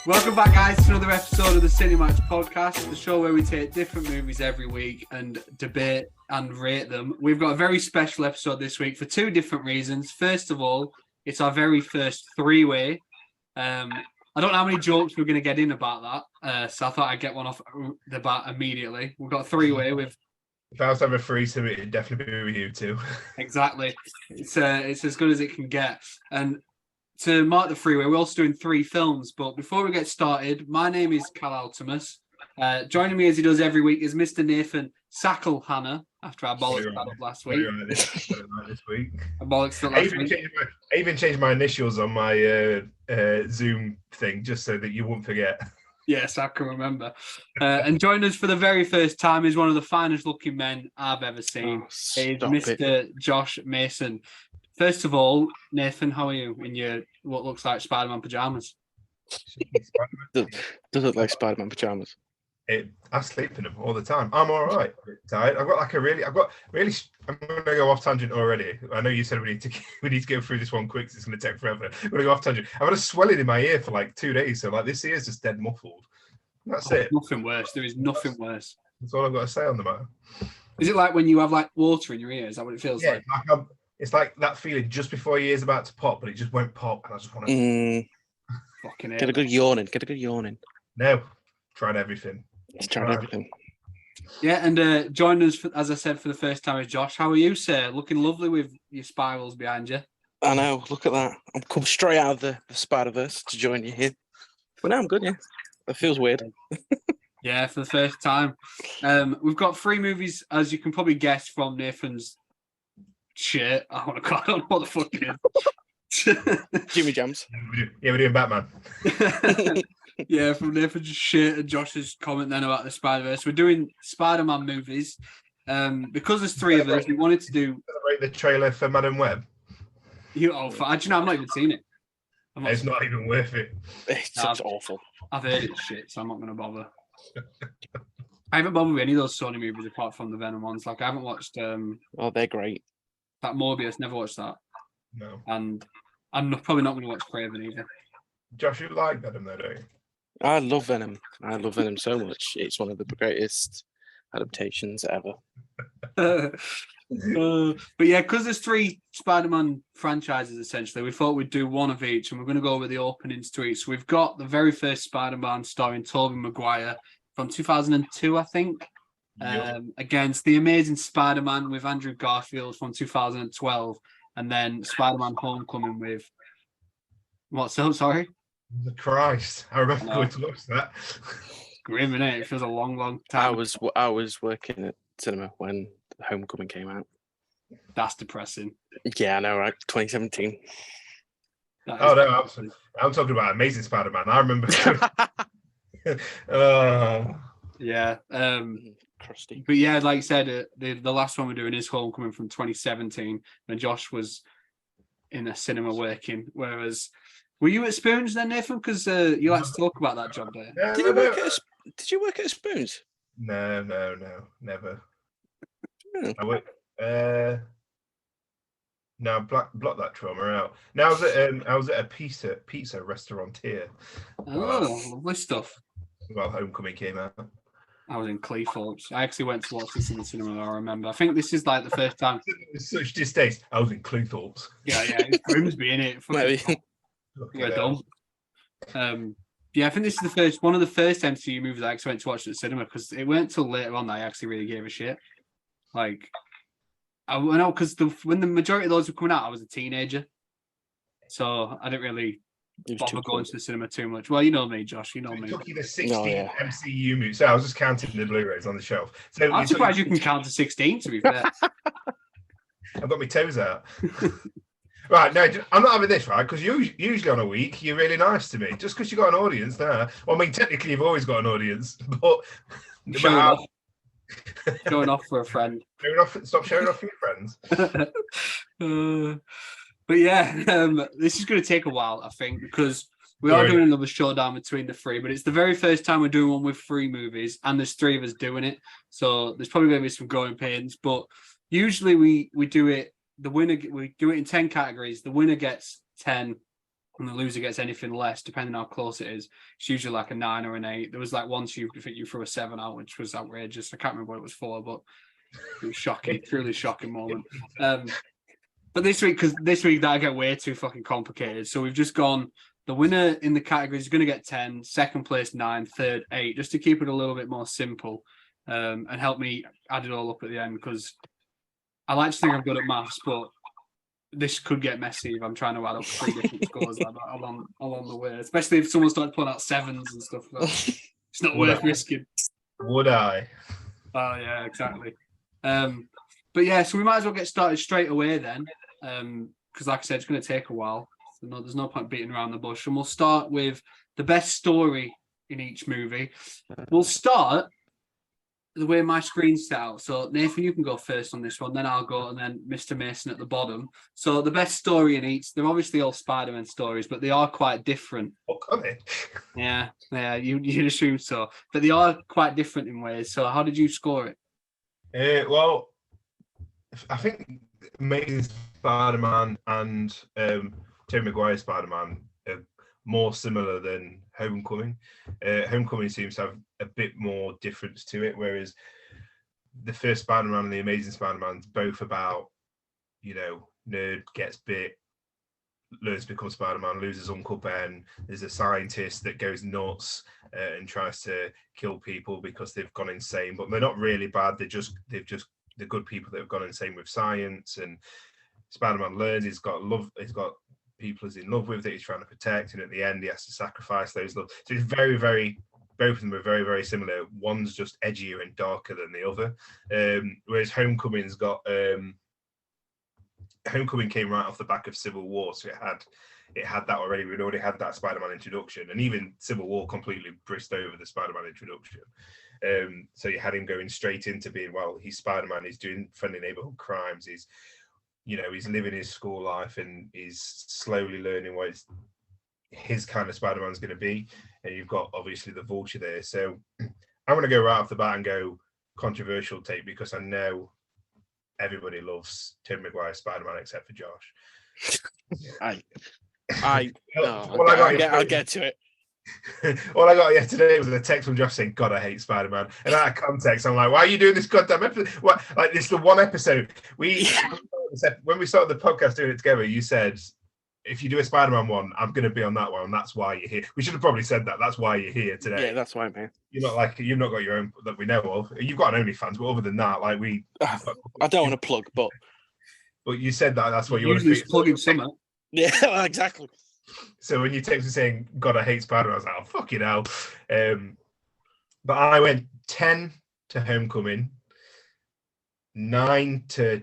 Welcome back, guys, to another episode of the Cinematch podcast, the show where we take different movies every week and debate and rate them. We've got a very special episode this week for two different reasons. First of all, it's our very first three-way. I don't know how many jokes we're going to get in about that, so I thought I'd get one off the bat immediately. We've got a three-way with... If I was to have a threesome, it'd definitely be with you two. Exactly. It's as good as it can get. And to mark the three-way, we're also doing three films. But before we get started, my name is Cal Altimus. Joining me as he does every week is Mr. Nathan Sacklehanna, after our bollocks got up last week. This week. I even changed my initials on my Zoom thing just so that you won't forget. Yes, I can remember. And joining us for the very first time is one of the finest looking men I've ever seen. It's Mr. Josh Mason. First of all, Nathan, how are you in your what looks like Spider-Man pajamas? Does look like Spider-Man pajamas. I sleep in them all the time. I'm all right. Tired. I'm going to go off tangent already. I know you said we need to go through this one quick. It's going to take forever. I'm going to go off tangent. I've had a swelling in my ear for like 2 days, so like this ear is just dead muffled. That's it. Nothing worse. There is nothing worse. That's all I've got to say on the matter. Is it like when you have like water in your ear? Is that what it feels like? It's like that feeling just before your ear's about to pop, but it just won't pop, and I just want to fucking get a good yawning. No, tried everything. He's tried everything. Yeah, and joining us, as I said, for the first time is Josh. How are you, sir? Looking lovely with your spirals behind you. I know, look at that. I'm come straight out of the Spider-Verse to join you here. But now I'm good, yeah. It feels weird. Yeah, for the first time. We've got three movies, as you can probably guess from Nathan's shirt. I don't know what the fuck it is. Jimmy Jams. Yeah, we're doing Batman. Yeah, from Nathan's shit and Josh's comment then about the Spider-Verse. We're doing Spider-Man movies. Because there's three of us, we wanted to do... Celebrate the trailer for Madam Web. Do you know, I've not even seen it. It's not even worth it. It's awful. I've heard it's shit, so I'm not going to bother. I haven't bothered with any of those Sony movies apart from the Venom ones. Like, I haven't watched... Oh, they're great. That Morbius, never watched that. No. And I'm probably not going to watch Craven either. Josh, you like Venom though, don't you? I love Venom. I love Venom so much. It's one of the greatest adaptations ever. But yeah, because there's three Spider-Man franchises, essentially, we thought we'd do one of each, and we're going to go over the openings to each. So we've got the very first Spider-Man starring Tobey Maguire from 2002, I think, against The Amazing Spider-Man with Andrew Garfield from 2012, and then Spider-Man Homecoming with... What's up, sorry? Christ, I remember going to watch that. Grim, innit? It feels a long, long time. I was working at cinema when Homecoming came out. That's depressing. Yeah, I know, right? 2017. Oh no, I'm talking about Amazing Spider-Man. I remember. Yeah. Crusty. But yeah, like I said, the last one we're doing is Homecoming from 2017, when Josh was in a cinema working. Whereas, were you at Spoons then, Nathan? Because you like to talk about that job there. No, Did you work at Spoons? No, never. Hmm. I work. No, block that trauma out. Now I was at a pizza restaurant here. Oh, lovely stuff. While Homecoming came out. I was in Cleethorpes. I actually went to watch this in the cinema, I remember. I think this is like the first time. Such distaste. I was in Cleethorpes. Yeah, it's Grimsby, innit? Maybe. We're dumb. Yeah, I think this is one of the first MCU movies I actually went to watch at the cinema, because it weren't until later on that I actually really gave a shit. Like, I know, because when the majority of those were coming out, I was a teenager. So I didn't really bother going to the cinema too much. Well, you know me, Josh. You know me. It took you the 16 MCU movies. So I was just counting the Blu-rays on the shelf. So I'm surprised you can count to 16, to be fair. I've got my toes out. Right, no, I'm not having this, right? Because usually on a week, you're really nice to me. Just because you've got an audience now. Well, I mean, technically, you've always got an audience, but... Showing off for a friend. Stop showing off for your friends. But yeah, this is going to take a while, I think, because we are doing another showdown between the three, but it's the very first time we're doing one with three movies, and there's three of us doing it. So there's probably going to be some growing pains, but usually we do it, we do it in 10 categories. The winner gets 10 and the loser gets anything less, depending how close it is, it's usually like a 9 or an 8. There was like once you threw a 7 out, which was outrageous. I can't remember what it was for, but it was shocking, truly shocking moment. But this week that get way too fucking complicated. So we've just gone, the winner in the category is going to get 10, second place 9, third 8, just to keep it a little bit more simple, and help me add it all up at the end, because I like to think I'm good at maths, but this could get messy if I'm trying to add up 3 different scores along the way, especially if someone starts pulling out 7s and stuff. It's not worth risking. Would I? Oh, yeah, exactly. But yeah, so we might as well get started straight away then, because like I said, it's going to take a while. So there's no point beating around the bush. And we'll start with the best story in each movie. We'll start the way my screen's set out. So Nathan, you can go first on this one, then I'll go, and then Mr. Mason at the bottom. So the best story in each, they're obviously all Spider-Man stories, but they are quite different. What are they? Yeah, you'd assume so. But they are quite different in ways. So how did you score it? Well, I think Amazing Spider-Man and Tobey Maguire's Spider-Man are more similar than Homecoming. Homecoming seems to have a bit more difference to it, whereas the first Spider-Man and the Amazing Spider-Man's both about, nerd gets bit, learns to become Spider-Man, loses Uncle Ben. There's a scientist that goes nuts and tries to kill people because they've gone insane, but they're not really bad. They're good people that have gone insane with science. And Spider-Man learns he's got people he's in love with that he's trying to protect, and at the end he has to sacrifice those love. So it's very, very, both of them are very, very similar. One's just edgier and darker than the other. Whereas Homecoming came right off the back of Civil War, so it had that already. We'd already had that Spider-Man introduction, and even Civil War completely brisked over the Spider-Man introduction. So you had him going straight into being, well, he's Spider-Man, he's doing friendly neighborhood crimes, he's living his school life, and he's slowly learning what his kind of Spider-Man's going to be. And you've got obviously the Vulture there. So I'm going to go right off the bat and go controversial take, because I know everybody loves Tobey Maguire's Spider-Man except for Josh. I'll get to it. All I got yesterday was a text from Josh saying, "God, I hate Spider-Man." And out of context, I'm like, "Why are you doing this goddamn episode? What? Like, this is the one episode when we started the podcast doing it together. You said, if you do a Spider-Man one, I'm going to be on that one. And that's why you're here." We should have probably said that. That's why you're here today. Yeah, that's why, man. You've not got your own that we know of. You've got an OnlyFans, but other than that, like I don't want to plug, but you said that's what you want to be plugging summer. Yeah, exactly. So when you text me saying, "God, I hate Spider-Man," I was like, "Oh, fucking hell." But I went 10 to Homecoming, 9 to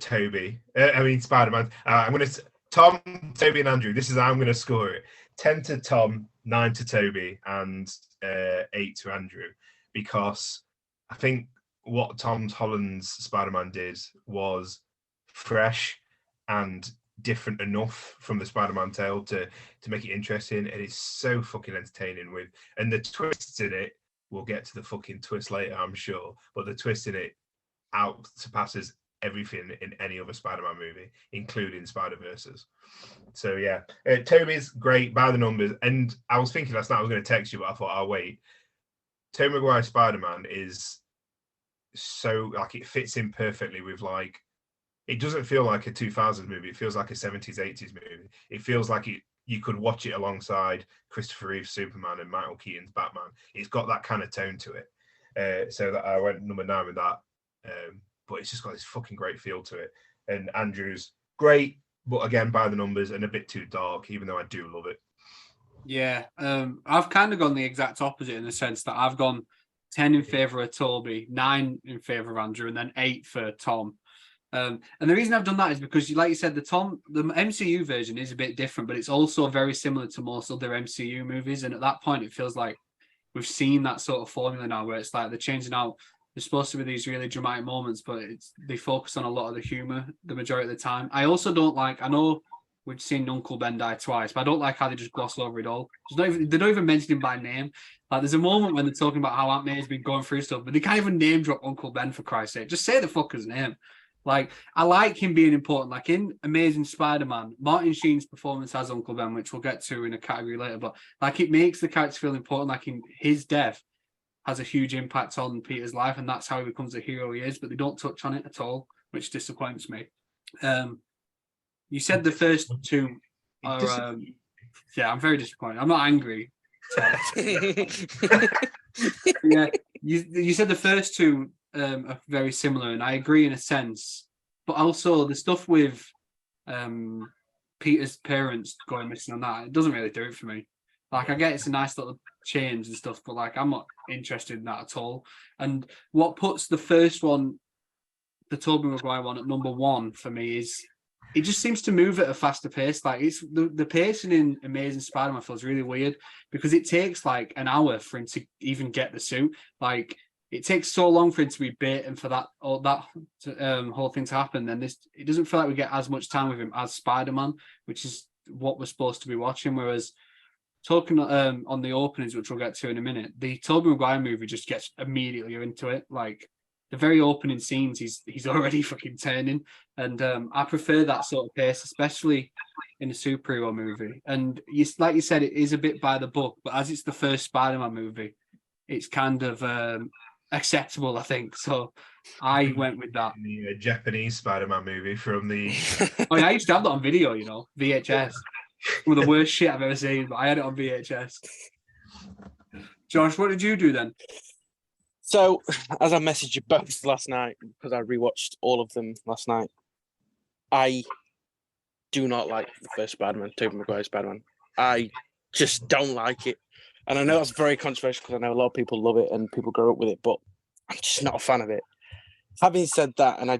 Spider-Man. I'm going to Tom, Toby, and Andrew. This is how I'm going to score it: 10 to Tom, 9 to Toby, and 8 to Andrew. Because I think what Tom Holland's Spider-Man did was fresh and different enough from the Spider-Man tale to make it interesting, and it's so fucking entertaining and the twists in it. We'll get to the fucking twist later, I'm sure, but the twist in it out surpasses everything in any other Spider-Man movie, including Spider-Verses. So yeah, Toby's great by the numbers, and I was thinking last night I was going to text you, but I thought I'll wait. Tobey Maguire's Spider-Man is so, like, it fits in perfectly with, like, it doesn't feel like a 2000s movie. It feels like a 70s, 80s movie. It feels like you could watch it alongside Christopher Reeve's Superman and Michael Keaton's Batman. It's got that kind of tone to it. So that I went number 9 with that. But it's just got this fucking great feel to it. And Andrew's great, but again, by the numbers and a bit too dark, even though I do love it. Yeah. I've kind of gone the exact opposite in the sense that I've gone 10 in favour of Toby, 9 in favour of Andrew, and then 8 for Tom. And the reason I've done that is because, like you said, the MCU version is a bit different, but it's also very similar to most other MCU movies. And at that point, it feels like we've seen that sort of formula now, where it's like they're changing out. There's supposed to be these really dramatic moments, but they focus on a lot of the humor the majority of the time. I also don't like. I know we've seen Uncle Ben die twice, but I don't like how they just gloss over it all. They don't even mention him by name. Like, there's a moment when they're talking about how Aunt May's been going through stuff, but they can't even name drop Uncle Ben, for Christ's sake. Just say the fucker's name. Like, I like him being important. Like in Amazing Spider-Man, Martin Sheen's performance as Uncle Ben, which we'll get to in a category later, but like it makes the character feel important. Like in his death has a huge impact on Peter's life, and that's how he becomes the hero he is. But they don't touch on it at all, which disappoints me. You said the first two are. Yeah, I'm very disappointed. I'm not angry. Yeah, you said the first two are very similar, and I agree in a sense. But also the stuff with Peter's parents going missing on that, it doesn't really do it for me. Like I get it's a nice little change and stuff, but like I'm not interested in that at all. And what puts the first one, the Tobey Maguire one, at number one for me is it just seems to move at a faster pace. Like it's the pacing in Amazing Spider-Man feels really weird because it takes like an hour for him to even get the suit. Like it takes so long for him to be bit and for that whole thing to happen. Then it doesn't feel like we get as much time with him as Spider-Man, which is what we're supposed to be watching. Whereas talking on the openings, which we'll get to in a minute, the Tobey Maguire movie just gets immediately into it. Like the very opening scenes, he's already fucking turning, and I prefer that sort of pace, especially in a superhero movie. And like you said, it is a bit by the book, but as it's the first Spider-Man movie, it's kind of acceptable, I think. So I went with that. The Japanese Spider-Man movie from the. Oh yeah, I used to have that on video, VHS. One of the worst shit I've ever seen, but I had it on VHS. Josh, what did you do then? So, as I messaged you both last night, because I rewatched all of them last night, I do not like the first Spider-Man, Tobey Maguire Spider-Man. I just don't like it. And I know that's very controversial because I know a lot of people love it and people grow up with it, but I'm just not a fan of it. Having said that, and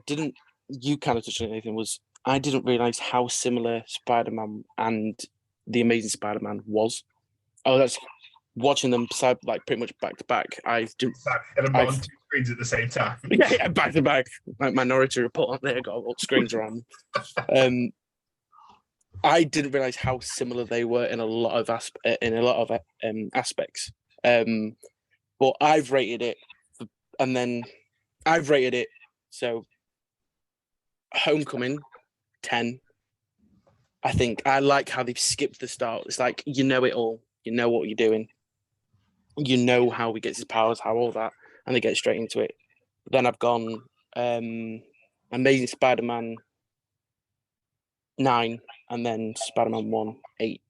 you kind of touched on anything, I didn't realise how similar Spider-Man and The Amazing Spider-Man was. I was actually watching them like pretty much back to back. And I'm not on two screens at the same time. Yeah, back to back. Like Minority Report on there, got all screens around. I didn't realize how similar they were in a lot of aspects. But I've rated it, so Homecoming 10. I think I like how they've skipped the start. It's like you know it all. You know what you're doing. You know how he gets his powers, how all that, and they get straight into it. Then I've gone Amazing Spider-Man 9, and then Spider-Man 1, 8.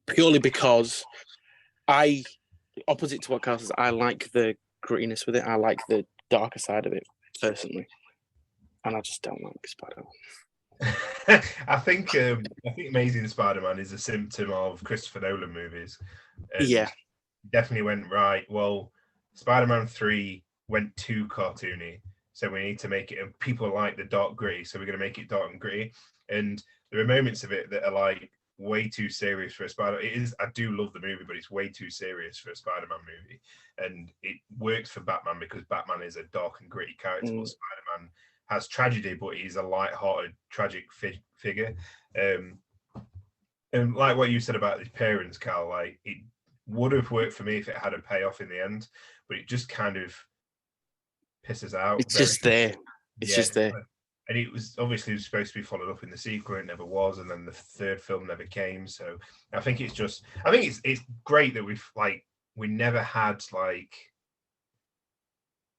Purely because opposite to what Carl says, I like the grittiness with it. I like the darker side of it, personally. And I just don't like Spider-Man. I think Amazing Spider-Man is a symptom of Christopher Nolan movies. Yeah. Definitely went, right, well, Spider-Man 3 went too cartoony, so we need to make it, and people like the dark gritty, so we're going to make it dark and gritty. And there are moments of it that are like way too serious for a I do love the movie, but it's way too serious for a Spider-Man movie. And it works for Batman because Batman is a dark and gritty character, but Spider-Man has tragedy, but he's a light-hearted, tragic figure. And like what you said about his parents, Cal, like it would have worked for me if it had a payoff in the end, but it just kind of pisses out. It's just there. It's just there. And it was obviously supposed to be followed up in the sequel. It never was, and then the third film never came. So I think it's great that we never had like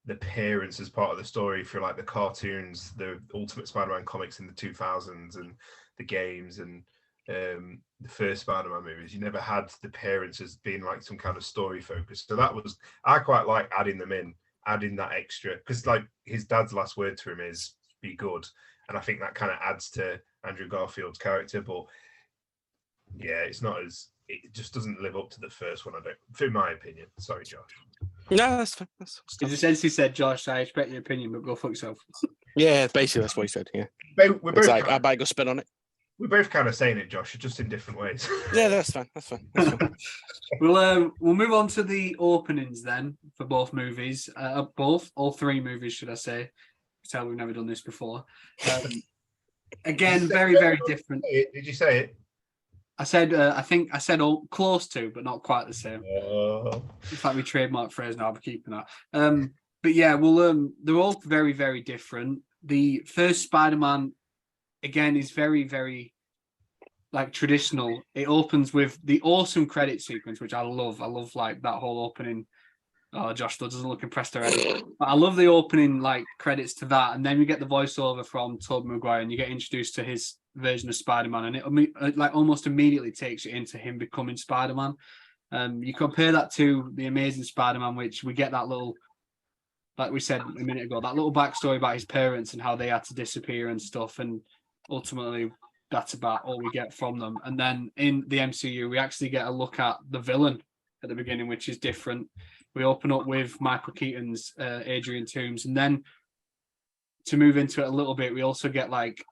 the parents as part of the story for like the cartoons, the Ultimate Spider-Man comics in the 2000s, and the games, and the first Spider-Man movies. You never had the parents as being like some kind of story focus. So I quite like adding them in, adding that extra, because like his dad's last word to him is be good, and I think that kind of adds to Andrew Garfield's character. But yeah, it just doesn't live up to the first one, I don't, in my opinion. Sorry, Josh. No, that's fine. He's essentially said, Josh, I expect your opinion, but go fuck yourself. Yeah, basically that's what he said. Yeah, we're both it's like I might go spin on it. We're both kind of saying it, Josh, just in different ways. Yeah, that's fine. That's fine. We'll move on to the openings then for both movies. All three movies, should I say? Tell we've never done this before. Again, very, very different. Did you say it? I said, I think I said all close to, but not quite the same. It's like we trademark phrase now. I'm keeping that. But yeah, they're all very, very different. the first Spider-Man again is very, very like traditional. It opens with the awesome credit sequence, which I love. I love like that whole opening. Oh, Josh still doesn't look impressed already. But I love the opening like credits to that, and then we get the voiceover from Tobey Maguire, and you get introduced to his version of Spider-Man, and it like almost immediately takes you into him becoming Spider-Man. You compare that to the Amazing Spider-Man, which we get that little, like we said a minute ago, that little backstory about his parents and how they had to disappear and stuff, and ultimately that's about all we get from them. And then in the MCU, we actually get a look at the villain at the beginning, which is different. We open up with Michael Keaton's Adrian Toomes, and then to move into it a little bit, we also get like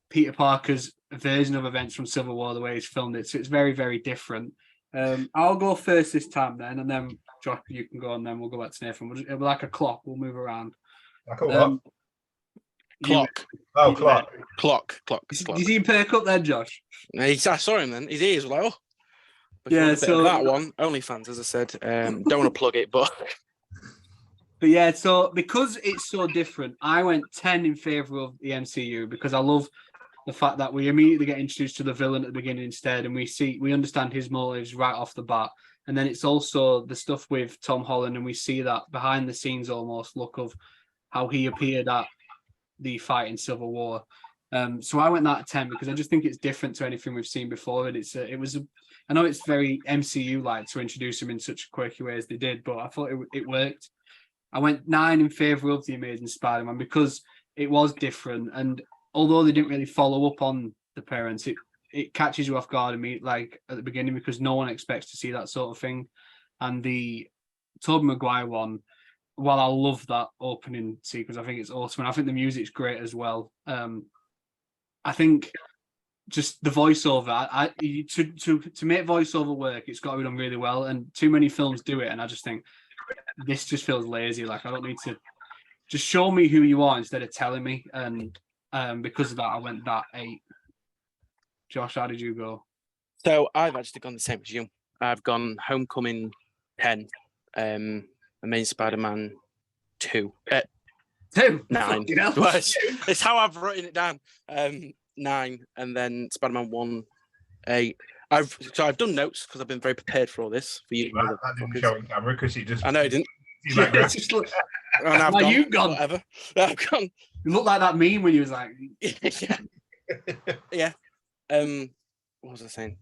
Peter Parker's version of events from Civil War, the way he's filmed it. So it's very, very different. I'll go first this time then, and then Josh, you can go, and then we'll go back to Nathan. It'll be like a clock. We'll move around. Like a what? Clock. Clock. Did you see him perk up then, Josh? I saw him then. His ears were like, oh. Yeah, so that one, OnlyFans, as I said. Don't want to plug it, but yeah, so because it's so different, I went 10 in favor of the MCU because I love the fact that we immediately get introduced to the villain at the beginning instead, and we understand his motives right off the bat. And then it's also the stuff with Tom Holland, and we see that behind the scenes almost look of how he appeared at the fight in Civil War. So I went that at 10 because I just think it's different to anything we've seen before. And I know it's very MCU-like to introduce him in such a quirky way as they did, but I thought it worked. I went 9 in favor of The Amazing Spider-Man because it was different. And although they didn't really follow up on the parents, it catches you off guard and like at the beginning because no one expects to see that sort of thing. And the Tobey Maguire one, while I love that opening sequence, I think it's awesome. And I think the music's great as well. I think just the voiceover, to make voiceover work, it's got to be done really well. And too many films do it, and I just think this just feels lazy. Like I don't need to just show me who you are instead of telling me. And because of that, I went that 8. Josh, how did you go? So I've actually gone the same as you. I've gone Homecoming 10, Amazing Spider-Man 2. 9. It's how I've written it down. 9, and then Spider-Man 1, 8. I've done notes because I've been very prepared for all this. For you, that didn't show on camera because you just. I know it didn't. And I've gone, you've gone. Whatever. I've gone. You look like that meme when you was like. Yeah. What was I saying?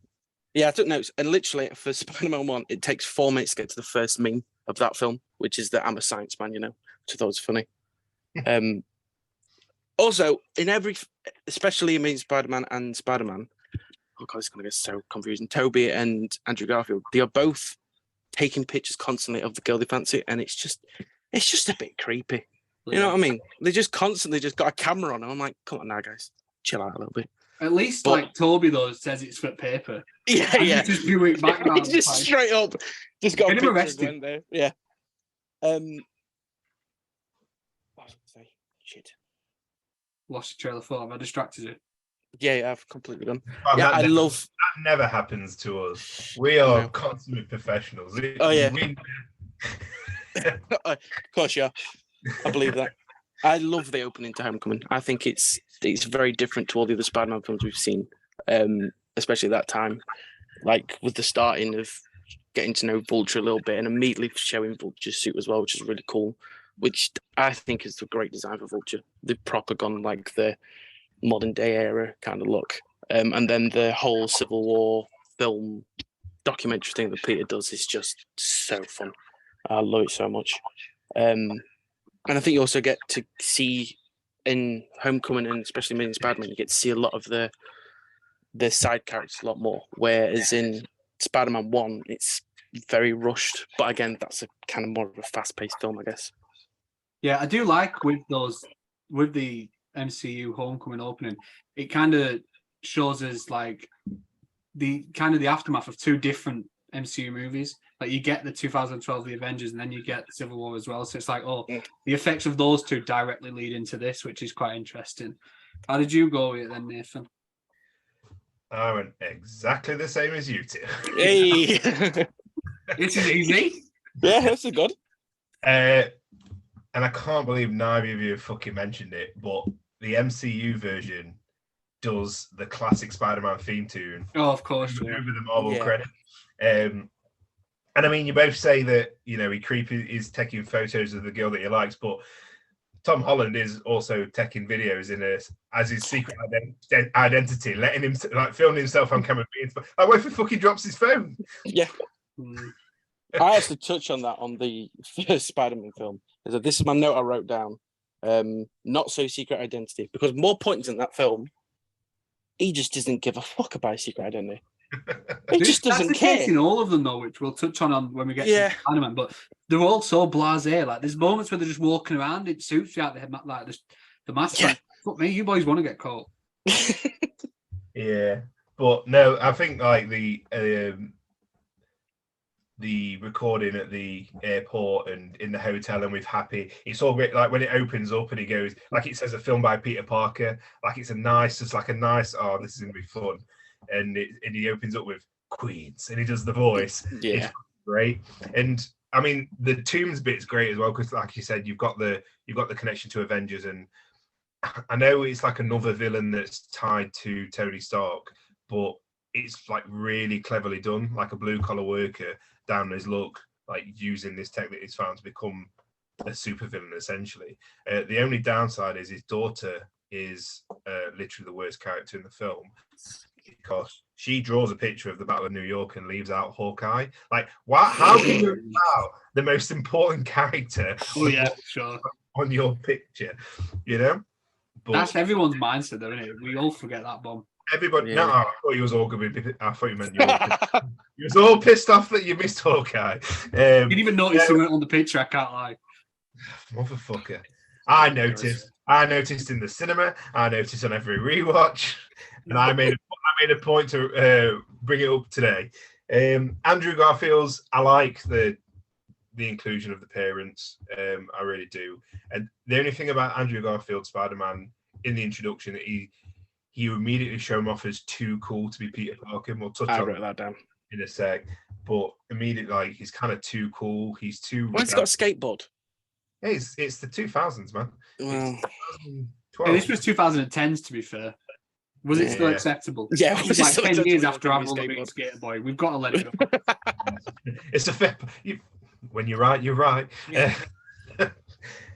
Yeah, I took notes, and literally for Spider-Man 1, it takes 4 minutes to get to the first meme of that film, which is that I'm a science man, which I thought was funny. Also, in every, especially Amazing Spider-Man and Spider-Man, oh god, it's going to get so confusing. Toby and Andrew Garfield, they are both taking pictures constantly of the girl they fancy, and it's just a bit creepy. You know what I mean? They just constantly just got a camera on them. I'm like, come on now, guys, chill out a little bit. At least, like Toby though says it's for paper. Yeah. Just do it background. Just straight up, just got arrested. There. Yeah. What was I going to say? Shit. Lost your trail of thought. Have I distracted you? Yeah, I've completely gone. That never happens to us. We are consummate professionals. Oh yeah. Of course, yeah. I believe that. I love the opening to Homecoming. I think it's very different to all the other Spider-Man films we've seen, especially that time. Like with the starting of getting to know Vulture a little bit and immediately showing Vulture's suit as well, which is really cool. Which I think is a great design for Vulture. They've proper gone like the modern day era kind of look. And then the whole Civil War film documentary thing that Peter does is just so fun. I love it so much. And I think you also get to see in Homecoming and especially Amazing Spider-Man, you get to see a lot of the side characters a lot more. Whereas in Spider-Man 1, it's very rushed. But again, that's a kind of more of a fast-paced film, I guess. Yeah, I do like with the MCU Homecoming opening, it kind of shows us like the aftermath of 2 different MCU movies. Like you get the 2012 The Avengers, and then you get Civil War as well. So it's like, the effects of those 2 directly lead into this, which is quite interesting. How did you go with it then, Nathan? I went exactly the same as you two. Hey, this is easy. Yeah, that's a good. and I can't believe neither of you have fucking mentioned it, but the MCU version does the classic Spider-Man theme tune Oh, of course. over Yeah. the Marvel Yeah. credit. And I mean, you both say that, you know, is taking photos of the girl that he likes, but Tom Holland is also taking videos as his secret identity, letting him like filming himself on camera. Like, what if he fucking drops his phone? Yeah. Mm. I actually touch on that on the first Spider-Man film. So this is my note I wrote down. Not so secret identity, because more points in that film, he just doesn't give a fuck about his secret identity. He just That's doesn't the case care. in all of them, though, which we'll touch on when we get Yeah. to Spider-Man. But they're all so blasé. Like, there's moments where they're just walking around in suits without like the mask. Yeah. Like, fuck me, you boys want to get caught. Yeah, but no, I think like the recording at the airport and in the hotel and with Happy, it's all great. Like when it opens up and he goes, like it says a film by Peter Parker, like it's a nice, oh, this is gonna be fun. And he opens up with Queens and he does the voice. Yeah. It's great. And I mean the Tombs bit's great as well, because like you said, you've got the connection to Avengers, and I know it's like another villain that's tied to Tony Stark, but it's like really cleverly done, like a blue collar worker down his luck, like using this tech that he's found to become a supervillain essentially. The only downside is his daughter is literally the worst character in the film, because she draws a picture of the Battle of New York and leaves out Hawkeye. Like, what? How can you leave out the most important character Oh, yeah, sure. on your picture? You know? But That's everyone's mindset, though, isn't it? We all forget that bomb. everybody, Yeah. no, I thought you was all going to be. I thought you meant you was all pissed off that you missed Hawkeye. You didn't even notice you weren't on the picture. I can't lie. Motherfucker. I noticed in the cinema. I noticed on every rewatch, and I made a point to bring it up today. Andrew Garfield's. I like the inclusion of the parents. I really do. And the only thing about Andrew Garfield Spider-Man in the introduction, that he immediately show him off as too cool to be Peter Parker. We'll touch I on wrote that down. in a sec. But immediately, like, he's kind of too cool. He's too. Why's he got a skateboard? Hey, it's the 2000s, man. Well, Hey, 2012. this was 2010s, to be fair. Was it still Yeah. acceptable? yeah, It's like 10 years after I've I've on the big skater boy. We've got to let it go. It's a fair. When you're right, you're right. Yeah.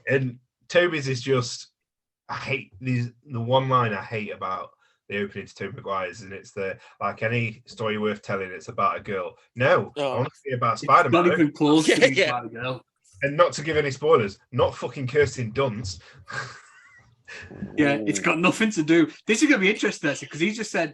And Toby's is just. I hate the one line I hate about the opening to Tobey Maguire's, and it's like any story worth telling, it's about a girl. No, I want to see about It's Spider-Man. not even close to being Yeah. Spider Girl. And not to give any spoilers, not fucking Kirsten Dunst. Yeah, it's got nothing to do. This is going to be interesting, actually, because he just said,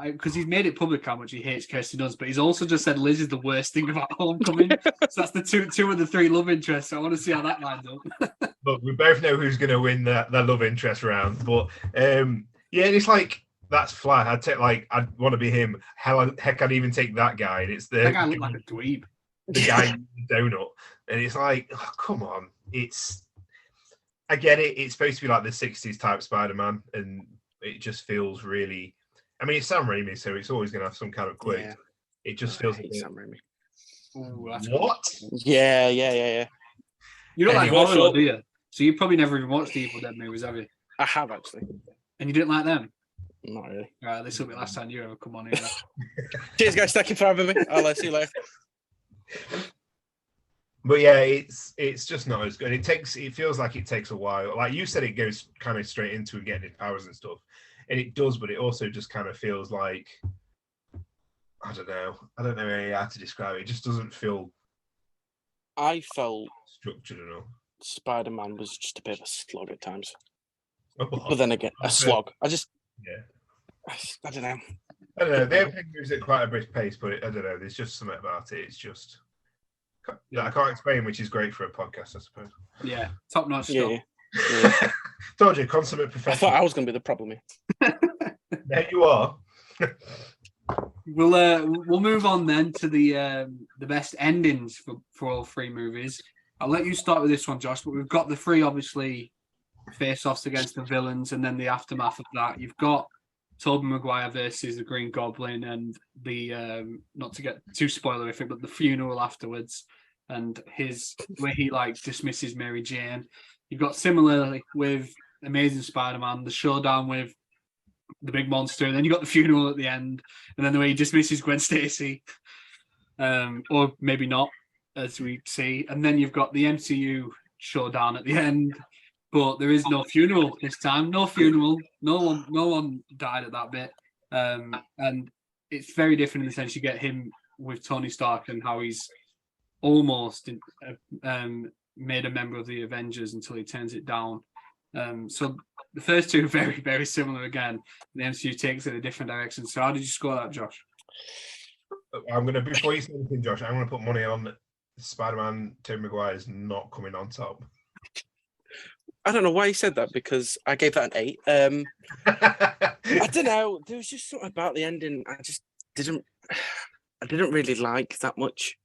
because he's made it public how much he hates Kirsten Dunst, but he's also just said Liz is the worst thing about Homecoming. So that's the two of the three love interests. So I want to see how that lines up. But we both know who's going to win that love interest round. But yeah, it's like, that's flat. I'd want to be him. Heck, I'd even take that guy. And it's That guy looked like a dweeb. the guy in the donut, and it's like, oh, come on. I get it. It's supposed to be like the 60s type Spider-Man, and it just feels really. I mean, it's Sam Raimi, so it's always going to have some kind of quirk. Yeah. It just I feels. hate Sam Raimi. Ooh, that's What? Yeah. You don't like Anyway, horror, do you? So you probably never even watched the Evil Dead movies, have you? I have actually. And you didn't like them? Not really. Right, this will be the last time you ever come on here. Cheers, guys. Thank you for having me. I'll see you later. But yeah, it's just not as good. It feels like it takes a while. Like you said, it goes kind of straight into getting his powers and stuff, and it does. But it also just kind of feels like, I don't know really how to describe it. It just doesn't feel I felt structured enough. Spider-Man was just a bit of a slog at times. Oh, But then again, a slog. I don't know. I don't know. The opening moves at quite a brisk pace, but I don't know. There's just something about it. It's just, I can't explain, which is great for a podcast, I suppose. Yeah, top notch stuff. Yeah. Told you, consummate I professional. thought I was going to be the problem here. There you are. We'll move on then to the best endings for all three movies. I'll let you start with this one, Josh. But we've got the three obviously face-offs against the villains, and then the aftermath of that. You've got Tobey Maguire versus the Green Goblin, and the not to get too spoilerific, but the funeral afterwards. and his where he like dismisses Mary Jane. You've got similarly with Amazing Spider-Man, the showdown with the big monster, and then you got the funeral at the end, and then the way he dismisses Gwen Stacy, or maybe not, as we see, and then you've got the MCU showdown at the end, but there is no funeral this time. No funeral. No one died at that bit, and it's very different in the sense you get him with Tony Stark and how he's almost made a member of the Avengers until he turns it down. So the first two are very, very similar again. The MCU takes it in a different direction. So how did you score that, Josh? Before you say anything, Josh, I'm gonna put money on Spider-Man Tobey Maguire's not coming on top. I don't know why you said that, because I gave that an 8. I don't know. There was just something about the ending I just didn't really like that much.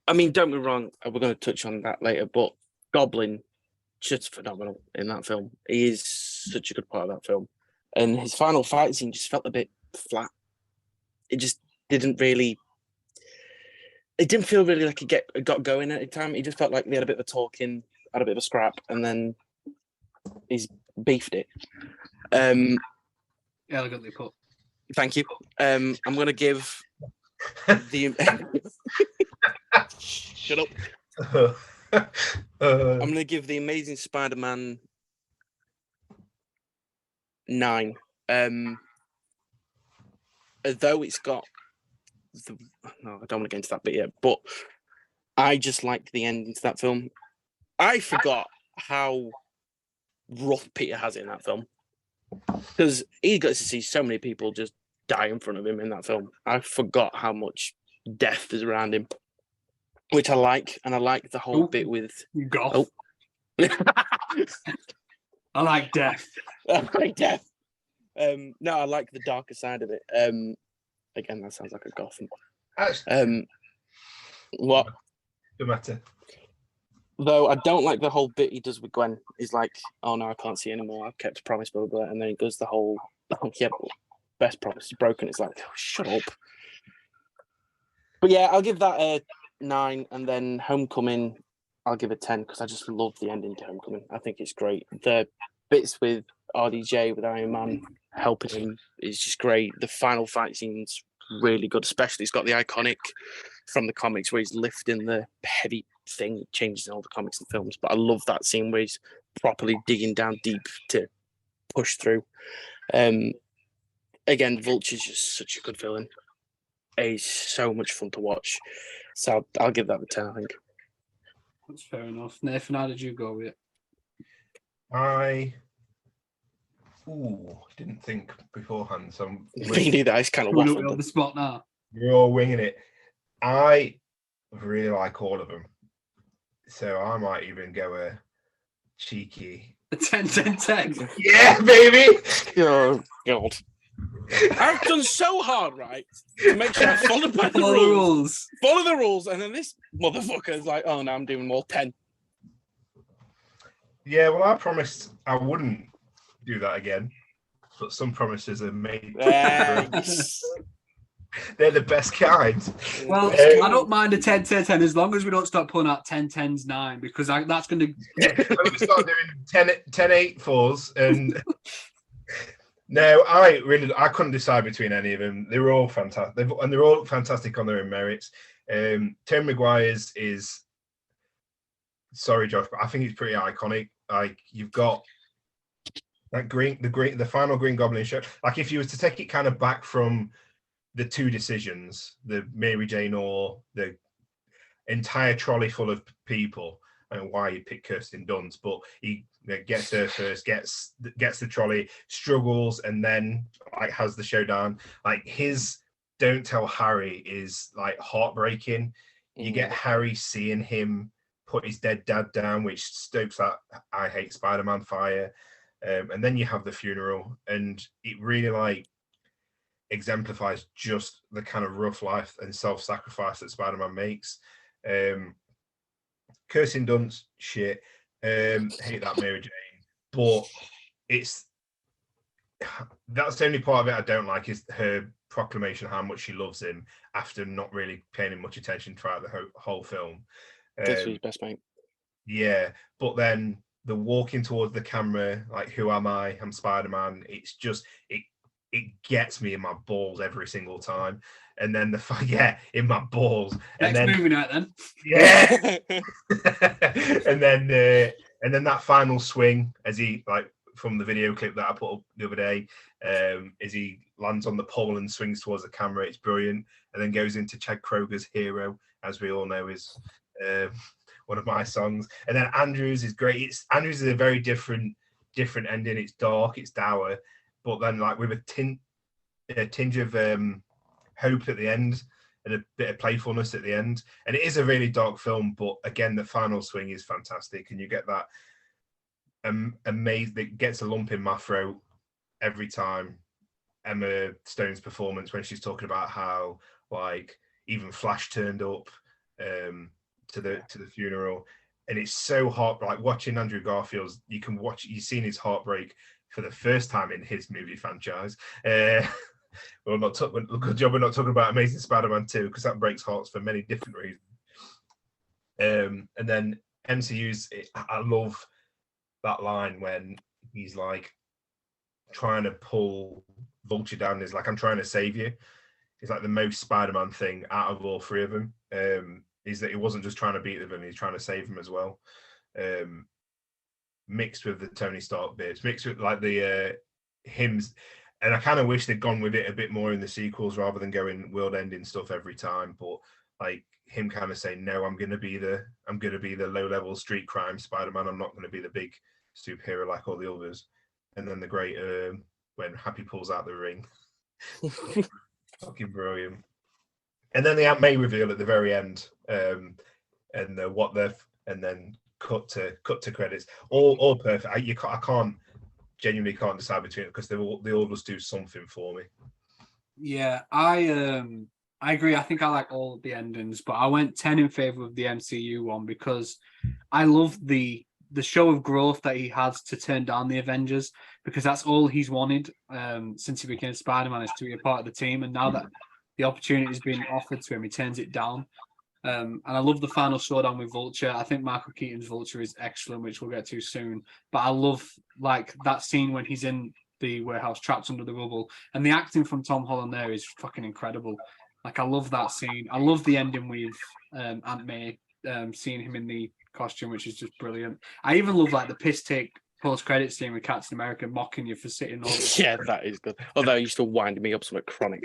I mean, don't be wrong, we're going to touch on that later, but Goblin, just phenomenal in that film. He is such a good part of that film. And his final fight scene just felt a bit flat. It just didn't really... It didn't feel really like it got going at the time. It just felt like they had a bit of a talking, had a bit of a scrap, and then he's beefed it. Elegantly put. Thank you. I'm going to give the... Shut up. I'm going to give the Amazing Spider-Man 9. Although it's got... No, I don't want to get into that bit yet, but I just like the ending to that film. I forgot how rough Peter has it in that film, because he got to see so many people just die in front of him in that film. I forgot how much death is around him, which I like, and I like the whole bit with golf. Oh. I like death. I like death. No, I like the darker side of it. Again, that sounds like a goth. What? No matter. Though I don't like the whole bit he does with Gwen. He's like, "Oh no, I can't see anymore. I've kept a promise, blah blah," and then he does the whole, "Oh yeah, but best promise is broken." It's like, oh, shut up. But yeah, I'll give that a 9, and then Homecoming, I'll give a 10 because I just love the ending to Homecoming. I think it's great. The bits with RDJ with Iron Man helping him is just great. The final fight scene's really good, especially it's got the iconic from the comics where he's lifting the heavy thing. It changes in all the comics and films, but I love that scene where he's properly digging down deep to push through. Again, Vulture's just such a good villain. He's so much fun to watch. So I'll give that a 10, I think. That's fair enough. Nathan, how did you go with it? I didn't think beforehand, so Me neither. I just kind of waffled on the spot now. You're all winging it. I really like all of them, so I might even go a cheeky 10-10-10. Yeah, baby. Oh God. I've done so hard, right, to make sure I follow the rules. Follow the rules, and then this motherfucker is like, "Oh no, I'm doing all 10." Yeah, well, I promised I wouldn't do that again, but some promises are made. They're the best kind. Well, I don't mind a 10-10-10 as long as we don't start pulling out 10-10s 9, because that's going to... I'm going to start doing 10-8-4s and... No, I couldn't decide between any of them. They were all fantastic, and they're all fantastic on their own merits. Tobey Maguire's is, sorry, Josh, but I think it's pretty iconic. Like, you've got that the final Green Goblin show. Like, if you were to take it kind of back from the two decisions, the Mary Jane or the entire trolley full of people, I don't know why you pick Kirsten Dunst, but he gets her first, gets the trolley, struggles, and then like has the showdown. Like his "Don't Tell Harry" is like heartbreaking. You get Harry seeing him put his dead dad down, which stokes that "I hate Spider-Man" fire. And then you have the funeral, and it really like exemplifies just the kind of rough life and self-sacrifice that Spider-Man makes. Kirsten Dunst, shit. Hate that Mary Jane, but that's the only part of it I don't like is her proclamation how much she loves him after not really paying him much attention throughout the whole film. This was his best mate. Yeah, but then the walking towards the camera, like, who am I? I'm Spider-Man. It's just it gets me in my balls every single time. And then in my balls. Next movie night then. Yeah. and then that final swing as he, like, from the video clip that I put up the other day, as he lands on the pole and swings towards the camera, it's brilliant. And then goes into Chad Kroger's Hero, as we all know is one of my songs. And then Andrews is great. Andrews is a very different ending. It's dark, it's dour, but then, like, with a tinge of hope at the end and a bit of playfulness at the end. And it is a really dark film, but again, the final swing is fantastic, and you get that amazing. It gets a lump in my throat every time. Emma Stone's performance when she's talking about how, like, even Flash turned up to the funeral, and it's so hard. Like, watching Andrew Garfield's, you've seen his heartbreak for the first time in his movie franchise. Good job we're not talking about Amazing Spider-Man 2, because that breaks hearts for many different reasons. And then MCU's, I love that line when he's like trying to pull Vulture down. He's like, I'm trying to save you. It's like the most Spider-Man thing out of all three of them. Is that he wasn't just trying to beat them, he's trying to save them as well. Mixed with the Tony Stark bits, mixed with, like, the hymns. And I kind of wish they'd gone with it a bit more in the sequels rather than going world-ending stuff every time. But, like, him kind of saying, no, I'm gonna be the low-level street crime Spider-Man. I'm not gonna be the big superhero like all the others. And then the great when Happy pulls out the ring. Fucking brilliant. And then the Aunt May reveal at the very end, and then cut to credits. All perfect. I genuinely can't decide between it, because they all just do something for me. Yeah, I agree. I think I like all of the endings, but I went 10 in favor of the MCU one because I love the show of growth that he has to turn down the Avengers, because that's all he's wanted since he became Spider-Man, is to be a part of the team. And now that the opportunity has been offered to him, he turns it down. And I love the final showdown with Vulture. I think Michael Keaton's Vulture is excellent, which we'll get to soon. But I love, like, that scene when he's in the warehouse trapped under the rubble, and the acting from Tom Holland there is fucking incredible. Like, I love that scene. I love the ending with Aunt May, seeing him in the costume, which is just brilliant. I even love, like, the piss take post-credit scene with Captain America mocking you for sitting over. Yeah, that is good. Although it used to wind me up somewhat chronic.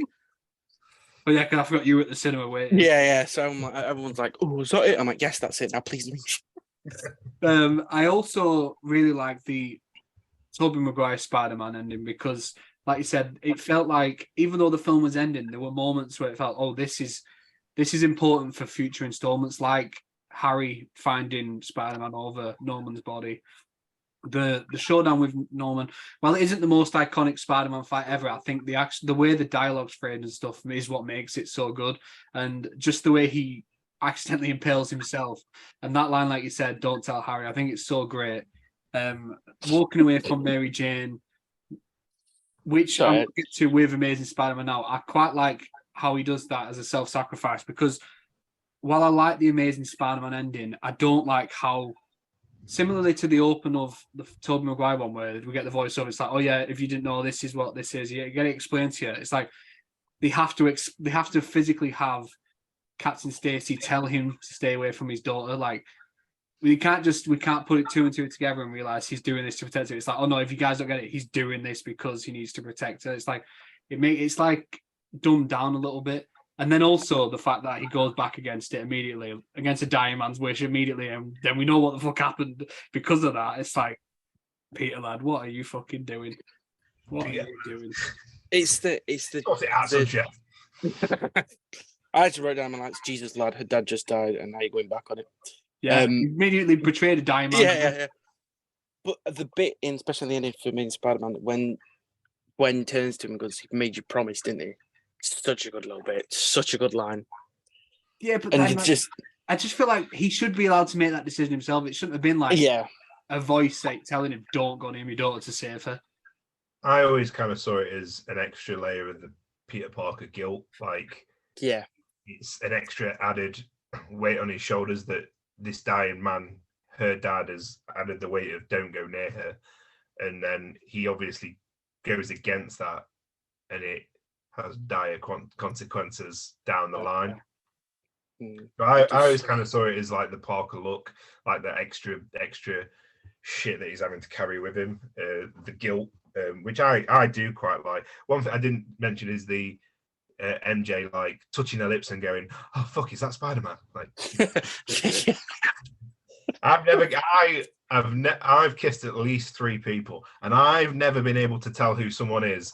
But yeah, 'cause I forgot you were at the cinema waiting. Yeah. So everyone's like, "Oh, is that it?" I'm like, "Yes, that's it. Now, please leave." I also really like the Tobey Maguire Spider-Man ending, because, like you said, it felt like, even though the film was ending, there were moments where it felt, oh, this is important for future installments, like Harry finding Spider-Man over Norman's body. The showdown with Norman, while it isn't the most iconic Spider-Man fight ever, I think the way the dialogue's framed and stuff is what makes it so good. And just the way he accidentally impales himself, and that line, like you said, "Don't tell Harry," I think it's so great. Walking away from Mary Jane, which I'm going to get to with Amazing Spider-Man now. I quite like how he does that as a self-sacrifice, because while I like the Amazing Spider-Man ending, I don't like how, similarly to the open of the Tobey Maguire one, where we get the voiceover, it's like, oh yeah, if you didn't know, this is what this is. You get it explained to you. It's like they have to physically have Captain Stacy tell him to stay away from his daughter. Like, we can't put it two and two together and realize he's doing this to protect her. It's like, oh no, if you guys don't get it, he's doing this because he needs to protect her. It's like it's like dumbed down a little bit. And then also the fact that he goes back against it immediately, against a dying man's wish immediately, and then we know what the fuck happened because of that. It's like, Peter, lad, what are you fucking doing? What are you doing? It's the I had to write down my lines. Jesus, lad, her dad just died, and now you're going back on it. Yeah, immediately betrayed a dying man. Yeah. But the bit in, especially the ending for me in Spider-Man, when Gwen turns to him and goes, "He made you promise, didn't he?" Such a good little bit, such a good line. Yeah, but and then, I just feel like he should be allowed to make that decision himself. It shouldn't have been like a voice like telling him, "Don't go near my daughter" to save her. I always kind of saw it as an extra layer of the Peter Parker guilt. Like, Yeah. it's an extra added weight on his shoulders that this dying man, her dad, has added the weight of don't go near her. And then he obviously goes against that, and it has dire consequences down the line. I always kind of saw it as like the Parker look, like the extra shit that he's having to carry with him, the guilt, which I do quite like. One thing I didn't mention is the MJ like touching her lips and going, "Oh fuck, is that Spider-Man?" Like, I've kissed at least 3 people, and I've never been able to tell who someone is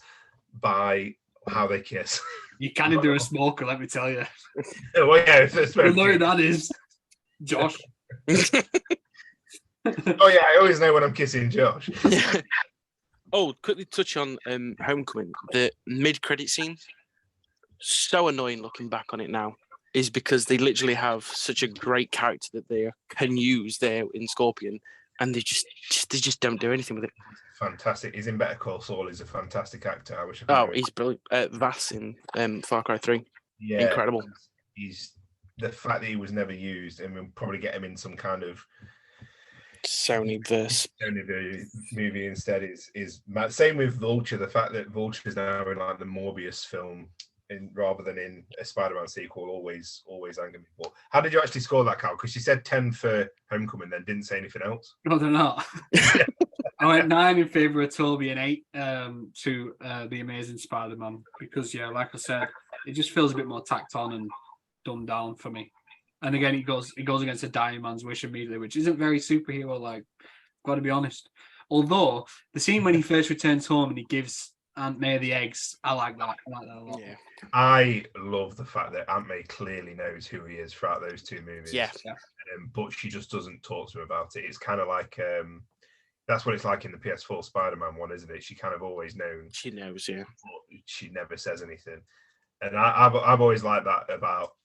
by how they kiss. You can't do a smoker, let me tell you. Well, yeah, it's You know who that is, Josh. Oh yeah, I always know when I'm kissing Josh. Oh, quickly touch on Homecoming. The mid-credit scene, so annoying looking back on it now, is because they literally have such a great character that they can use there in Scorpion, and they just don't do anything with it. Fantastic. He's in Better Call Saul. He's a fantastic actor. I wish I could. Oh, he's brilliant. Vass in Far Cry 3. Yeah, incredible. He's the fact that he was never used, and we'll probably get him in some kind of Sony verse. Sony movie instead is mad. Same with Vulture. The fact that Vulture is now in like the Morbius film, rather than in a Spider-Man sequel, always angered me. But how did you actually score that, Cal? Because you said 10 for Homecoming, then didn't say anything else. No, they're not. I went 9 in favour of Toby and 8 to The Amazing Spider-Man because, yeah, like I said, it just feels a bit more tacked on and dumbed down for me. And again, it goes against a dying man's wish immediately, which isn't very superhero-like, got to be honest. Although, the scene when he first returns home and he gives Aunt May the eggs, I like that. I like that a lot. Yeah. I love the fact that Aunt May clearly knows who he is throughout those 2 movies. Yeah. But she just doesn't talk to him about it. It's kind of like... that's what it's like in the PS4 Spider-Man one, isn't it? She kind of always knows. She knows, yeah. But she never says anything. And I've always liked that about...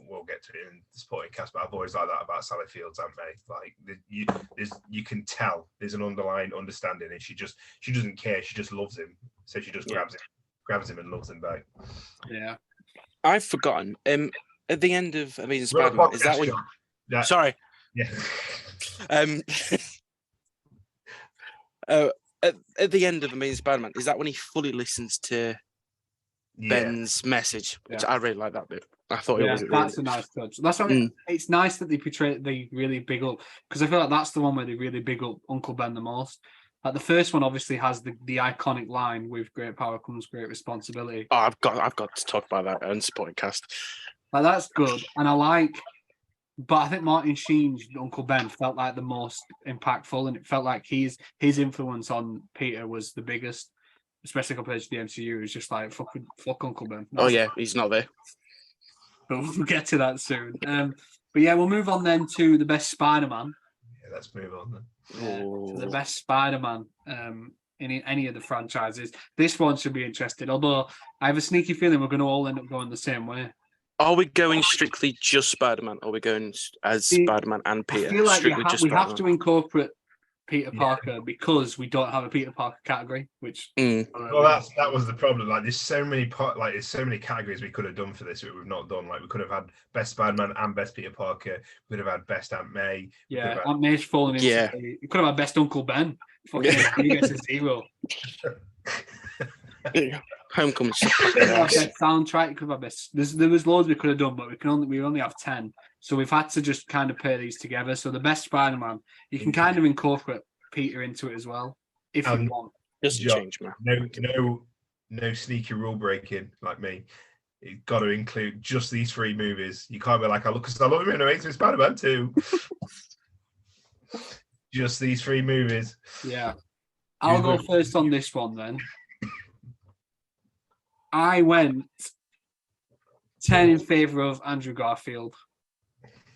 We'll get to it in the supporting cast, but I've always liked that about Sally Fields Aunt May. Like, you can tell there's an underlying understanding, and she doesn't care. She just loves him, so she just grabs him and loves him back. Yeah. I've forgotten. At the end of Amazing Spider-Man, is that when? Yeah. Sorry. Yeah. At the end of Amazing Spider-Man, is that when he fully listens to Ben's message? Which I really like that bit. I thought it was. That's a nice touch. That's why it's nice that they really big up, because I feel like that's the one where they really big up Uncle Ben the most. Like the first one obviously has the iconic line, "With great power comes great responsibility." Oh, I've got to talk about that on supporting cast. Like that's good, and I like. But I think Martin Sheen's Uncle Ben felt like the most impactful, and it felt like his influence on Peter was the biggest, especially compared to the MCU. It was just like fuck Uncle Ben. Oh yeah, he's not there. But we'll get to that soon. But yeah, we'll move on then to the best Spider-Man. Yeah, let's move on then. The best Spider-Man in any of the franchises. This one should be interesting, although I have a sneaky feeling we're going to all end up going the same way. Are we going strictly just Spider-Man, or are we going as Spider-Man and Peter? I feel like strictly we have to incorporate Peter Parker because we don't have a Peter Parker category, which well, that was the problem. Like, there's so many categories we could have done for this that we've not done. Like, we could have had best Spider-Man and best Peter Parker. We could have had best Aunt May. Aunt May's falling into. Yeah, we could have had best Uncle Ben. Fucking he gets a 0. Homecoming. Best soundtrack. Could have best. There was loads we could have done, but we only have 10. So we've had to just kind of pair these together. So the best Spider-Man, you can kind of incorporate Peter into it as well, if you want. Doesn't change, man. No sneaky rule breaking like me. You've got to include just these 3 movies. You can't be like, I love him in Amazing Spider-Man 2. Just these 3 movies. Yeah. I'll go first on this one then. I went 10 in favour of Andrew Garfield,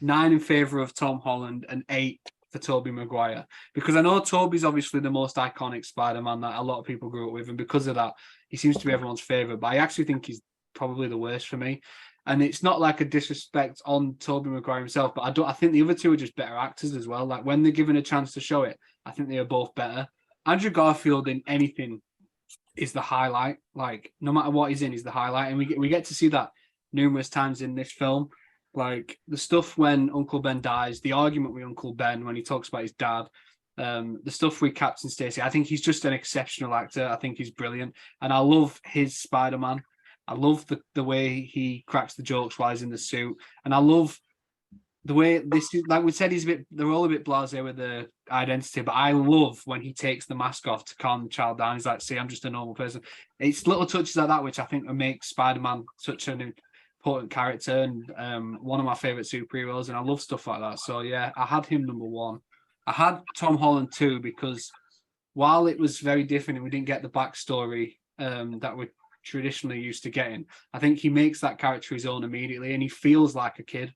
9 in favour of Tom Holland, and 8 for Tobey Maguire. Because I know Tobey's obviously the most iconic Spider-Man that a lot of people grew up with, and because of that, he seems to be everyone's favourite. But I actually think he's probably the worst for me. And it's not like a disrespect on Tobey Maguire himself, but I think the other 2 are just better actors as well. Like when they're given a chance to show it, I think they are both better. Andrew Garfield in anything is the highlight. Like, no matter what he's in, he's the highlight, and we get to see that numerous times in this film. Like the stuff when Uncle Ben dies, the argument with Uncle Ben when he talks about his dad, the stuff with Captain Stacy. I think he's just an exceptional actor. I think he's brilliant, and I love his Spider-Man. I love the way he cracks the jokes while he's in the suit, and I love the way this is. Like we said, they're all a bit blasé with the identity, but I love when he takes the mask off to calm the child down. He's like, "See, I'm just a normal person." It's little touches like that which I think make Spider-Man such an important character and one of my favorite superheroes, and I love stuff like that. So yeah, I had him number one. I had Tom Holland too because while it was very different and we didn't get the backstory that we're traditionally used to getting, I think he makes that character his own immediately, and he feels like a kid.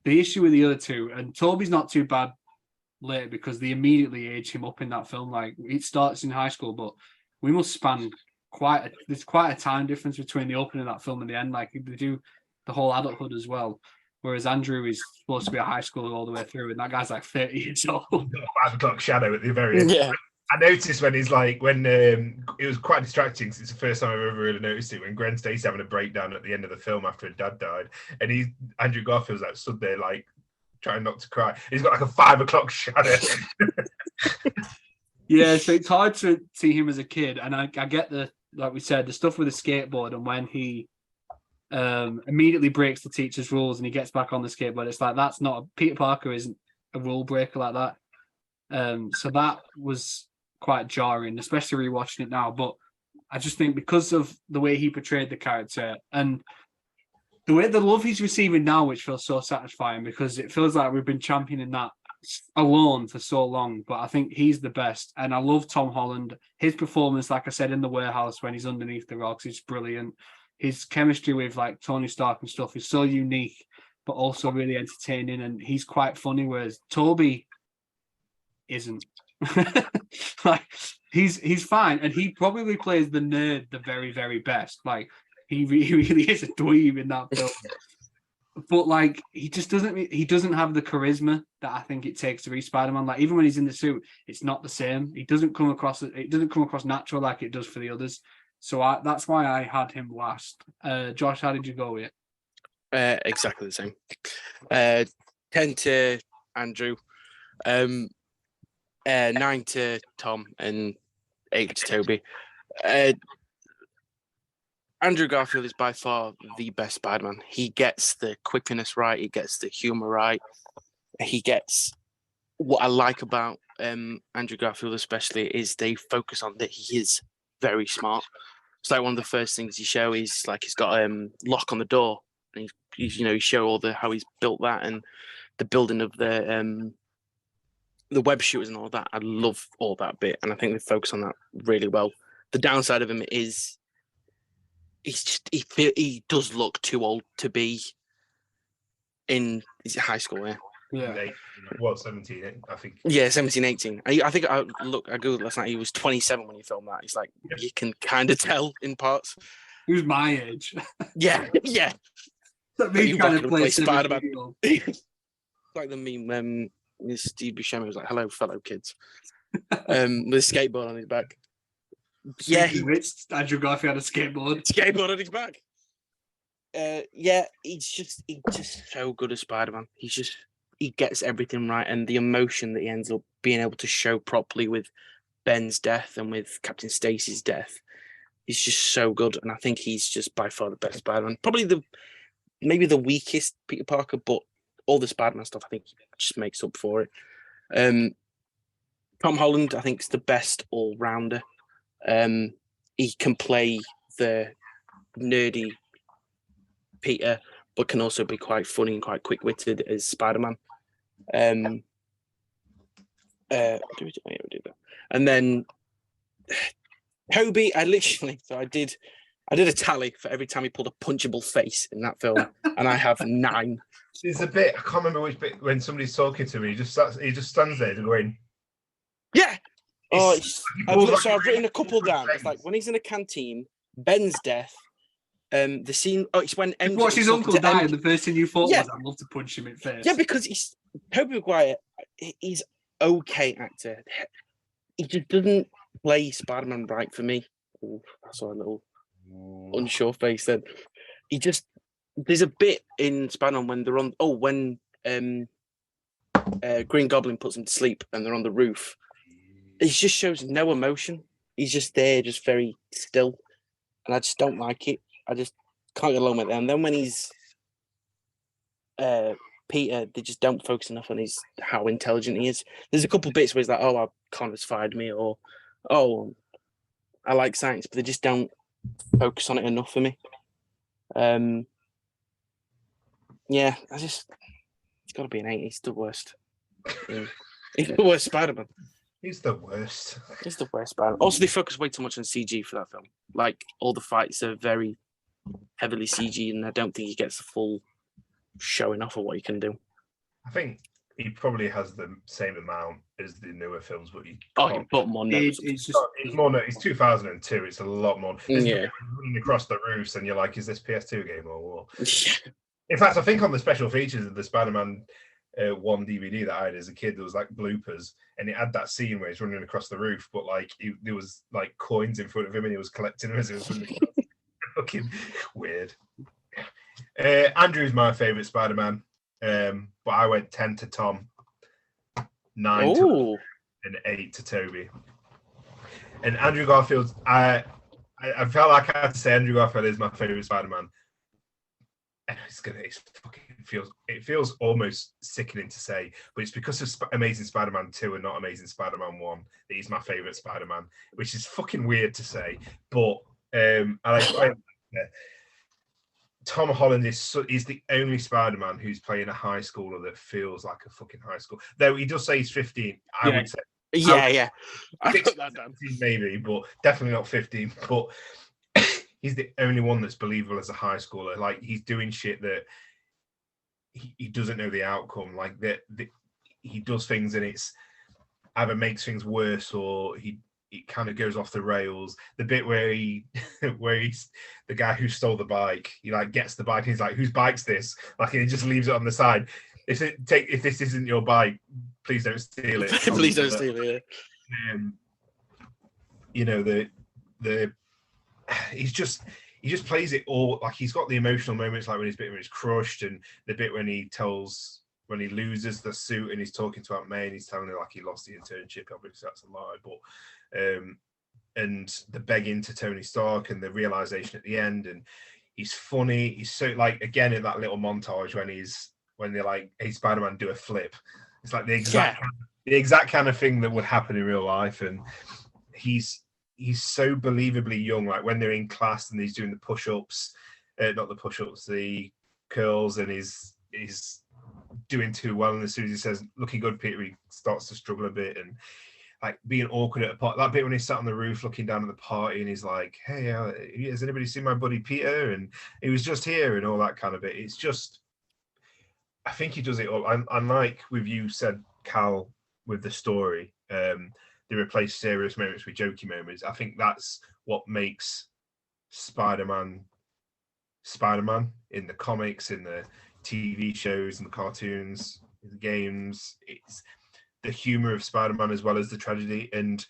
The issue with the other two, and Toby's not too bad later because they immediately age him up in that film. Like it starts in high school, but we must span there's quite a time difference between the opening of that film and the end. Like they do the whole adulthood as well. Whereas Andrew is supposed to be a high schooler all the way through, and that guy's like 30 years old. 5 o'clock shadow at the very end. Yeah. I noticed when he's like, when it was quite distracting because it's the first time I've ever really noticed it when Gwen Stacy's having a breakdown at the end of the film after her dad died, and Andrew Garfield's like stood there like trying not to cry. He's got like a 5 o'clock shadow. Yeah, so it's hard to see him as a kid, and I get like we said, the stuff with the skateboard and when he immediately breaks the teacher's rules and he gets back on the skateboard. It's like Peter Parker isn't a rule breaker like that. So that was quite jarring, especially rewatching it now. But I just think because of the way he portrayed the character and the love he's receiving now, which feels so satisfying because it feels like we've been championing that alone for so long, but I think he's the best. And I love Tom Holland. His performance, like I said, in the warehouse when he's underneath the rocks is brilliant. His chemistry with like Tony Stark and stuff is so unique, but also really entertaining. And he's quite funny, whereas Toby isn't. Like he's fine, and he probably plays the nerd the very, very best. Like he really is a dweeb in that film. But like he doesn't have the charisma that I think it takes to be Spider-Man. Like even when he's in the suit, it's not the same. It doesn't come across natural like it does for the others. So that's why I had him last. Josh, how did you go with it? Exactly the same. 10 to Andrew, 9 to Tom, and 8 to Toby. Andrew Garfield is by far the best Spider-Man. He gets the quippiness right. He gets the humor right. He gets what I like about Andrew Garfield especially is they focus on that he is very smart. It's like one of the first things you show is like he's got a lock on the door, and you show all how he's built that and the building of the web shooters and all that. I love all that bit, and I think they focus on that really well. The downside of him is he does look too old to be in high school. Yeah. Well, 17, I think. Yeah, 17, 18. I think I googled last night. He was 27 when he filmed that. It's like you can kind of tell in parts. He was my age. Yeah. That me trying to play Spider-Man. Like the meme. Steve Buscemi was like, "Hello, fellow kids," with a skateboard on his back. Yeah, Andrew Garfield had a skateboard. Skateboard on his back. Yeah, he's just so good as Spider-Man. He gets everything right, and the emotion that he ends up being able to show properly with Ben's death and with Captain Stacy's death is just so good. And I think he's just by far the best Spider-Man. Probably maybe the weakest Peter Parker, but all the Spider-Man stuff I think just makes up for it. Tom Holland, I think, is the best all-rounder. He can play the nerdy Peter, but can also be quite funny and quite quick-witted as Spider-Man. We do that. And then Toby, I did a tally for every time he pulled a punchable face in that film, and I have 9. There's a bit, I can't remember which bit, when somebody's talking to me, he just stands there going, yeah. I've written a couple down. It's like when he's in a canteen, Ben's death, the scene. Oh, it's when MJ watched his uncle die, and the first thing you thought was, "I'd love to punch him in the face." Yeah, because Tobey Maguire. He's okay actor. He just doesn't play Spider-Man right for me. Ooh, I saw a little unsure face then. There's a bit in Spider-Man when they're on. Oh, when Green Goblin puts him to sleep and they're on the roof. It just shows no emotion. He's just there, just very still, and I just don't like it. I just can't get along with it. And then when he's Peter, they just don't focus enough on how intelligent he is. There's a couple bits where he's like, "Oh, Connor's fired me," or "Oh, I like science," but they just don't focus on it enough for me. Yeah, it's got to be an 8. He's the worst. He's the worst Spider-Man. He's the worst. He's the worst Spider-Man. Also, they focus way too much on CG for that film. Like, all the fights are very heavily CG, and I don't think he gets the full showing off of what he can do. I think he probably has the same amount as the newer films, but you put more notes. It's more. It's 2002. It's a lot more. Yeah. Running across the roofs, and you're like, "Is this PS2 game or what?" In fact, I think on the special features of the Spider-Man 1 DVD that I had as a kid, there was like bloopers, and it had that scene where he's running across the roof, but like there was like coins in front of him, and he was collecting them as he was running. Fucking weird. Andrew's my favorite Spider-Man, but I went 10 to Tom, 9 to and 8 to Toby. And Andrew Garfield, I felt like I had to say Andrew Garfield is my favorite Spider-Man. And it feels almost sickening to say, but it's because of Amazing Spider-Man 2 and not Amazing Spider-Man 1 that he's my favorite Spider-Man, which is fucking weird to say, but Tom Holland is the only Spider-Man who's playing a high schooler that feels like a fucking high school. Though he does say he's 15, I would say. Yeah. I put that down. Maybe, but definitely not 15. But he's the only one that's believable as a high schooler. Like, he's doing shit that he doesn't know the outcome. Like, that he does things and it's either makes things worse or it kind of goes off the rails. The bit where he's the guy who stole the bike, he like gets the bike and he's like, "Whose bike's this?" Like, and he just leaves it on the side. If this isn't your bike, please don't steal it. Please don't steal it. You know, he just plays it all. Like, he's got the emotional moments, like when he's crushed, and the bit when he loses the suit and he's talking to Aunt May and he's telling her like he lost the internship. Obviously that's a lie, but and the begging to Tony Stark and the realization at the end, and he's funny. He's so, like, again in that little montage when they're like, "Hey, Spider-Man, do a flip." It's like the exact kind of thing that would happen in real life, and he's so believably young. Like, when they're in class and he's doing the push-ups, not the push-ups, the curls, and he's doing too well, and as soon as he says "looking good, Peter," he starts to struggle a bit, and like being awkward at a party. That bit when he sat on the roof looking down at the party and he's like, "Hey, has anybody seen my buddy Peter?" And he was just here, and all that kind of bit. It's just, I think he does it all. Unlike with you said, Cal, with the story, they replace serious moments with jokey moments. I think that's what makes Spider-Man in the comics, in the TV shows and the cartoons, the games. It's the humor of Spider-Man as well as the tragedy. And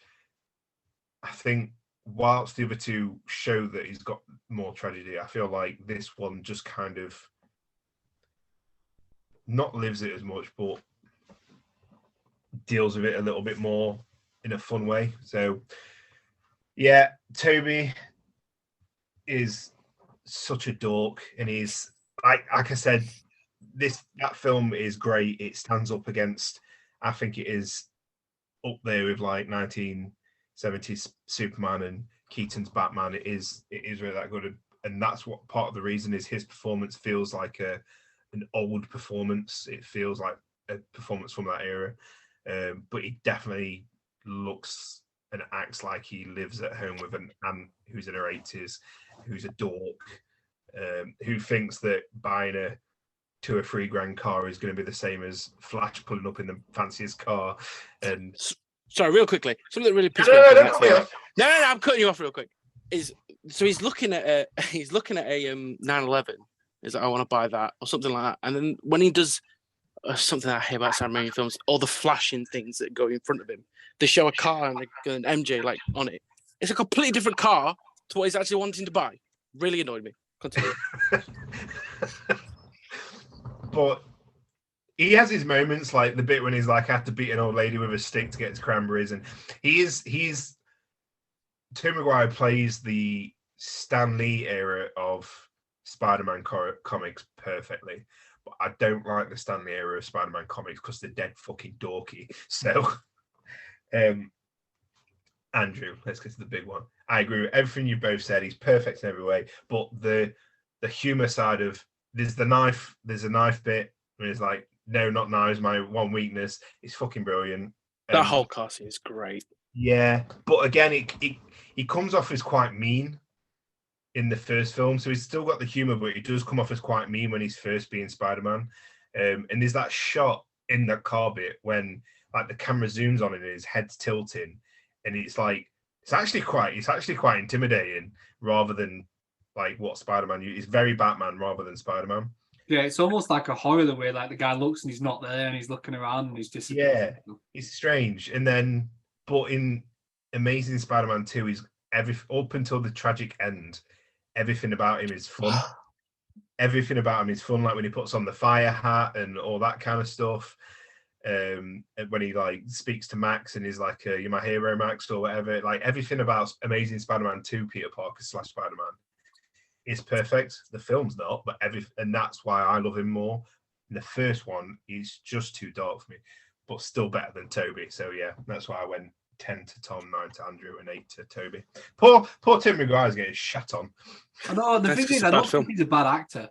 I think whilst the other two show that he's got more tragedy, I feel like this one just kind of not lives it as much, but deals with it a little bit more in a fun way. So yeah, Toby is such a dork, and he's like I said, that film is great. It stands up against, I think it is up there with like 1970s Superman and Keaton's Batman. It is really that good, and that's what part of the reason is his performance feels like an old performance. It feels like a performance from that era, but he definitely looks and acts like he lives at home with an aunt who's in her 80s, who's a dork, who thinks that buying a $2 or $3 grand car is going to be the same as Flash pulling up in the fanciest car. And sorry, real quickly, something that really pissed me off. No, I'm cutting you off real quick. So he's looking at a 911. He's like, "I want to buy that," or something like that. And then when he does something I hate about Sam Raimi films, all the flashing things that go in front of him, they show a car and an MJ like on it. It's a completely different car to what he's actually wanting to buy. Really annoyed me. Continue. But he has his moments, like the bit when he's like, I have to beat an old lady with a stick to get his cranberries, and he's Tobey Maguire plays the Stan Lee era of Spider-Man comics perfectly. But I don't like the Stan Lee era of Spider-Man comics because they're dead fucking dorky. So Andrew, let's get to the big one. I agree with everything you both said. He's perfect in every way, but the humor side of there's a knife bit, and it's like, no, not knives, my one weakness. It's fucking brilliant. That whole car scene is great. Yeah, but again, he comes off as quite mean in the first film, so he's still got the humor, but he does come off as quite mean when he's first being Spider-Man. And there's that shot in that car bit when like the camera zooms on and his head's tilting, and it's actually quite intimidating rather than like what Spider-Man. He's very Batman rather than Spider-Man. Yeah, it's almost like a horror the way like the guy looks and he's not there and he's looking around and he's disappearing. Yeah, it's strange. And then, but in Amazing Spider-Man 2, he's up until the tragic end, everything about him is fun. Everything about him is fun, like when he puts on the fire hat and all that kind of stuff. When he like speaks to Max and he's like, "You're my hero, Max," or whatever. Like everything about Amazing Spider-Man 2, Peter Parker / Spider-Man, is perfect. The film's not, but and that's why I love him more. In the first one, he's just too dark for me, but still better than Toby. So yeah, that's why I went 10 to Tom, 9 to Andrew, and 8 to Toby. Poor Tim Maguire's getting shat on. I know the thing is, I don't think he's a bad actor.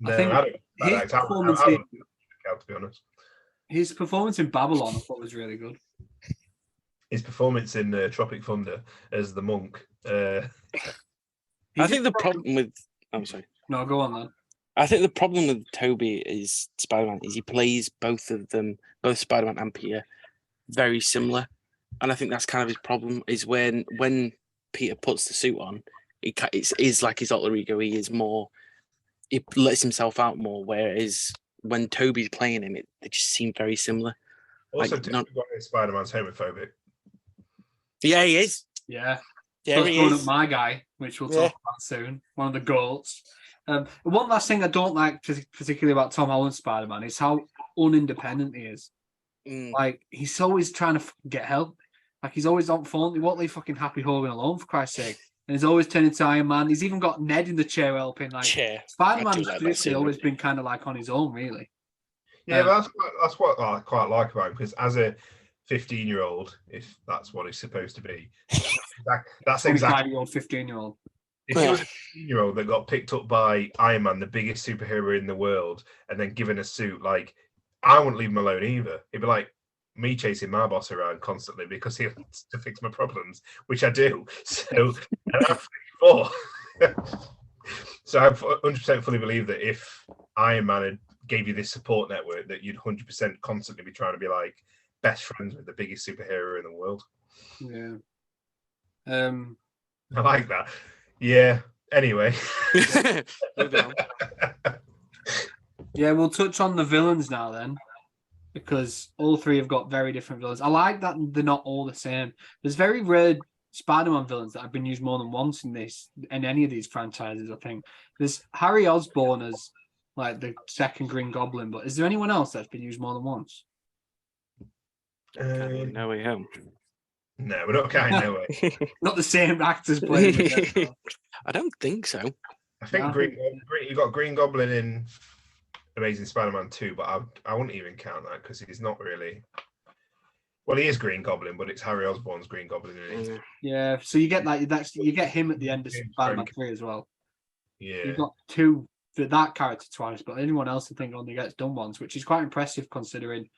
No, I think I don't. his performance, to be honest, his performance in Babylon I thought was really good. His performance in Tropic Thunder as the monk. I think the problem with... I'm sorry. No, go on then. I think the problem with Toby is Spider-Man is he plays both of them, both Spider-Man and Peter, very similar. And I think that's kind of his problem, is when Peter puts the suit on, it is like his alter ego. He lets himself out more, whereas when Toby's playing him, they just seem very similar. Also, Spider-Man's homophobic. Yeah, he is. Yeah. Yeah, he is. My guy, which we'll talk about soon, one of the goats. One last thing I don't like particularly about Tom Holland's Spider-Man is how unindependent he is. Like, he's always trying to get help. Like, he's always on phone. He won't leave fucking Happy Hogan alone, for Christ's sake. And he's always turning to Iron Man. He's even got Ned in the chair helping. Like, Spider-Man has traditionally always been kind of like on his own, really. Yeah, that's what I quite like about him, because as a 15-year-old, if that's what he's supposed to be, that's exactly your 15-year-old. If he was a 15-year-old that got picked up by Iron Man, the biggest superhero in the world, and then given a suit, like, I wouldn't leave him alone either. It'd be like me chasing my boss around constantly because he has to fix my problems, which I do. So, and I'm 34. So I 100% fully believe that if Iron Man gave you this support network, that you'd 100% constantly be trying to be like best friends with the biggest superhero in the world. Yeah. I like that. Yeah. Anyway. Yeah, we'll touch on the villains now then, because all three have got very different villains. I like that they're not all the same. There's very rare Spider-Man villains that have been used more than once in any of these franchises, I think. There's Harry Osborn as like the second Green Goblin, but is there anyone else that's been used more than once? No way home. No, we're not counting No Way. Not the same actors playing. I don't think so. I think you got Green Goblin in Amazing Spider-Man 2, but I wouldn't even count that because he's not really. Well, he is Green Goblin, but it's Harry Osborn's Green Goblin in it. Yeah, so you get you get him at the end of Spider-Man 3 as well. Yeah, you've got two for that character twice, but anyone else I think only gets done once, which is quite impressive considering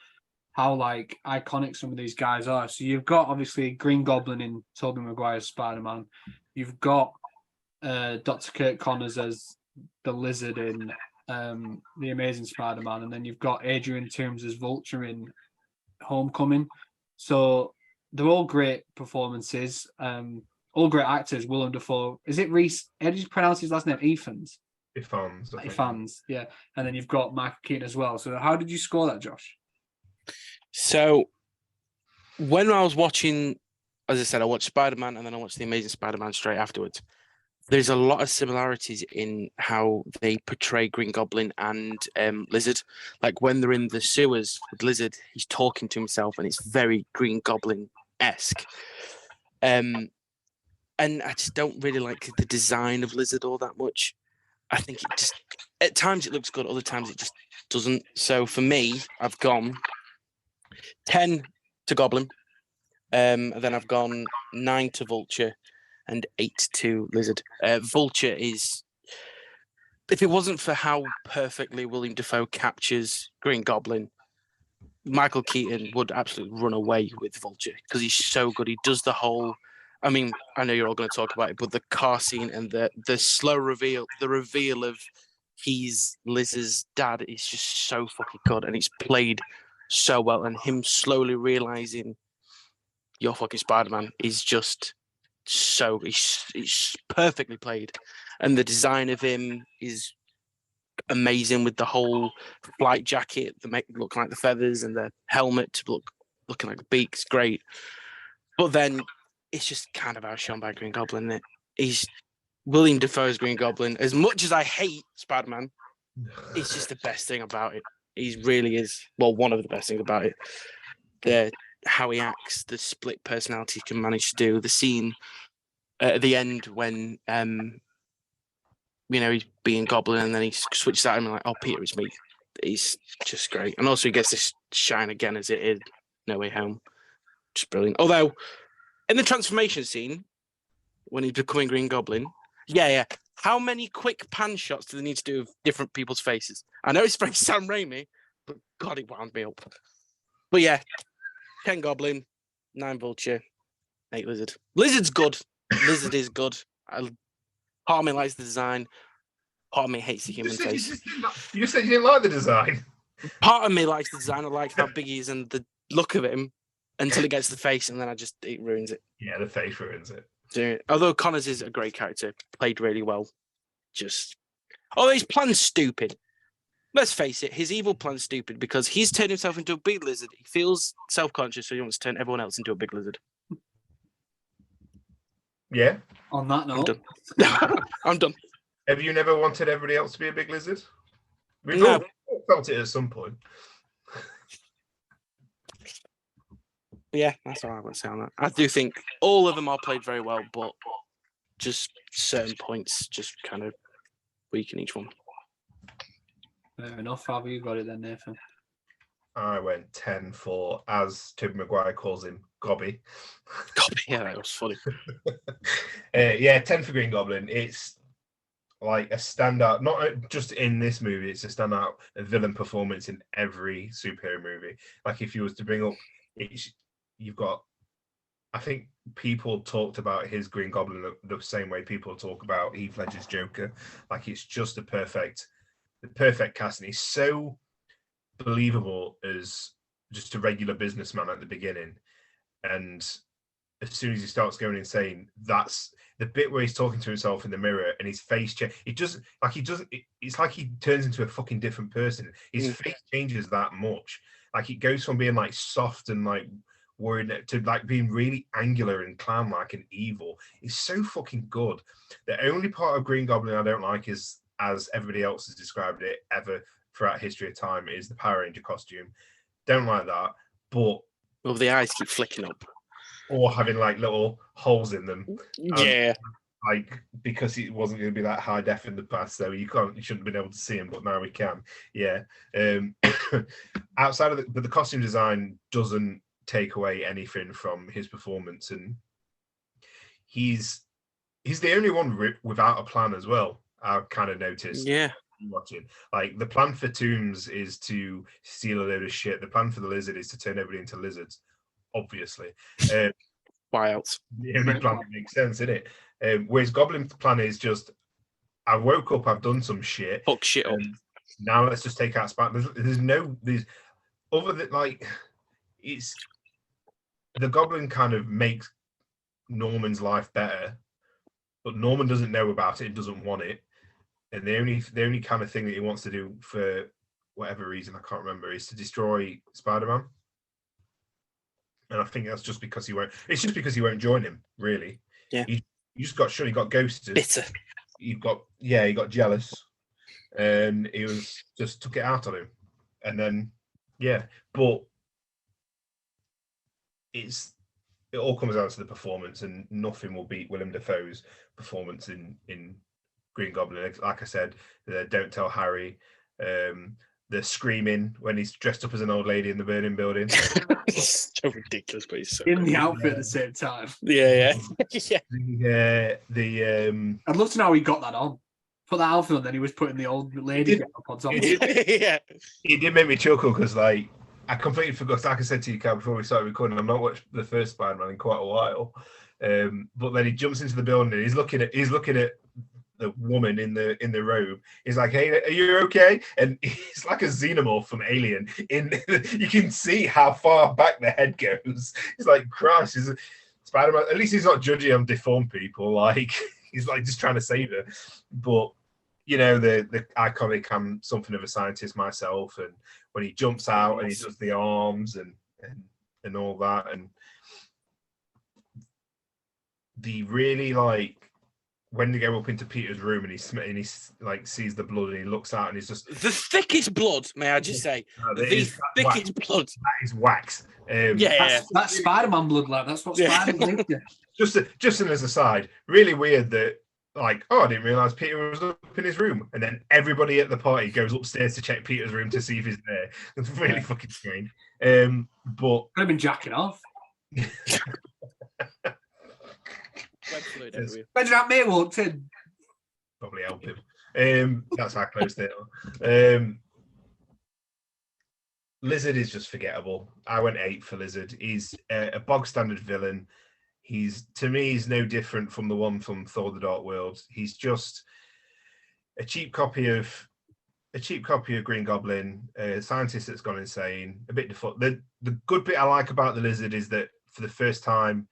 how like iconic some of these guys are. So you've got obviously Green Goblin in Tobey Maguire's Spider-Man. You've got Dr. Kirk Connors as the Lizard in The Amazing Spider-Man, and then you've got Adrian Toomes as Vulture in Homecoming. So they're all great performances, all great actors. Willem Dafoe. Is it Reese? How do you pronounce his last name? Ifans, yeah. And then you've got Michael Keaton as well. So how did you score that, Josh? So when I was watching as I said, I watched Spider-Man and then I watched The Amazing Spider-Man straight afterwards. There's a lot of similarities in how they portray Green Goblin and Lizard. Like when they're in the sewers with Lizard, he's talking to himself and it's very Green Goblin-esque. And I just don't really like the design of Lizard all that much. I think it just, at times it looks good, other times it just doesn't. So for me, I've gone 10 to Goblin, and then I've gone 9 to Vulture and 8 to Lizard. Vulture is, if it wasn't for how perfectly William Dafoe captures Green Goblin, Michael Keaton would absolutely run away with Vulture because he's so good. He does the whole, I mean, I know you're all going to talk about it, but the car scene and the slow reveal, the reveal of he's Liz's dad is just so fucking good, and it's played so well. And him slowly realizing you're fucking Spider-Man is just so it's perfectly played, and the design of him is amazing with the whole flight jacket that make look like the feathers and the helmet looking like the beaks. Great, but then it's just kind of outshone by Green Goblin. Isn't it? He's William Dafoe's Green Goblin. As much as I hate Spider-Man, it's just the best thing about it. He really is. Well, one of the best things about it. How he acts, the split personality he can manage to do, the scene at the end when he's being Goblin and then he switches out and like, oh Peter, it's me. He's just great, and also he gets to shine again as it is No Way Home. Just brilliant. Although in the transformation scene when he's becoming Green Goblin, yeah. How many quick pan shots do they need to do of different people's faces? I know it's very Sam Raimi, but God, it wound me up. But yeah, 10 Goblin, 9 Vulture, 8 Lizard. Lizard's good. Lizard is good. Part of me likes the design. Part of me hates the human face. You said you didn't like the design. Part of me likes the design. I like how big he is and the look of him until it gets to the face, and then it ruins it. Yeah, the face ruins it. So, although Connors is a great character, played really well. Although his plan's stupid. Let's face it, his evil plan's stupid because he's turned himself into a big lizard. He feels self-conscious, so he wants to turn everyone else into a big lizard. Yeah. On that note, I'm done. Have you never wanted everybody else to be a big lizard? We've No. all felt it at some point. Yeah, that's all I would say on that. I do think all of them are played very well, but just certain points just kind of weaken each one. fair enough. How have you got it then, Nathan? I went 10 for, as Tobey Maguire calls him, Gobby. Gobby, yeah, that was funny. 10 for Green Goblin. It's like a standout, not just in this movie, it's a standout villain performance in every superhero movie. Like if you was to bring up, you've got, I think people talked about his Green Goblin the same way people talk about Heath Ledger's Joker. Like it's just the perfect cast, and he's so believable as just a regular businessman at the beginning, and as soon as he starts going insane, that's the bit where he's talking to himself in the mirror and his face changes. It's like he turns into a fucking different person. His face changes that much. Like it goes from being like soft and like worried to like being really angular and clown-like and evil. It's so fucking good. The only part of Green Goblin I don't like is, as everybody else has described it ever throughout history of time, is the Power Ranger costume. Don't like that. But the eyes keep flicking up. Or having like little holes in them. Yeah. Like because it wasn't going to be that high def in the past, so you shouldn't have been able to see him, but now we can. Yeah. Outside of but the costume design doesn't take away anything from his performance, and he's the only one without a plan as well. I've kind of noticed. Yeah. Watching, like the plan for Toombs is to steal a load of shit. The plan for the Lizard is to turn everybody into lizards. Obviously, why else? The only plan that makes sense, isn't it? Whereas Goblin's plan is just, I woke up, I've done some shit. Fuck shit up. Now let's just take out Spider. There's other than like, it's the Goblin kind of makes Norman's life better, but Norman doesn't know about it and doesn't want it. And the only kind of thing that he wants to do for whatever reason, I can't remember, is to destroy Spider-Man. and I think that's just because he won't. It's just because he won't join him, really. Yeah. You just got shut. He got ghosted. Bitter. He got jealous, and he was just took it out on him, and then but it all comes down to the performance, and nothing will beat Willem Dafoe's performance in Green Goblin. Like I said, Don't Tell Harry, the screaming when he's dressed up as an old lady in the burning building. It's so ridiculous, but he's so In good. the outfit at the same time. Yeah. The I'd love to know how he got that on. Put that outfit on, then he was putting the old lady It- get up on top. Yeah. it did make me chuckle because like I completely forgot. Like I said to you, Cal, before we started recording, I've not watched the first Spider-Man in quite a while. But then he jumps into the building. He's looking at the woman in the robe. He's like, "Hey, are you okay?" And he's like a xenomorph from Alien. You can see how far back the head goes. He's like, "Christ, is Spider-Man?" At least he's not judging on deformed people. Like he's like just trying to save her. But the iconic "I'm something of a scientist myself," and when he jumps out and he does the arms and all that, and the really like when they go up into Peter's room and he like sees the blood and he looks out and he's just The thickest blood, may I just say? The thickest blood. That is wax. That's Spider-Man blood, lad. That's what Spider-Man did. Just as a side, really weird that like, I didn't realize Peter was up in his room, and then everybody at the party goes upstairs to check Peter's room to see if he's there. It's really fucking strange. But could have been jacking off. Imagine that mate walked in. Probably help him. That's how close they are. Lizard is just forgettable. I went 8 for Lizard. He's a bog standard villain. To me, he's no different from the one from Thor: The Dark World. He's just a cheap copy of Green Goblin, a scientist that's gone insane. A bit default. The good bit I like about the Lizard is that for the first time,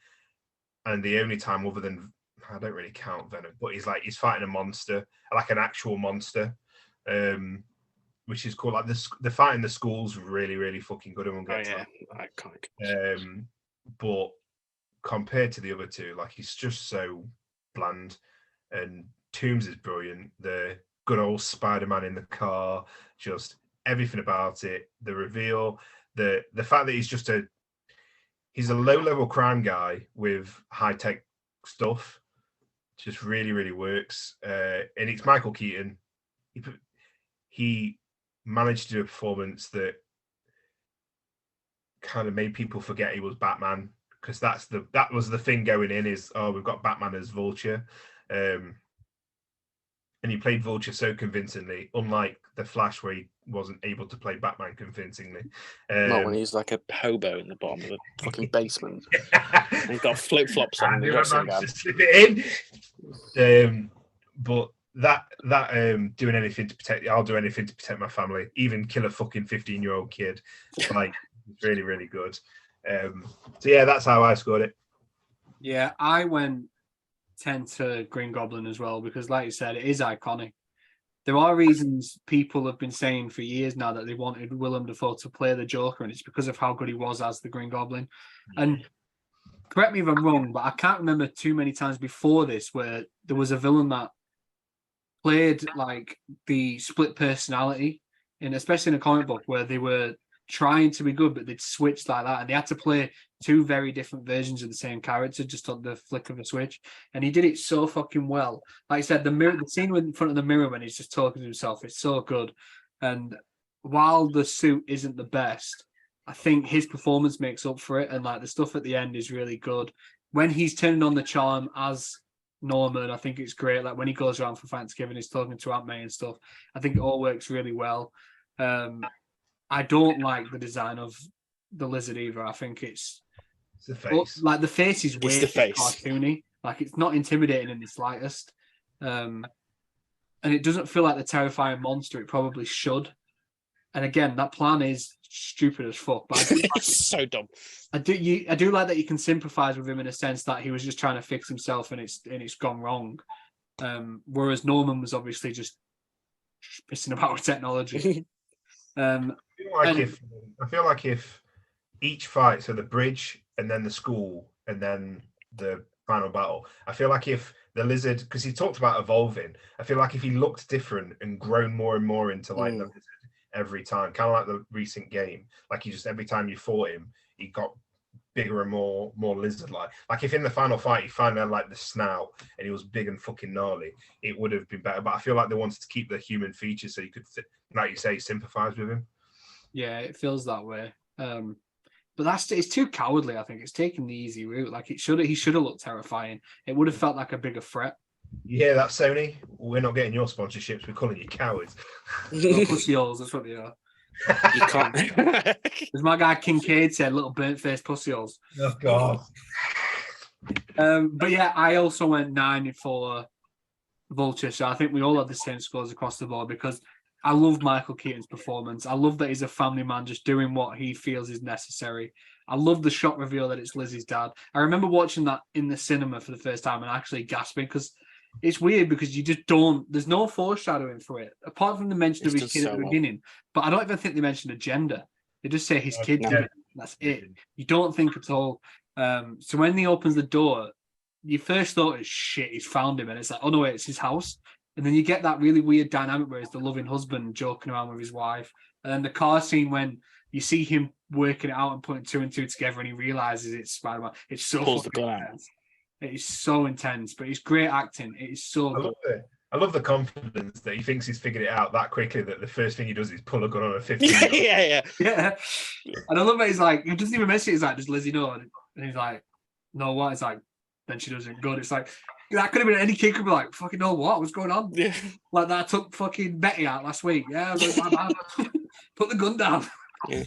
and the only time other than I don't really count Venom, but he's fighting a monster, like an actual monster, which is cool. Like the fight in the school's really, really fucking good. And we'll get to that. Iconic. But compared to the other two, like he's just so bland. And Toombs is brilliant. The good old Spider-Man in the car, just everything about it. The reveal, the fact that he's a low-level crime guy with high-tech stuff, just really, really works. And it's Michael Keaton. He managed to do a performance that kind of made people forget he was Batman, because that was the thing going in is, we've got Batman as Vulture. And he played Vulture so convincingly, unlike the Flash where he wasn't able to play Batman convincingly. Not when he's like a hobo in the bottom of the fucking basement. And he's got flip-flops on. To slip it in. But that doing anything to protect, I'll do anything to protect my family, even kill a fucking 15-year-old kid. Like, it's really, really good. So yeah, that's how I scored it. Yeah, I went 10 to Green Goblin as well, because like you said, it is iconic. There are reasons people have been saying for years now that they wanted Willem Dafoe to play the Joker, and it's because of how good he was as the Green Goblin. And correct me if I'm wrong, but I can't remember too many times before this where there was a villain that played like the split personality, and especially in a comic book where they were trying to be good, but they'd switched like that, and they had to play 2 very different versions of the same character just on the flick of a switch. And he did it so fucking well. Like I said, the scene in front of the mirror when he's just talking to himself, it's so good. And while the suit isn't the best, I think his performance makes up for it, and like the stuff at the end is really good. When he's turning on the charm as Norman, I think it's great. Like when he goes around for Thanksgiving, he's talking to Aunt May and stuff. I think it all works really well. I don't like the design of the Lizard either. I think it's the face. Like the face is way too cartoony. Like it's not intimidating in the slightest. And it doesn't feel like the terrifying monster it probably should. And again, that plan is stupid as fuck. But it's so dumb. I do like that you can sympathize with him in a sense that he was just trying to fix himself and it's gone wrong. Whereas Norman was obviously just pissing about with technology. I feel like if each fight, so the bridge and then the school and then the final battle. I feel like if the lizard, because he talked about evolving, I feel like if he looked different and grown more and more into like the lizard every time, kind of like the recent game, like he just every time you fought him, he got bigger and more lizard like. Like if in the final fight he finally had like the snout and he was big and fucking gnarly, it would have been better. But I feel like they wanted to keep the human features so you could, like you say, sympathize with him. Yeah, it feels that way. But it's too cowardly. I think it's taking the easy route. Like he should have looked terrifying. It would have felt like a bigger threat. Yeah, that's Sony. We're not getting your sponsorships. We're calling you cowards. Well, pussy holes, that's what they are. You can't. As my guy Kincaid said, little burnt faced pussy holes. Oh God. But yeah, I also went 9 for Vulture. So I think we all had the same scores across the board because I love Michael Keaton's performance. I love that he's a family man just doing what he feels is necessary. I love the shock reveal that it's Lizzie's dad. I remember watching that in the cinema for the first time and actually gasping because it's weird because you just don't, there's no foreshadowing for it, apart from the mention of his kid at the beginning. But I don't even think they mention a gender. They just say his kid. No. That's it. You don't think at all. So when he opens the door, your first thought is shit, he's found him. And it's like, oh no, wait, it's his house. And then you get that really weird dynamic where he's the loving husband joking around with his wife. And then the car scene when you see him working it out and putting 2 and 2 together and he realizes it's Spider-Man. It's so fucking intense. It is so intense, but it's great acting. It is so good. I love the confidence that he thinks he's figured it out that quickly that the first thing he does is pull a gun on a 15-year-old. Yeah. And I love that he's like, he doesn't even mention it. He's like, does Lizzie know? And he's like, no, what? It's like, then she doesn't. Good. It's like, that could have been any kid could be like, fucking know what? What's going on? Yeah. Like that I took fucking Betty out last week. Yeah, I was like, put the gun down. Yeah.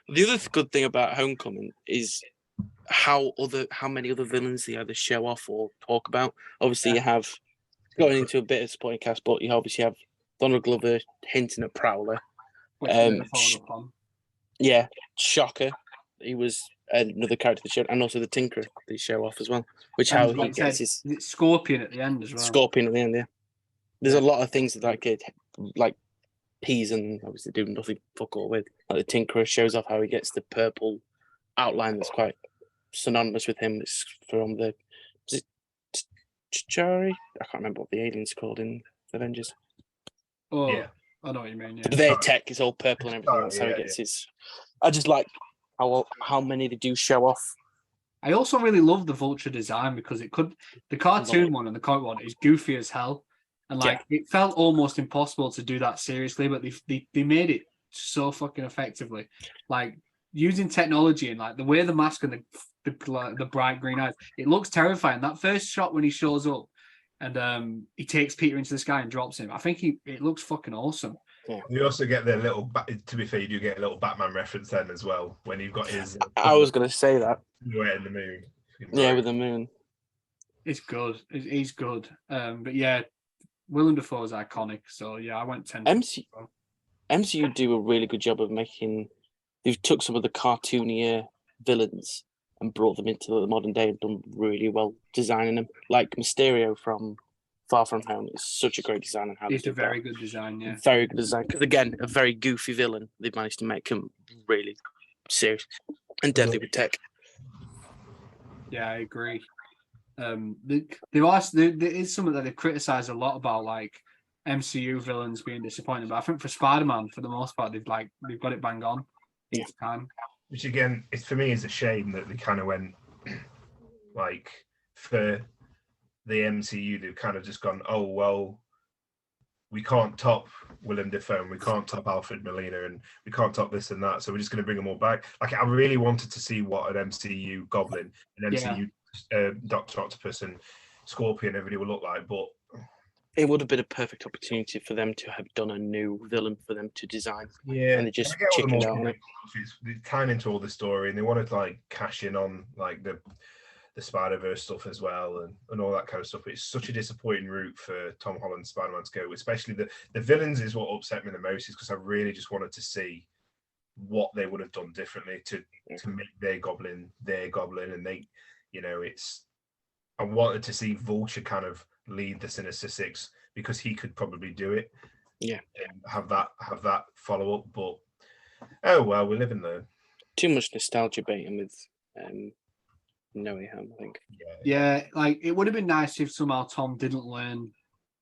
The other good thing about Homecoming is how many other villains they either show off or talk about. Obviously, you have going into a bit of supporting cast, but you obviously have Donald Glover hinting at Prowler. Yeah, Shocker. He was another character that showed, and also the Tinkerer they show off as well. Which how he gets his Scorpion at the end as well. Scorpion at the end, yeah. There's a lot of things that kid like peas and obviously do nothing fuck all with. Like the Tinkerer shows off how he gets the purple outline that's quite synonymous with him. It's from the Chari? I can't remember what the alien's called in Avengers. Oh, yeah. I know what you mean. Yeah. Their tech is all purple and everything. That's how he gets his. I just like how many they do show off. I also really love the Vulture design because the cartoon one and the comic one is goofy as hell, and it felt almost impossible to do that seriously, but they made it so fucking effectively, like using technology and like the way the mask and the bright green eyes, it looks terrifying. That first shot when he shows up and he takes Peter into the sky and drops him, I think it looks fucking awesome. Yeah. You also get the little, to be fair, you do get a little Batman reference then as well when you've got his. I was going to say that. In the moon. Yeah, with the moon. It's good. He's good. But yeah, Willem Dafoe is iconic. So yeah, I went 10. MCU do a really good job of making. They've took some of the cartoonier villains and brought them into the modern day and done really well designing them. Like Mysterio from Far From Home is such a great design. And how it's a very good design, yeah. Very good design. Because again, a very goofy villain. They've managed to make him really serious and deadly with tech. Yeah, I agree. There is something that they've criticised a lot about, like MCU villains being disappointing. But I think for Spider-Man, for the most part, they've got it bang on each time. Which again, for me is a shame that they kind of went like for the MCU, they've kind of just gone, oh well, we can't top Willem Dafoe, and we can't top Alfred Molina, and we can't top this and that, so we're just going to bring them all back. Like I really wanted to see what an MCU Goblin, an MCU Doctor Octopus, and Scorpion everybody would look like, but it would have been a perfect opportunity for them to have done a new villain for them to design. Yeah, and they just chickened out on it. They're tying into all the story, and they wanted to like cash in on like the Spider-Verse stuff as well, and all that kind of stuff. It's such a disappointing route for Tom Holland's Spider-Man to go, especially the villains is what upset me the most, is because I really just wanted to see what they would have done differently to make their Goblin, and they, I wanted to see Vulture kind of lead the Sinister Six because he could probably do it. Yeah. And have that follow up, but oh well, we live in the too much nostalgia baiting with No Way Home, I think. Yeah, like it would have been nice if somehow Tom didn't learn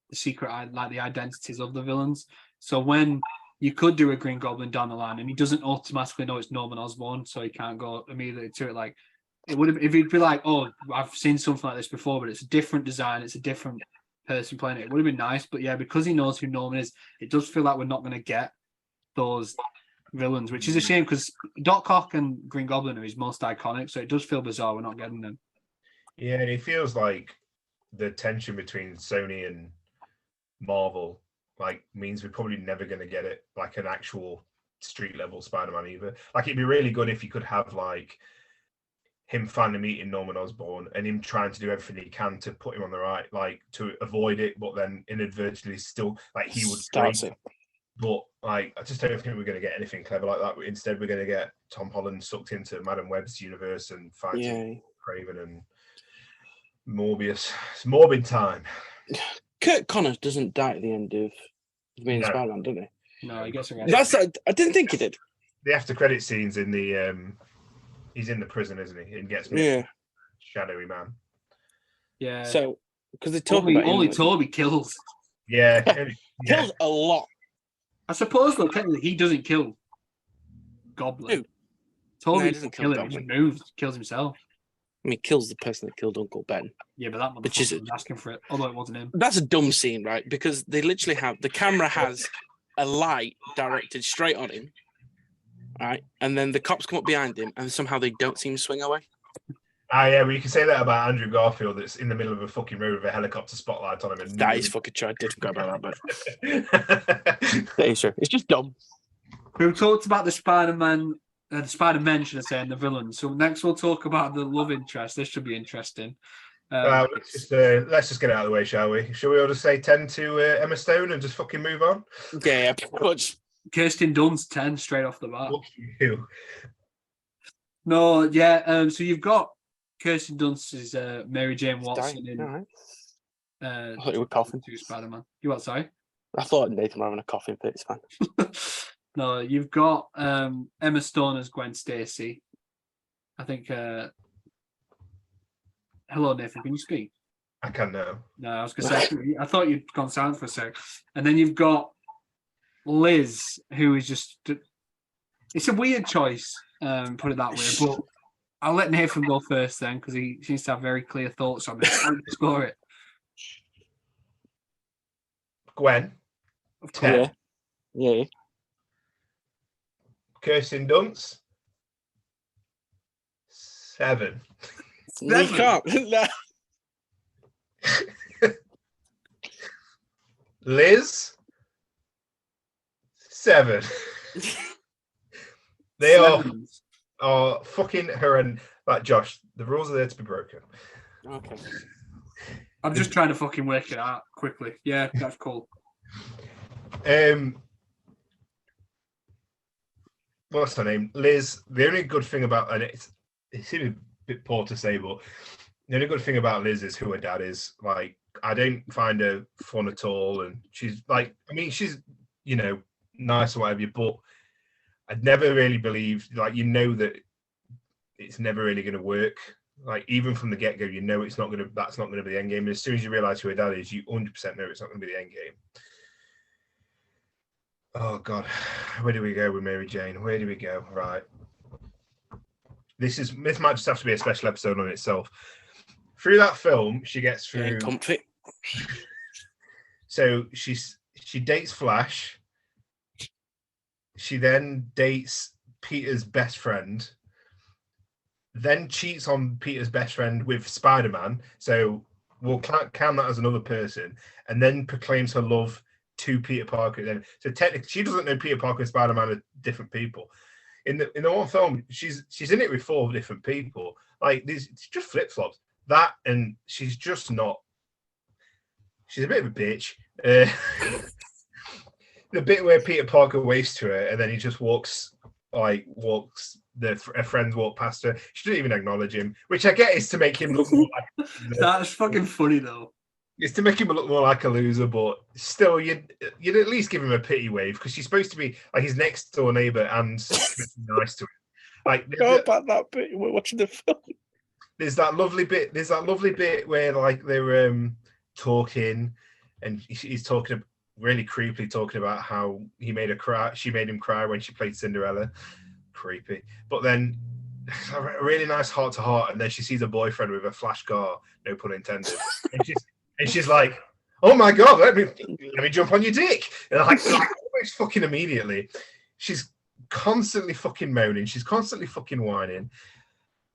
the secret, like the identities of the villains. So when you could do a Green Goblin down the line, and he doesn't automatically know it's Norman Osborn, so he can't go immediately to it. Like it would have, if he'd be like, "Oh, I've seen something like this before, but it's a different design, it's a different person playing it." It would have been nice, but yeah, because he knows who Norman is, it does feel like we're not going to get those villains, which is a shame because Doc Ock and Green Goblin are his most iconic, so it does feel bizarre we're not getting them. Yeah, and it feels like the tension between Sony and Marvel means we're probably never going to get it like an actual street level Spider-Man either. Like it'd be really good if you could have like him finally meeting Norman Osborn and him trying to do everything he can to put him on the right, like to avoid it, but then inadvertently still like he would Starts it. But like I just don't think we're going to get anything clever like that. Instead, we're going to get Tom Holland sucked into Madam Web's universe and fighting Craven and Morbius. It's Morbid time. Kurt Connors doesn't die at the end of being Spider-Man, doesn't he? No, I guess I didn't think he did. The after credit scenes in the he's in the prison, isn't he? And gets shadowy man. Yeah. So because they talk only, about only Toby kills. Yeah, kills a lot. I suppose though technically he doesn't kill Goblin. Who? Toby No, he doesn't kill him. He Goblin. just moves, kills himself. I mean, kills the person that killed Uncle Ben. Yeah, but that Which is motherfucker was asking for it, although it wasn't him. That's a dumb scene, right? Because they literally have the camera has a light directed straight on him, right? And then the cops come up behind him, and somehow they don't see him swing away. Yeah, well, you can say that about Andrew Garfield. That's in the middle of a fucking road with a helicopter spotlight on him. And that is fucking true. I did forget about that, but that is true. It's just dumb. We've talked about the Spider-Man, the Spider-Men, should I say, and the villains. So next we'll talk about the love interest. This should be interesting. Let's just get it out of the way, shall we? Shall we all just say 10 to Emma Stone and just fucking move on? Yeah, pretty much. Kirsten Dunst 10 straight off the bat. Fuck you. No, yeah. So you've got Kirsten Dunst as Mary Jane Watson in. Right. I thought you were coughing. Spider-Man. You what? Sorry. I thought Nathan were having a coughing fit. It's fine. No, you've got Emma Stone as Gwen Stacy. I think. Hello, Nathan. Can you speak? I can now. No, I was going to say. I thought you'd gone silent for a sec. And then you've got Liz, who is just. It's a weird choice, put it that way. But I'll let Nathan go first then, because he seems to have very clear thoughts on it. I'll score it. Gwen. 10. Yeah. Kirsten Dunst. 7. You can't. No. Liz. 7. They are fucking horrendous. Like Josh, the rules are there to be broken. Okay. I'm just trying to fucking work it out quickly. Yeah, that's cool. What's her name? Liz. The only good thing about, and it seems a bit poor to say, but the only good thing about Liz is who her dad is. Like, I don't find her fun at all, and she's like, I mean, she's nice or whatever, but I'd never really believed, like, that it's never really going to work. Like, even from the get-go, that's not going to be the end game. And as soon as you realize who her dad is, you 100% know it's not going to be the end game. Oh God, where do we go with Mary Jane? Where do we go? Right. This might just have to be a special episode on itself. Through that film, she gets through. Yeah, comfy. So she dates Flash. She then dates Peter's best friend. Then cheats on Peter's best friend with Spider-Man. So we'll count that as another person, and then proclaims her love to Peter Parker. Then, so technically, she doesn't know Peter Parker and Spider-Man are different people. In the one film, she's in it with 4 different people. Like, it's just flip flops. That, and she's just not. She's a bit of a bitch. The bit where Peter Parker waves to her, and then he just walks. Her friends walk past her. She didn't even acknowledge him, which I get is to make him look more like. That's fucking funny though. It's to make him look more like a loser, but still, you'd at least give him a pity wave because she's supposed to be like his next door neighbor and nice to him. Like Go about that bit. We're watching the film. there's that lovely bit. There's that lovely bit where like they're talking, and he's talking really creepily talking about how he made her cry. She made him cry when she played Cinderella. Creepy. But then a really nice heart to heart, and then she sees a boyfriend with a flash car, no pun intended, and she's like, "Oh my god, let me jump on your dick!" And like almost fucking immediately, she's constantly fucking moaning, she's constantly fucking whining.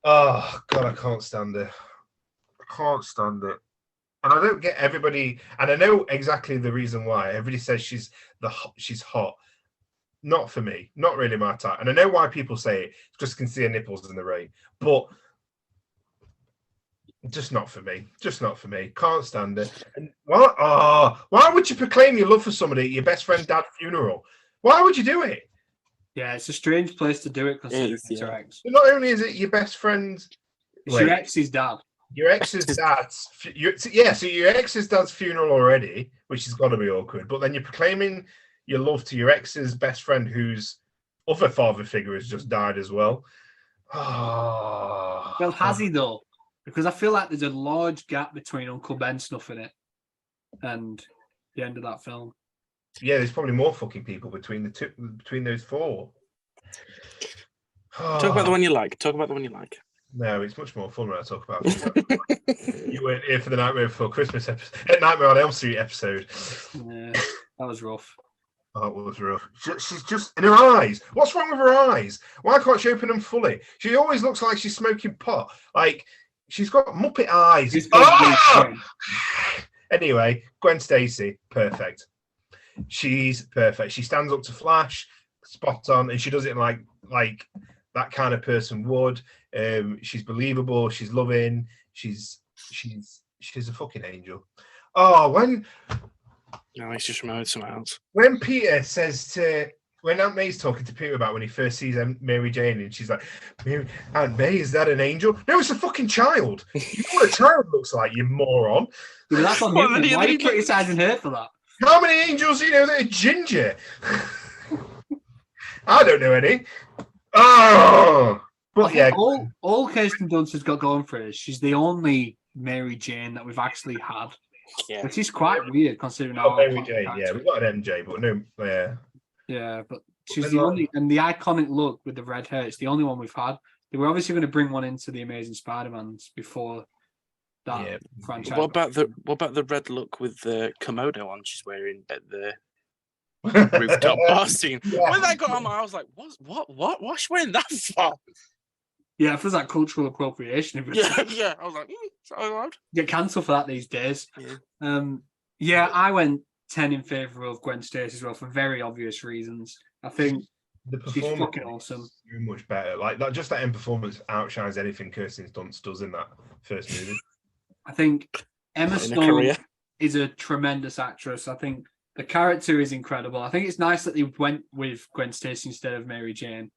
Oh god, I can't stand it. I can't stand it. And I don't get everybody, and I know exactly the reason why. Everybody says she's hot. Not for me, not really my type. And I know why people say it, just can see her nipples in the rain, but just not for me. Just not for me. Can't stand it. And why would you proclaim your love for somebody at your best friend's dad's funeral? Why would you do it? Yeah, it's a strange place to do it considering it's your ex. But not only is it your best friend's, it's your ex's dad. Your ex's dad's, so your ex's dad's funeral already, which has got to be awkward. But then you're proclaiming your love to your ex's best friend, whose other father figure has just died as well. Oh. Well, has he though? Because I feel like there's a large gap between Uncle Ben snuffing it and the end of that film. Yeah, there's probably more fucking people between those four. Talk about the one you like. Talk about the one you like. No, it's much more fun when I talk about it. You weren't here for the Nightmare Before Christmas episode, Nightmare on Elm Street episode. Yeah, that was rough. Oh, it was rough. She's just in her eyes. What's wrong with her eyes? Why can't she open them fully? She always looks like she's smoking pot. Like she's got Muppet eyes. Anyway, Gwen Stacy, perfect. She's perfect. She stands up to Flash, spot on, and she does it like that kind of person would. She's believable. She's loving. She's a fucking angel. Oh, No, he's just remembered something else. When Peter says when Aunt May's talking to Peter about when he first sees Mary Jane, and she's like, "Aunt May, is that an angel?" No, it's a fucking child. You know what a child looks like, you moron. Yeah, that's on him. Why are you criticizing her for that? How many angels do you know that are ginger? I don't know any. Oh, but yeah. All Kirsten Dunst has got going for her is she's the only Mary Jane that we've actually had. Yeah. Which is quite weird considering how Mary Jane, yeah, we've got an MJ, but no, yeah. Yeah, but she's the only, and the iconic look with the red hair, it's the only one we've had. They were obviously going to bring one into the Amazing Spider-Mans before that franchise. What about the red look with the kimono on she's wearing at the rooftop bar scene? Yeah. When that got on, I was like, what's she wearing that for? Yeah, it feels like cultural appropriation. Yeah. I was like, is that allowed? Get cancelled for that these days. Yeah. I went 10 in favour of Gwen Stacy as well for very obvious reasons. I think she's fucking awesome. So much better. Like that, just that end performance outshines anything Kirsten Dunst does in that first movie. I think Emma Stone is a tremendous actress. I think the character is incredible. I think it's nice that they went with Gwen Stacy instead of Mary Jane.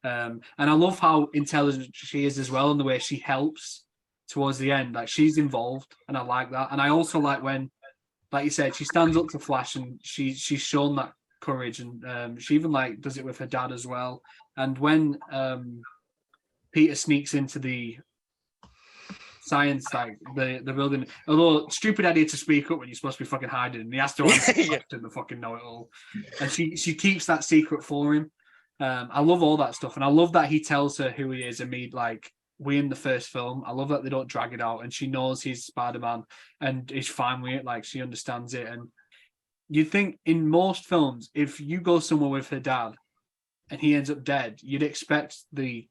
And I love how intelligent she is as well, and the way she helps towards the end. Like she's involved, and I like that. And I also like when, like you said, she stands up to Flash, and she's shown that courage, and she even like does it with her dad as well. And when Peter sneaks into the science, like the building, although stupid idea to speak up when you're supposed to be fucking hiding, and he has to answer the fucking know-it-all, and she keeps that secret for him. I love all that stuff, and I love that he tells her who he is and we in the first film. I love that they don't drag it out, and she knows he's Spider-Man and is fine with it. Like she understands it, and you think in most films, if you go somewhere with her dad and he ends up dead, you'd expect the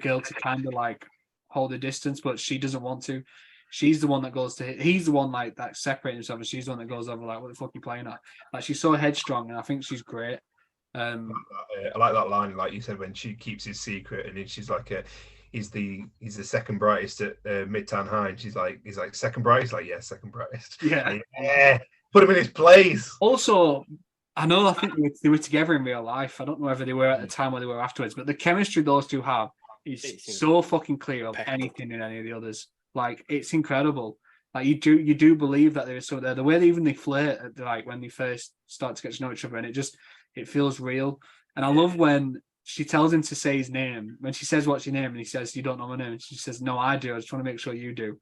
girl to kind of like hold a distance, but she doesn't want to. She's the one that goes to he's the one like that separating himself, and she's the one that goes over like, what the fuck are you playing at? Like she's so headstrong, and I think she's great. I like that line, like you said, when she keeps his secret, and then she's like, he's the second brightest at Midtown High, and he's like second brightest, like second brightest, put him in his place. Also, I think they were together in real life. I don't know whether they were at the time or they were afterwards, but the chemistry those two have is so fucking clear of anything in any of the others. Like it's incredible. Like you do believe that there is something there. The way they flirt, like when they first start to get to know each other, and it feels real. And I love when she tells him to say his name. When she says, "What's your name?" and he says, "You don't know my name," and she says, "No, I do. I just want to make sure you do."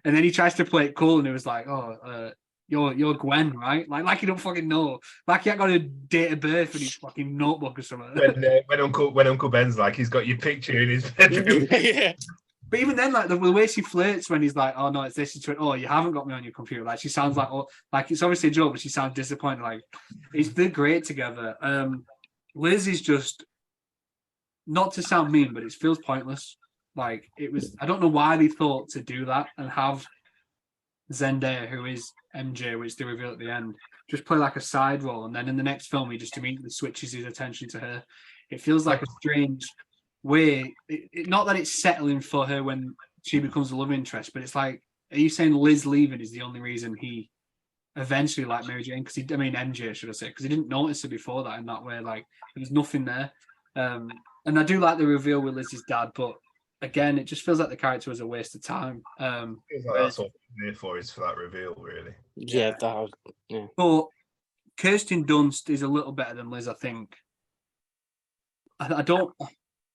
And then he tries to play it cool, and it was like, "Oh, you're Gwen, right?" Like you don't fucking know. Like he ain't got a date of birth in his fucking notebook or something. When Uncle Ben's like, he's got your picture in his bedroom. Yeah. But even then, like the way she flirts when he's like, "Oh no, it's this," oh, you haven't got me on your computer. Like she sounds like, oh, like it's obviously a joke, but she sounds disappointed. Like they're great together. Liz is just, not to sound mean, but it feels pointless. Like it was, I don't know why they thought to do that and have Zendaya, who is MJ, which they reveal at the end, just play like a side role, and then in the next film he just immediately switches his attention to her. It feels like a strange way. Not that it's settling for her when she becomes a love interest, but it's like, are you saying Liz leaving is the only reason he eventually liked Mary Jane? Because MJ, should I say? Because he didn't notice her before that in that way. Like there was nothing there. And I do like the reveal with Liz's dad, but again, it just feels like the character was a waste of time. Feels like that's all I'm here for, is for that reveal, really. Yeah. But Kirsten Dunst is a little better than Liz, I think. I don't.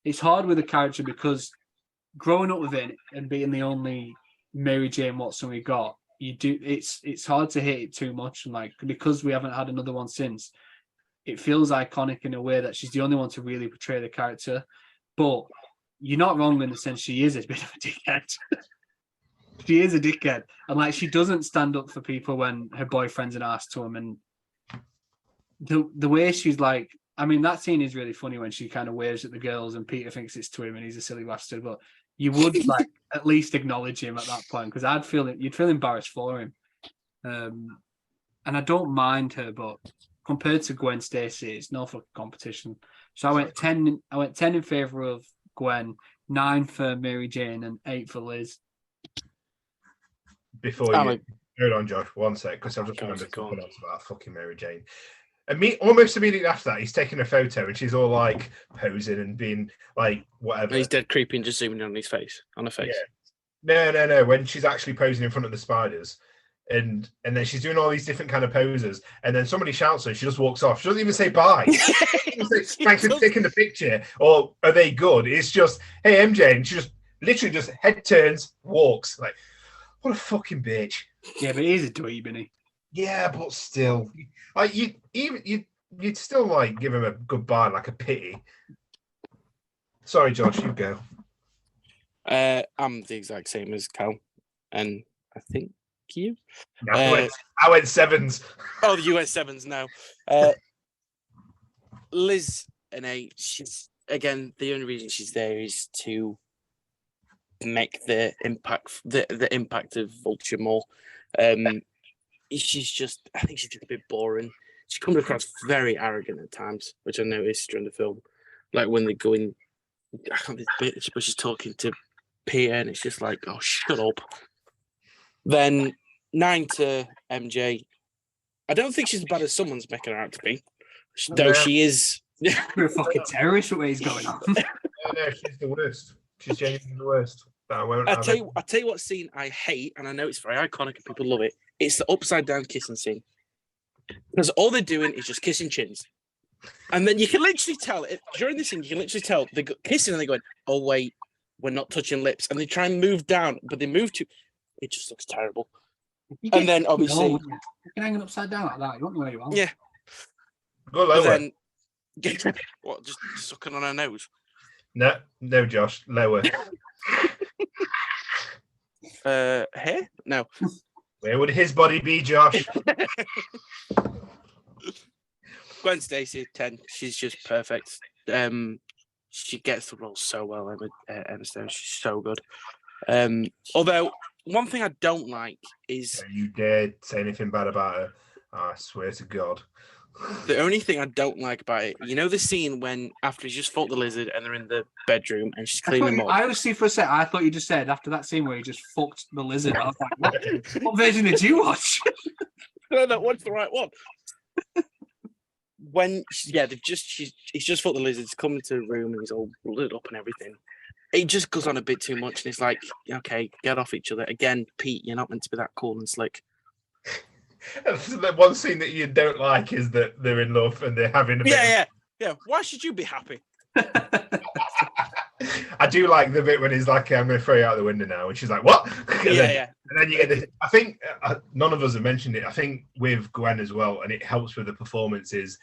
It's hard with a character because growing up with it and being the only Mary Jane Watson we got, it's hard to hit it too much, and like because we haven't had another one since, it feels iconic in a way that she's the only one to really portray the character. But you're not wrong in the sense she is a bit of a dickhead. She is a dickhead, and like she doesn't stand up for people when her boyfriend's an ass to him, and the way she's like, I mean, that scene is really funny when she kind of waves at the girls and Peter thinks it's to him and he's a silly bastard. But you would like at least acknowledge him at that point, because you'd feel embarrassed for him. And I don't mind her, but compared to Gwen Stacy, it's no fucking competition. So I went 10 in favor of Gwen, 9 for Mary Jane, and 8 for Liz. Before you hold on, Josh, one sec, because I've just remembered something else about fucking Mary Jane. Almost immediately after that, he's taking a photo and she's all like posing and being like whatever. He's dead creepy and just zooming on his face, on her face. Yeah. No. When she's actually posing in front of the spiders, and then she's doing all these different kind of poses, and then somebody shouts her, she just walks off. She doesn't even say bye. Thanks for taking the picture, or are they good? It's just, hey MJ, and she just literally just head turns, walks. Like, what a fucking bitch. Yeah, but he's a dweeb, isn't he? Yeah, but still, like you'd still like give him a goodbye, like a pity. Sorry, Josh, you go. I'm the exact same as Cal, and I think you. No, I went 7s. Oh, the US 7s now. Liz and 8. She's again, the only reason she's there is to make the impact of Vulture more. She's just, I think she's just a bit boring. She comes across very arrogant at times, which I noticed during the film. Like when they go in, I can't be the bitch, but she's talking to Peter, and it's just like, oh, shut up. Then 9 to MJ. I don't think she's as bad as someone's making her out to be, though she is. You're a fucking terrorist. What is going on? No, she's the worst. She's genuinely the worst. I'll tell you what scene I hate, and I know it's very iconic and people love it. It's the upside down kissing scene. Because all they're doing is just kissing chins. And then you can literally tell, during this scene, you can literally tell they're kissing and they're going, oh, wait, we're not touching lips. And they try and move down, but they move too. It just looks terrible. And then obviously. You can hang it upside down like that. You won't know where you are. Yeah. Go lower. Then, what, just sucking on her nose? No, Josh, lower. Here? No. Where would his body be, Josh? Gwen Stacy, 10. She's just perfect. She gets the role so well, Emma Stone. She's so good. Although, one thing I don't like is... Don't you dare say anything bad about her. I swear to God. The only thing I don't like about it, you know the scene when after he's just fought the lizard and they're in the bedroom and she's cleaning him up? I honestly, for a sec, I thought you just said after that scene where he just fucked the lizard. I was like, what version did you watch? No, what's the right one? When he's just fought the lizards, come into the room and he's all lit up and everything. It just goes on a bit too much, and it's like, okay, get off each other. Again, Pete, you're not meant to be that cool and slick. The one scene that you don't like is that they're in love and they're having a bit. Yeah. Why should you be happy? I do like the bit when he's like, I'm going to throw you out the window now. And she's like, what? Yeah. And then you get this. I think none of us have mentioned it. I think with Gwen as well, and it helps with the performances.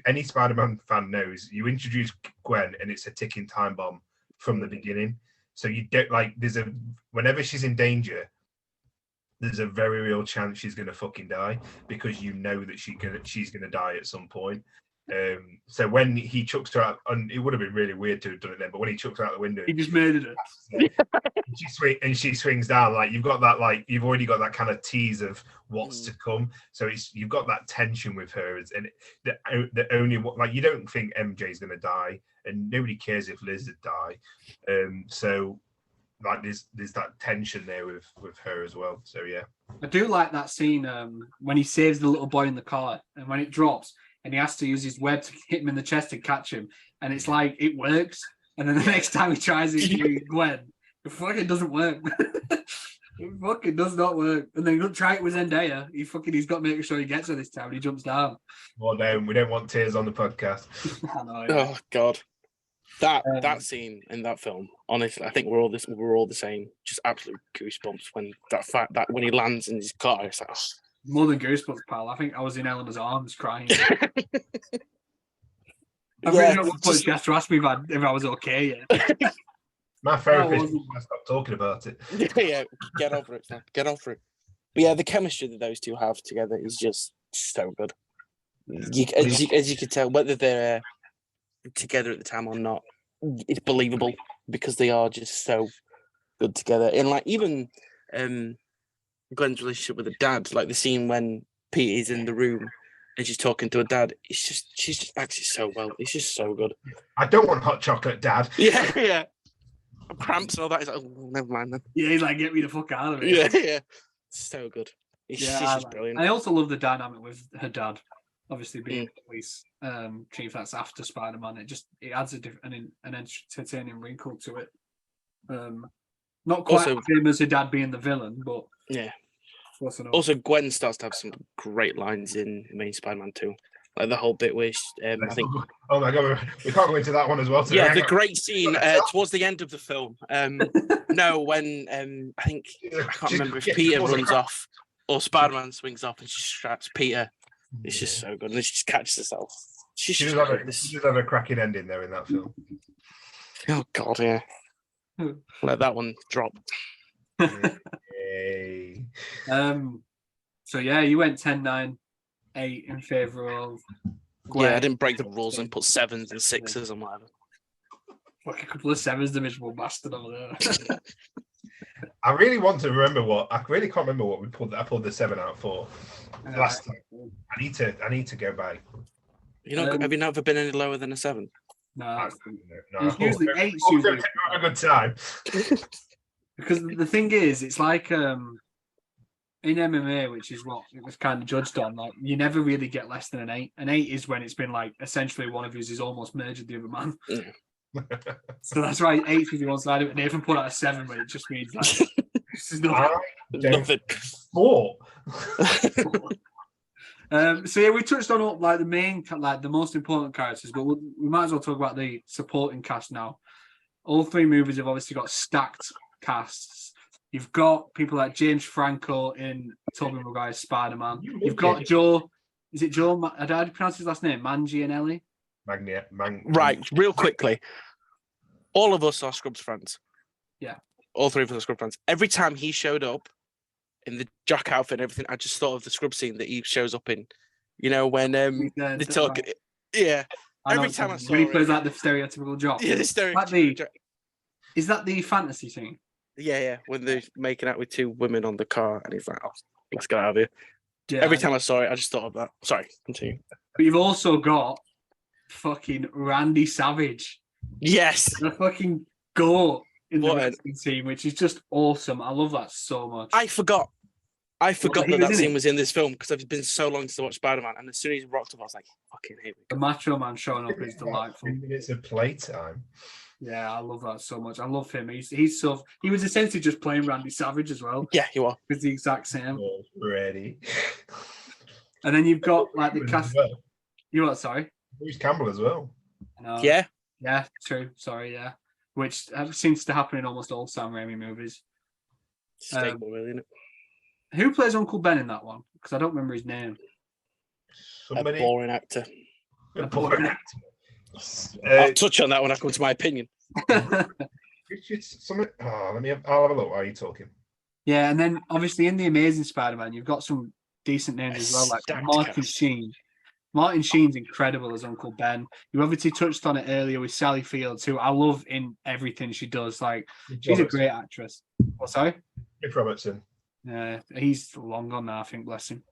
Any Spider-Man fan knows you introduce Gwen and it's a ticking time bomb from the beginning. So you don't like, whenever she's in danger, there's a very real chance she's going to fucking die because you know that she's going to die at some point. So when he chucks her out, and it would have been really weird to have done it then, but when he chucks her out the window, he just murdered her. She swings down, like you've already got that kind of tease of what's to come. So you've got that tension with her, and the only like you don't think MJ's going to die, and nobody cares if Liz would die. So like there's that tension there with her as well. So yeah, I do like that scene when he saves the little boy in the car, and when it drops. And he has to use his web to hit him in the chest to catch him. And it's like, it works. And then the next time he tries it with Gwen, it fucking doesn't work. It fucking does not work. And then he'll try it with Zendaya. He's got to make sure he gets her this time and he jumps down. Well, no, we don't want tears on the podcast. I know, yeah. Oh, God. That scene in that film, honestly, I think we're all the same. Just absolute goosebumps when when he lands in his car. It's like, oh. More than goosebumps, pal. I think I was in Eleanor's arms crying. I really don't want she has to ask me if I was okay. Yeah. My therapist I stopped talking about it. Yeah, get over it, man. Get over it. But yeah, the chemistry that those two have together is just so good. As you can tell, whether they're together at the time or not, it's believable because they are just so good together. And like even Gwen's relationship with her dad, like the scene when Pete is in the room and she's talking to her dad, she's just acting so well. It's just so good. I don't want hot chocolate, Dad. Yeah. Cramps and all that. He's like, oh, never mind then. Yeah, he's like, get me the fuck out of it. Yeah. So good. She's just brilliant. I also love the dynamic with her dad. Obviously, being the police chief, that's after Spider-Man. It adds an entertaining wrinkle to it. Not quite the same as her dad being the villain, but yeah. Also, Gwen starts to have some great lines in main Spider-Man 2. Like the whole bit where I think. Oh my God, we can't go into that one as well today. Yeah, the great scene towards the end of the film. No, when I think I can't remember if Peter runs off or Spider-Man swings off and she straps Peter. It's just so good, and then she just catches herself. She does have a cracking ending there in that film. Oh God, yeah. Let that one drop. Yay. So yeah, you went 10-9-8 in favour of Gwen. Yeah, I didn't break the rules and put 7s and 6s and whatever. Like a couple of 7s, the miserable bastard over there. I really want to remember I really can't remember what we pulled. I pulled the 7 out for last time. I need to go back. Have you never been any lower than a 7? No. It's usually 8. A good time. Because the thing is, it's like in MMA, which is what it was kind of judged on, like you never really get less than an 8. An 8 is when it's been like essentially one of you is almost murdered the other man. Yeah. So that's why 8 is the one side of it. Nathan put out a 7, but it just means like this is nothing. 4. So yeah, we touched on like the main, like the most important characters, but we might as well talk about the supporting cast now. All 3 movies have obviously got stacked casts. You've got people like James Franco in Tobey Maguire's Spider-Man. You've got Joe. Is it Joe? How do you pronounce his last name? Manganiello. Right, real quickly. All of us are Scrubs fans. Yeah. All 3 of us are Scrubs fans. Every time he showed up in the Jack outfit and everything, I just thought of the Scrub scene that he shows up in. You know, when they talk. Right. Yeah. Every time I saw he plays like the stereotypical jock. Yeah, the stereotypical jock. Is that the fantasy thing? Yeah. When they're making out with 2 women on the car and he's like, oh, let's get out of here. Yeah, Every time I saw it, I just thought of that. Sorry, continue. But you've also got fucking Randy Savage. Yes. The fucking goat in the wrestling team, which is just awesome. I love that so much. I forgot that scene was in this film because it's been so long since I watched Spider-Man, and as soon as he rocked up, I was like, fucking here we go. The Macho Man showing up is delightful. 3 minutes of playtime. Yeah, I love that so much. I love him. He was essentially just playing Randy Savage as well. Yeah, you are. It's the exact same. Ready. And then you've got like the cast. Well. You what? Sorry. Bruce Campbell as well. Yeah. Yeah, true. Sorry, yeah. Which seems to happen in almost all Sam Raimi movies. Staple, really, isn't it? Who plays Uncle Ben in that one? Because I don't remember his name. Somebody. A boring actor. A boring actor. I'll touch on that when I come to my opinion. I'll have a look while you're talking. Yeah, and then obviously in the Amazing Spider-Man, you've got some decent names as well, like Stacked Martin cast. Sheen. Martin Sheen's incredible as Uncle Ben. You obviously touched on it earlier with Sally Fields, who I love in everything she does. Like, she's a great actress. Oh, sorry? Mick Robertson. Yeah, he's long gone now, I think, bless him.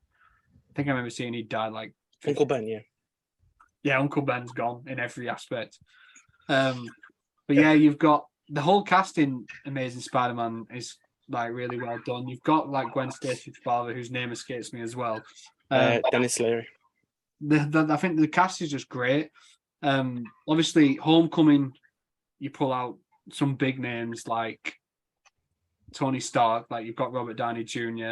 I think I remember seeing he died like... Uncle Ben, yeah. Yeah, Uncle Ben's gone in every aspect. But yeah, you've got the whole cast in Amazing Spider-Man is like really well done. You've got like Gwen Stacy's father, whose name escapes me as well. Dennis Leary. I think the cast is just great. Obviously, Homecoming, you pull out some big names like Tony Stark, like you've got Robert Downey Jr.,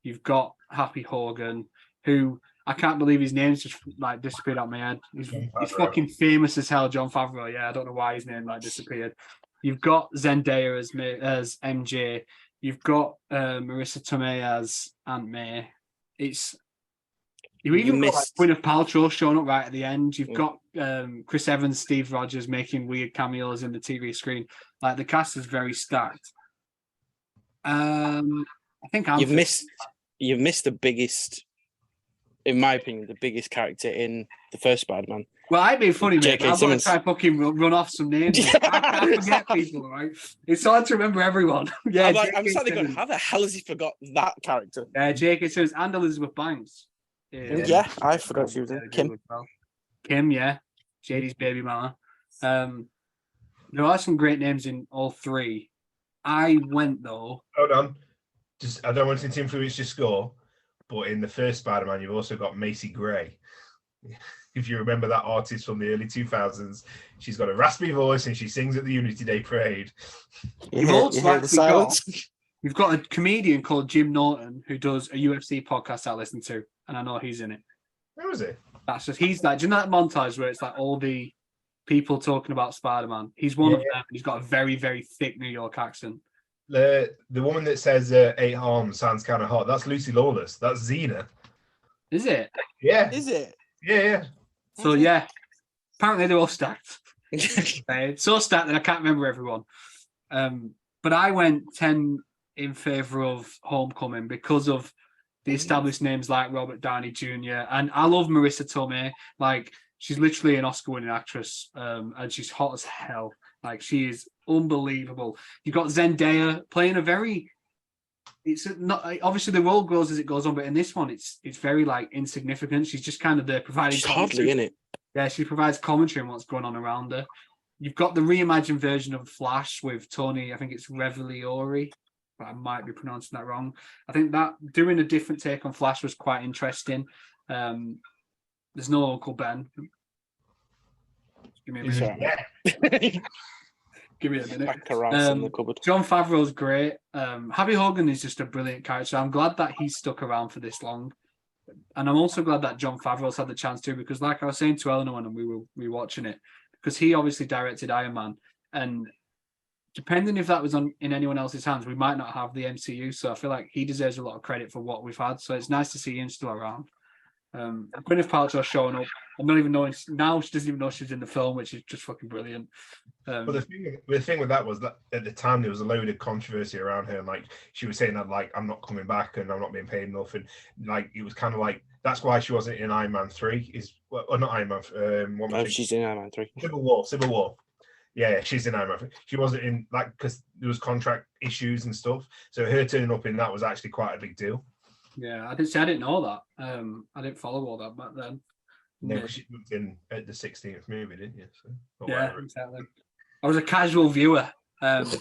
you've got Happy Hogan, who I can't believe his name's just like disappeared out of my head. He's fucking famous as hell, John Favreau. Yeah, I don't know why his name like disappeared. You've got Zendaya as MJ. You've got Marissa Tomei as Aunt May. You even got like Gwyneth Paltrow showing up right at the end. You've got Chris Evans, Steve Rogers making weird cameos in the TV screen. Like the cast is very stacked. I think you've missed the biggest, in my opinion, the biggest character in the first Spider-Man. Well, I'd be funny, mate. J.K. I'm going to Simmons. try fucking run off some names. I forget people, right? It's hard to remember everyone. Yeah, I'm suddenly going, how the hell has he forgot that character? J.K. Simmons and Elizabeth Banks. Yeah, I forgot she was in Kim. Kim, yeah. JD's baby mama. There are some great names in all three. I went, though. Hold on. I don't want it to influence your score, but in the first Spider-Man, you've also got Macy Gray. If you remember that artist from the early 2000s, she's got a raspy voice and she sings at the Unity Day Parade. You've got a comedian called Jim Norton who does a UFC podcast I listen to, and I know he's in it. Where is it? That's just, he's like, do you know that montage where it's like all the people talking about Spider-Man? He's one of them, and he's got a very, very thick New York accent. The woman that says 8 arms sounds kind of hot. That's Lucy Lawless. That's Xena. Is it? Yeah. Is it? Yeah. So yeah, apparently they're all stacked. So stacked that I can't remember everyone. But I went 10 in favor of Homecoming because of the established names like Robert Downey Jr. And I love Marissa Tomei. Like, she's literally an Oscar-winning actress, and she's hot as hell. Like, she is unbelievable. You've got Zendaya playing a very... It's not obviously the role grows as it goes on, but in this one, it's very like insignificant. She's just kind of there providing. She's hardly in it. Yeah, she provides commentary on what's going on around her. You've got the reimagined version of Flash with Tony. I think it's Reveliori, but I might be pronouncing that wrong. I think that doing a different take on Flash was quite interesting. There's no Uncle Ben. Give me a minute. Give me a minute. In the cupboard. John Favreau's great. Happy Hogan is just a brilliant character. I'm glad that he's stuck around for this long. And I'm also glad that John Favreau's had the chance to, because like I was saying to Eleanor when we were rewatching it, because he obviously directed Iron Man. And depending if that was in anyone else's hands, we might not have the MCU. So I feel like he deserves a lot of credit for what we've had. So it's nice to see him still around. Gwyneth Paltrow showing up. I'm not even knowing now. She doesn't even know she's in the film, which is just fucking brilliant. But the thing with that was that at the time there was a load of controversy around her, and like she was saying that like I'm not coming back and I'm not being paid enough, and like it was kind of like that's why she wasn't in Iron Man 3. Or not Iron Man. She's in Iron Man 3. Civil War. Yeah, she's in Iron Man 3. She wasn't in like because there was contract issues and stuff. So her turning up in that was actually quite a big deal. Yeah, I didn't know that. I didn't follow all that back then. No, because she looked in at the 16th movie, didn't you? So, yeah, exactly. I was a casual viewer. But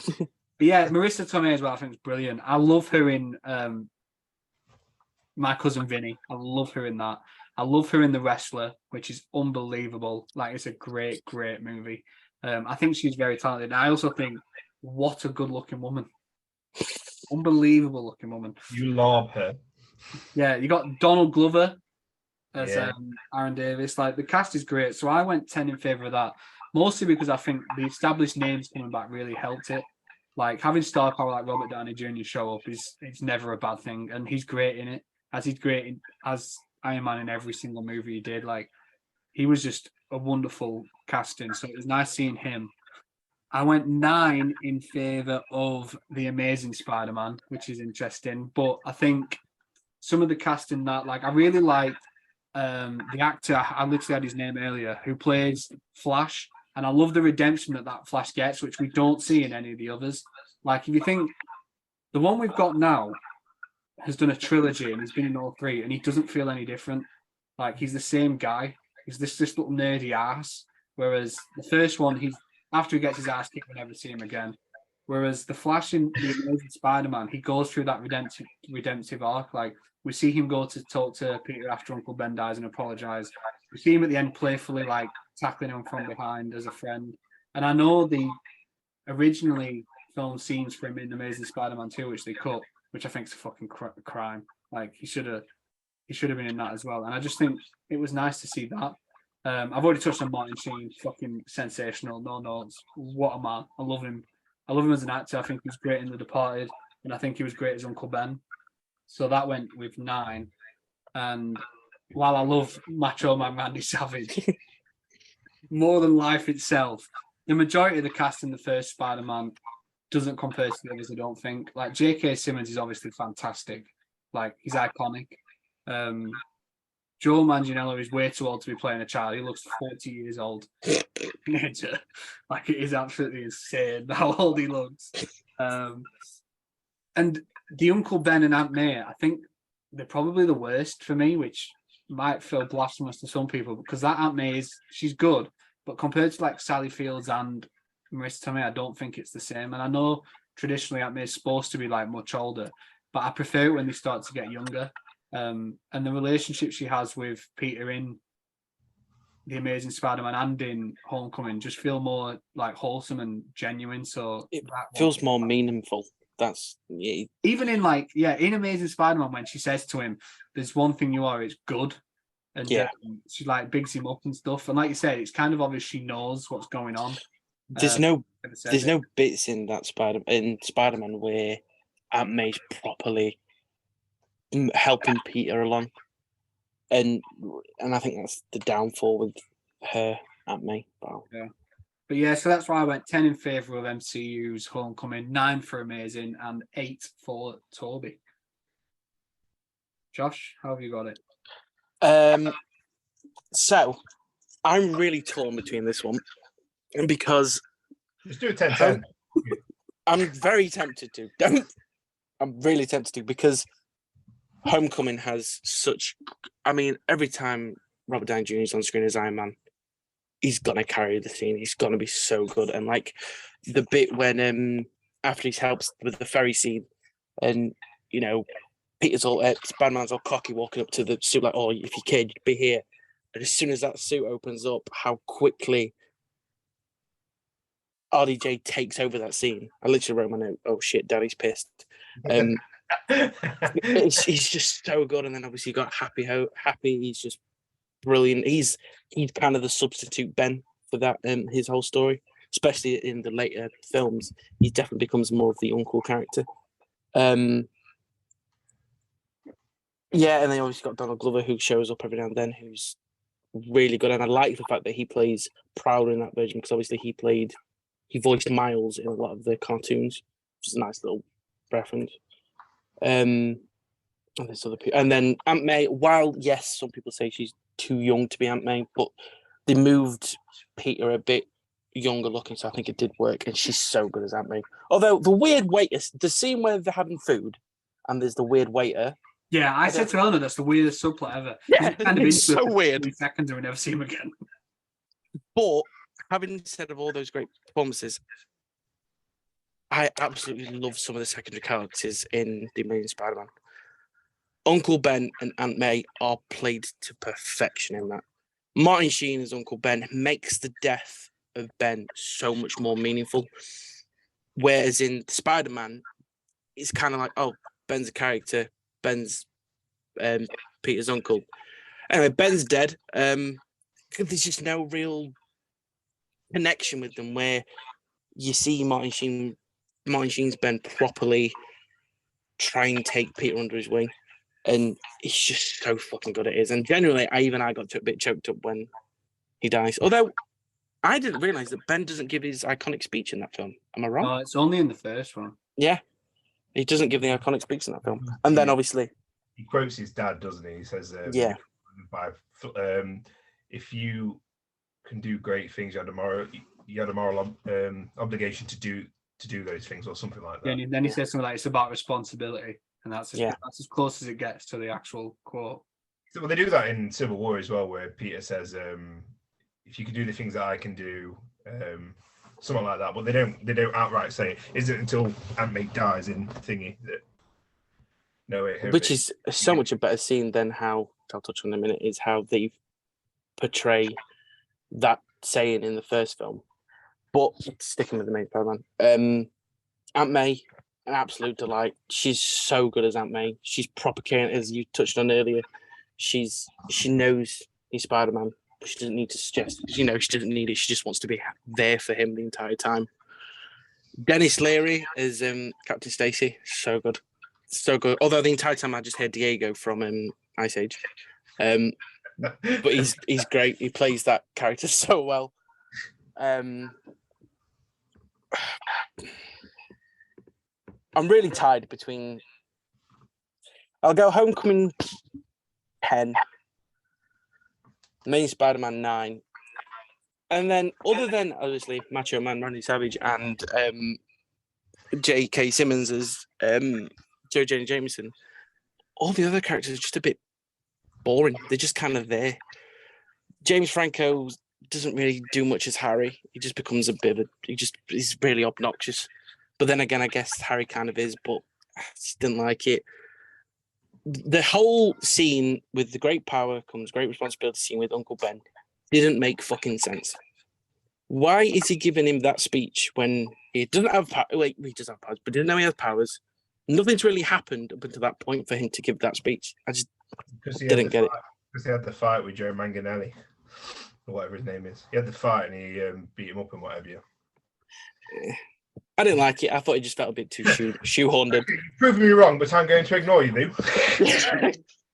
yeah, Marissa Tomei as well, I think is brilliant. I love her in My Cousin Vinny. I love her in that. I love her in The Wrestler, which is unbelievable. Like, it's a great, great movie. I think she's very talented. I also think, what a good-looking woman. Unbelievable looking woman. You love her. Yeah, you got Donald Glover as Aaron Davis. Like, the cast is great. So I went 10 in favor of that. mostly because I think the established names coming back really helped it. Like having star power like Robert Downey Jr. show up is it's never a bad thing, and he's great in it. As Iron Man in every single movie he did. Like he was just a wonderful casting. So it was nice seeing him. I went 9 in favor of the Amazing Spider-Man, which is interesting. But I think some of the casting that like I really liked the actor, I literally had his name earlier, who plays Flash, and I love the redemption that Flash gets, which we don't see in any of the others. Like if you think the one we've got now has done a trilogy and he's been in all 3, and he doesn't feel any different. Like he's the same guy. He's this little nerdy ass. Whereas the first one, he's after he gets his ass kicked, we never see him again. Whereas the Flash in the Amazing Spider-Man, he goes through that redemptive arc. Like we see him go to talk to Peter after Uncle Ben dies and apologize. We see him at the end playfully like tackling him from behind as a friend. And I know the originally filmed scenes for him in Amazing Spider-Man 2, which they cut, which I think is a fucking crime. Like he should have been in that as well. And I just think it was nice to see that. I've already touched on Martin Sheen, fucking sensational, no notes. What a man. I love him. I love him as an actor. I think he was great in The Departed, and I think he was great as Uncle Ben. So that went with 9. And while I love Macho Man Randy Savage more than life itself, the majority of the cast in the first Spider-Man doesn't compare to the others, I don't think. Like J.K. Simmons is obviously fantastic. Like he's iconic. Joel Manganiello is way too old to be playing a child. He looks 40 years old. Teenager. Like it is absolutely insane how old he looks. And the Uncle Ben and Aunt May, I think they're probably the worst for me, which might feel blasphemous to some people because that Aunt May she's good, but compared to like Sally Fields and Marissa Tomei, I don't think it's the same. And I know traditionally Aunt May is supposed to be like much older, but I prefer it when they start to get younger. And the relationship she has with Peter in The Amazing Spider-Man and in Homecoming just feel more like wholesome and genuine. So it feels more meaningful. That's even in in Amazing Spider-Man when she says to him, "There's one thing you are, it's good," and she like bigs him up and stuff. And like you said, it's kind of obvious she knows what's going on. There's no bits in that Spider-Man where Aunt May's properly helping Peter along, and I think that's the downfall with her, Aunt May. Wow. Yeah. But yeah, so that's why I went 10 in favour of MCU's Homecoming, 9 for Amazing, and 8 for Toby. Josh, how have you got it? So I'm really torn between this one, because just do a 10-10. I'm very tempted to. I'm really tempted to, because Homecoming has such. I mean, every time Robert Downey Jr. is on screen as Iron Man, he's gonna carry the scene. He's gonna be so good. And like the bit when after he helps with the ferry scene, and Peter's all Spider-Man's all cocky walking up to the suit like, "Oh, if you cared, you'd be here." And as soon as that suit opens up, how quickly RDJ takes over that scene. I literally wrote my note, "Oh shit, Daddy's pissed." He's just so good. And then obviously you got Happy. He's just brilliant. He's kind of the substitute Ben for that his whole story, especially in the later films. He definitely becomes more of the uncle character. Yeah, and then obviously got Donald Glover, who shows up every now and then, who's really good. And I like the fact that he plays Prowler in that version, because obviously he voiced Miles in a lot of the cartoons, which is a nice little reference. And then Aunt May, while yes, some people say she's too young to be Aunt May, but they moved Peter a bit younger looking, so I think it did work, and she's so good as Aunt May. Although the weird waiter, the scene where they're having food and there's the weird waiter. Yeah, I said to Eleanor that's the weirdest subplot ever. Yeah, kind of it's so weird. 3 seconds and we never see him again. But having said of all those great performances, I absolutely love some of the secondary characters in The Amazing Spider-Man. Uncle Ben and Aunt May are played to perfection in that. Martin Sheen as Uncle Ben makes the death of Ben so much more meaningful. Whereas in Spider-Man, it's kind of like, oh, Ben's a character. Ben's Peter's uncle. Anyway, Ben's dead. There's just no real connection with them where you see Martin Sheen's Ben properly try and take Peter under his wing, and he's just so fucking good at it. And generally, I got a bit choked up when he dies. Although I didn't realize that Ben doesn't give his iconic speech in that film. Am I wrong? No, it's only in the first one. Yeah, he doesn't give the iconic speech in that film. And then obviously he quotes his dad, doesn't he? He says, "Yeah, if you can do great things, you had a moral obligation to do those things," or something like that. Yeah, and then he says something like it's about responsibility, and that's Yeah. that's as close as it gets to the actual quote. Well, they do that in Civil War as well, where Peter says, "If you can do the things that I can do," something like that. But they don't outright say it. Isn't until Aunt May dies in Thingy that. No, which is so much a better scene than how I'll touch on in a minute is how they portray that saying in the first film. But sticking with the main Spider-Man, Aunt May, an absolute delight. She's so good as Aunt May. She's proper caring, as you touched on earlier. She knows he's Spider-Man. But she doesn't need to suggest. She doesn't need it. She just wants to be there for him the entire time. Dennis Leary as Captain Stacy, so good. So good. Although the entire time I just heard Diego from Ice Age. But he's great. He plays that character so well. I'm really tied between. I'll go Homecoming 10, Main Spider-Man 9, and then other than obviously Macho Man Randy Savage and J.K. Simmons as Joe Jane Jameson, all the other characters are just a bit boring. They're just kind of there. James Franco doesn't really do much as Harry. He just becomes a bit of he's really obnoxious. But then again, I guess Harry kind of is, but I just didn't like it. The whole scene with the great power comes great responsibility scene with Uncle Ben didn't make fucking sense. Why is he giving him that speech when he doesn't have power? Wait, he does have powers, but didn't know he has powers. Nothing's really happened up until that point for him to give that speech. I just didn't get it. Because he had the fight with Joe Manganiello, or whatever his name is. He had the fight and he beat him up and whatever. I didn't like it. I thought it just felt a bit too shoehorned in. Proved me wrong, but I'm going to ignore you, Lou.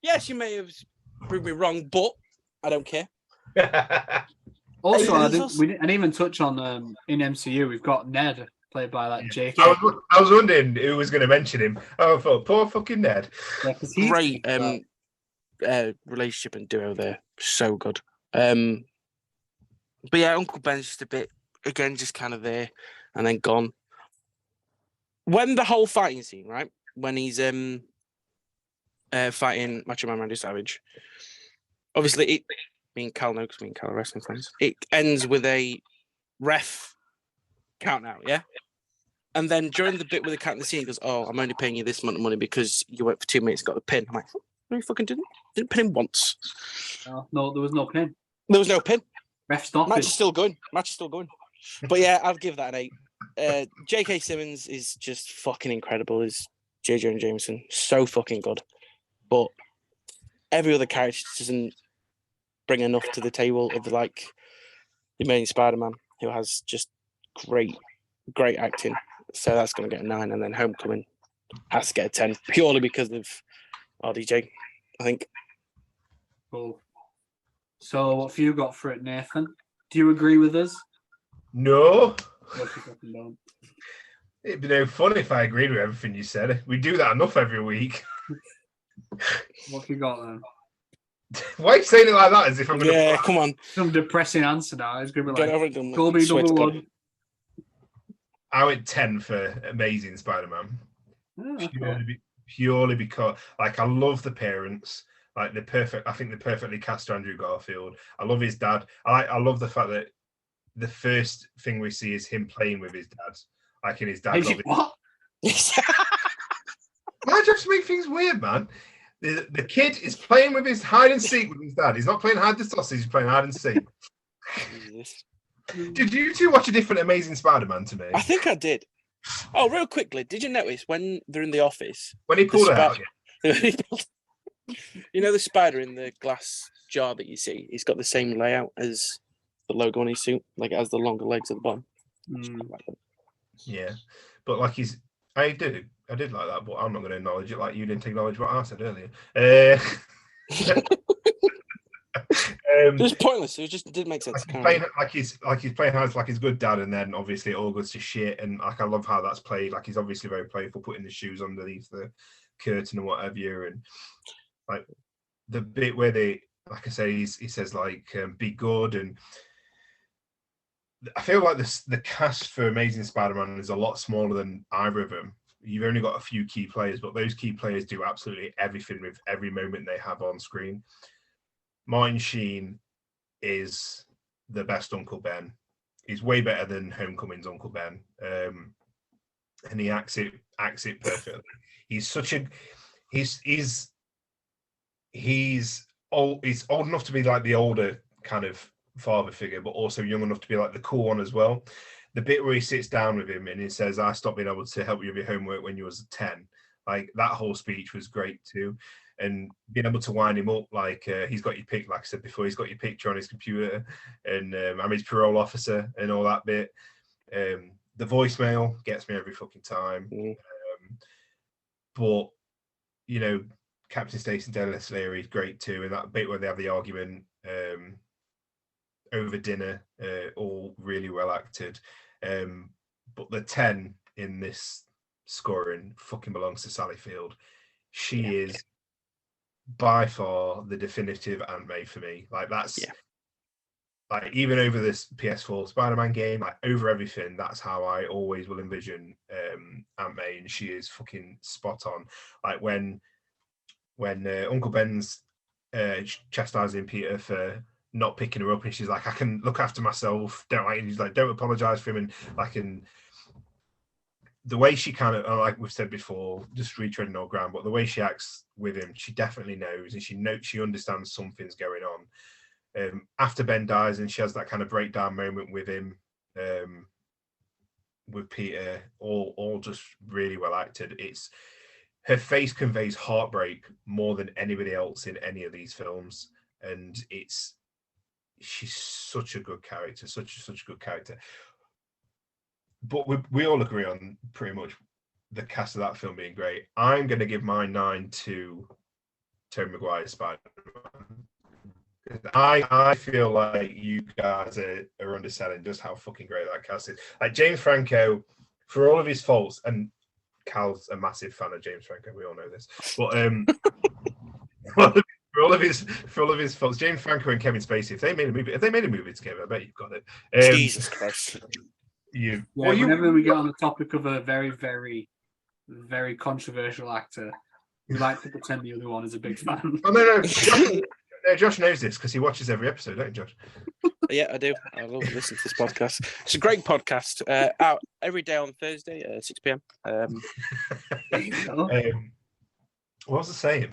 Yes, you may have proved me wrong, but I don't care. Also, I didn't even touch on in MCU, we've got Ned, played by that J.K. I was wondering who was going to mention him. Oh, I thought, poor fucking Ned. Yeah, great relationship and duo there. So good. But yeah, Uncle Ben's just a bit, again, just kind of there and then gone. When the whole fighting scene, right? When he's fighting Macho Man Randy Savage, obviously, me and Cal know because me and Cal are wrestling fans, it ends with a ref count out, yeah? And then during the bit with the count the scene, he goes, "Oh, I'm only paying you this amount of money because you went for 2 minutes, got the pin." I'm like, no, you fucking didn't. Didn't pin him once. No, there was no pin. There was no pin. Ref stopped. Match is still going. But yeah, I'll give that an 8. J.K. Simmons is just fucking incredible as J. Jonah Jameson. So fucking good. But every other character doesn't bring enough to the table of the main Spider-Man, who has just great acting. So that's going to get a 9. And then Homecoming has to get a 10 purely because of RDJ, I think. Cool. So what have you got for it, Nathan? Do you agree with us? No. Don't. It'd be no fun if I agreed with everything you said. We do that enough every week. What have you got then? Why are you saying it like that? As if I'm going to... Yeah, come on. Some depressing answer now. It's going to be Get over like, it done. Colby number 1. I went 10 for Amazing Spider-Man. Purely because, I love the parents. I think they're perfectly cast Andrew Garfield. I love his dad. I love the fact that the first thing we see is him playing with his dad. In his dad. What? Why just make things weird, man? The kid is playing with his hide and seek with his dad. He's not playing hide the sausage, he's playing hide and seek. Did you two watch a different Amazing Spider-Man to me? I think I did. Oh, real quickly, did you notice when they're in the office? When he pulled it out. You know the spider in the glass jar that you see? He's got the same layout as the logo on his suit, like it has the longer legs at the bottom. Yeah, but like I did like that, but I'm not going to acknowledge it like you didn't acknowledge what I said earlier. It's pointless. It just didn't make sense. He's playing as like his good dad, and then obviously it all goes to shit. And like I love how that's played. Like he's obviously very playful, putting the shoes underneath the curtain and whatever. And like the bit where they, like I say, he says like be good. And I feel like the cast for Amazing Spider-Man is a lot smaller than either of them. You've only got a few key players, but those key players do absolutely everything with every moment they have on screen. Martin Sheen is the best Uncle Ben. He's way better than Homecoming's Uncle Ben, and he acts it perfectly. He's old enough to be like the older kind of father figure, but also young enough to be like the cool one as well. The bit where he sits down with him and he says, "I stopped being able to help you with your homework when you was 10." Like that whole speech was great too. And being able to wind him up, like he's got your pic, like I said before, he's got your picture on his computer, and I'm his parole officer and all that bit. The voicemail gets me every fucking time. But you know, Captain Stacy and Dennis Leary is great too, and that bit where they have the argument over dinner, all really well acted. But the 10 in this scoring fucking belongs to Sally Field. She is by far the definitive Aunt May for me. Like that's like even over this PS4 Spider-Man game, like over everything, that's how I always will envision Aunt May, and she is fucking spot on. Like when Uncle Ben's chastising Peter for not picking her up, and she's like, "I can look after myself." He's like, "Don't apologize for him," and like the way she kind of, like we've said before, just retreading old ground, but the way she acts with him, she definitely knows, and she understands something's going on. After Ben dies, and she has that kind of breakdown moment with him, with Peter, all just really well acted. Her face conveys heartbreak more than anybody else in any of these films, and she's such a good character, such a good character. But we all agree on pretty much the cast of that film being great. I'm going to give my 9 to Tobey Maguire's Spider-Man. I feel like you guys are underselling just how fucking great that cast is. Like James Franco, for all of his faults, and Cal's a massive fan of James Franco, we all know this. But for all of his faults, James Franco and Kevin Spacey, if they made a movie together, I bet you've got it. Jesus Christ. Whenever we get on the topic of a very, very, very controversial actor, we like to pretend the other one is a big fan. Oh, no. Josh knows this because he watches every episode, don't you, Josh? Yeah, I do. I love listening to this podcast. It's a great podcast. Out every day on Thursday at 6 p.m. What was I saying?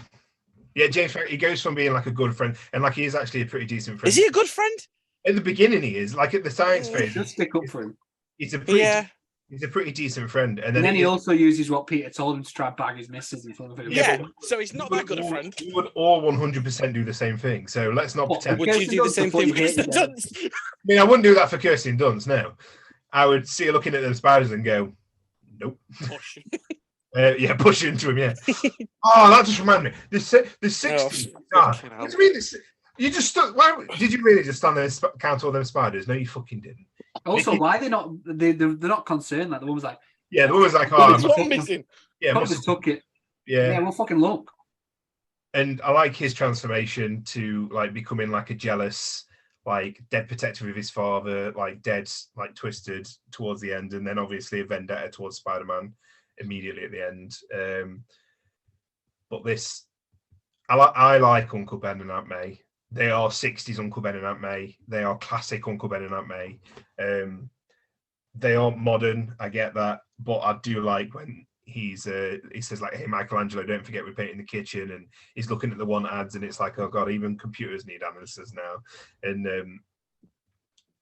Yeah, James Franco, he goes from being like a good friend, and like he is actually a pretty decent friend. Is he a good friend? At the beginning, he is. Like at the science phase, just stick up for him. He's a pretty decent friend, and then he also uses what Peter told him to try to bag his missus in front of him. Yeah, so he's not that good a friend. We would all 100% do the same thing. So let's not pretend. Would you do the same thing for Kirsten Dunst? I mean, I wouldn't do that for Kirsten Dunst. No, I would see her looking at the spiders and go, "Nope." Push. Push into him. Yeah. Oh, that just reminded me. The 60s. What do you mean this? You just stuck. Why did you really just stand there and count all them spiders? No, you fucking didn't. Also, why they're not concerned? Like the one was like, the one was like, "Oh, there's one missing." Yeah, must have took it. Yeah, we'll fucking look. And I like his transformation to like becoming like a jealous, like dead protector of his father, like dead, like twisted towards the end, and then obviously a vendetta towards Spider-Man immediately at the end. But this, I like Uncle Ben and Aunt May. They are 60s Uncle Ben and Aunt May. They are classic Uncle Ben and Aunt May. They aren't modern, I get that, but I do like when he says like, "Hey Michelangelo, don't forget we're painting the kitchen," and he's looking at the want ads, and it's like, oh god, even computers need answers now. And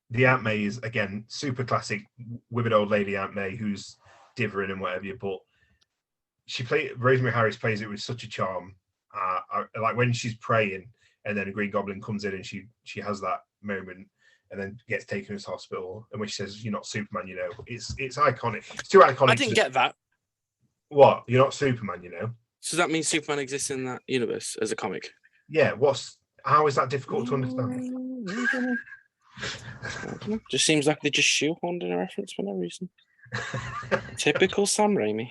the Aunt May is again super classic withered old lady Aunt May who's divering and whatever, but Rosemary Harris plays it with such a charm. Like when she's praying and then a Green Goblin comes in and she has that moment, and then gets taken to hospital, and when she says, "You're not Superman," it's iconic. It's too iconic. I didn't get that. What? You're not Superman, So that means Superman exists in that universe as a comic? Yeah. How is that difficult to understand? Just seems like they just shoehorned in a reference for no reason. Typical Sam Raimi.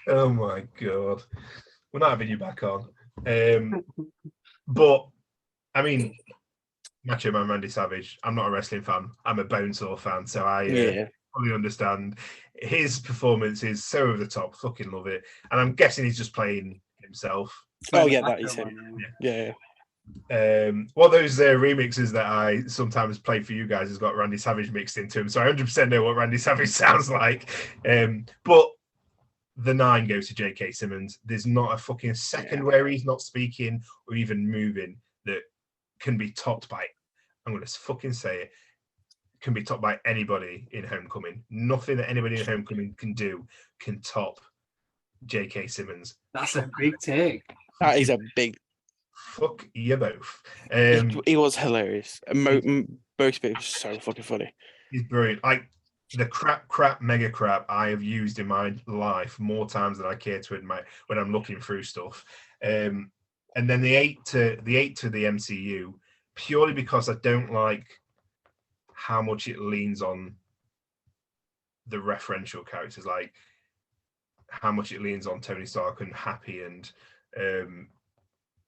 Oh my god, we're not having you back on. But I mean, Macho Man Randy Savage. I'm not a wrestling fan. I'm a Bonesaw fan, so I fully understand. His performance is so over the top. Fucking love it. And I'm guessing he's just playing himself. Oh yeah, that is him. Yeah. One of those remixes that I sometimes play for you guys has got Randy Savage mixed into him, so I 100% know what Randy Savage sounds like. But the 9 goes to J.K. Simmons. There's not a fucking second where he's not speaking or even moving that can be topped by, I'm going to fucking say it, can be topped by anybody in Homecoming. Nothing that anybody in Homecoming can do can top J.K. Simmons. That's a big take. That is a big. Fuck you both. He was hilarious. Most of it was so fucking funny. He's brilliant. Like the crap, mega crap I have used in my life more times than I care to admit when I'm looking through stuff. And then the 8 to the MCU, purely because I don't like how much it leans on the referential characters, like how much it leans on Tony Stark and Happy, and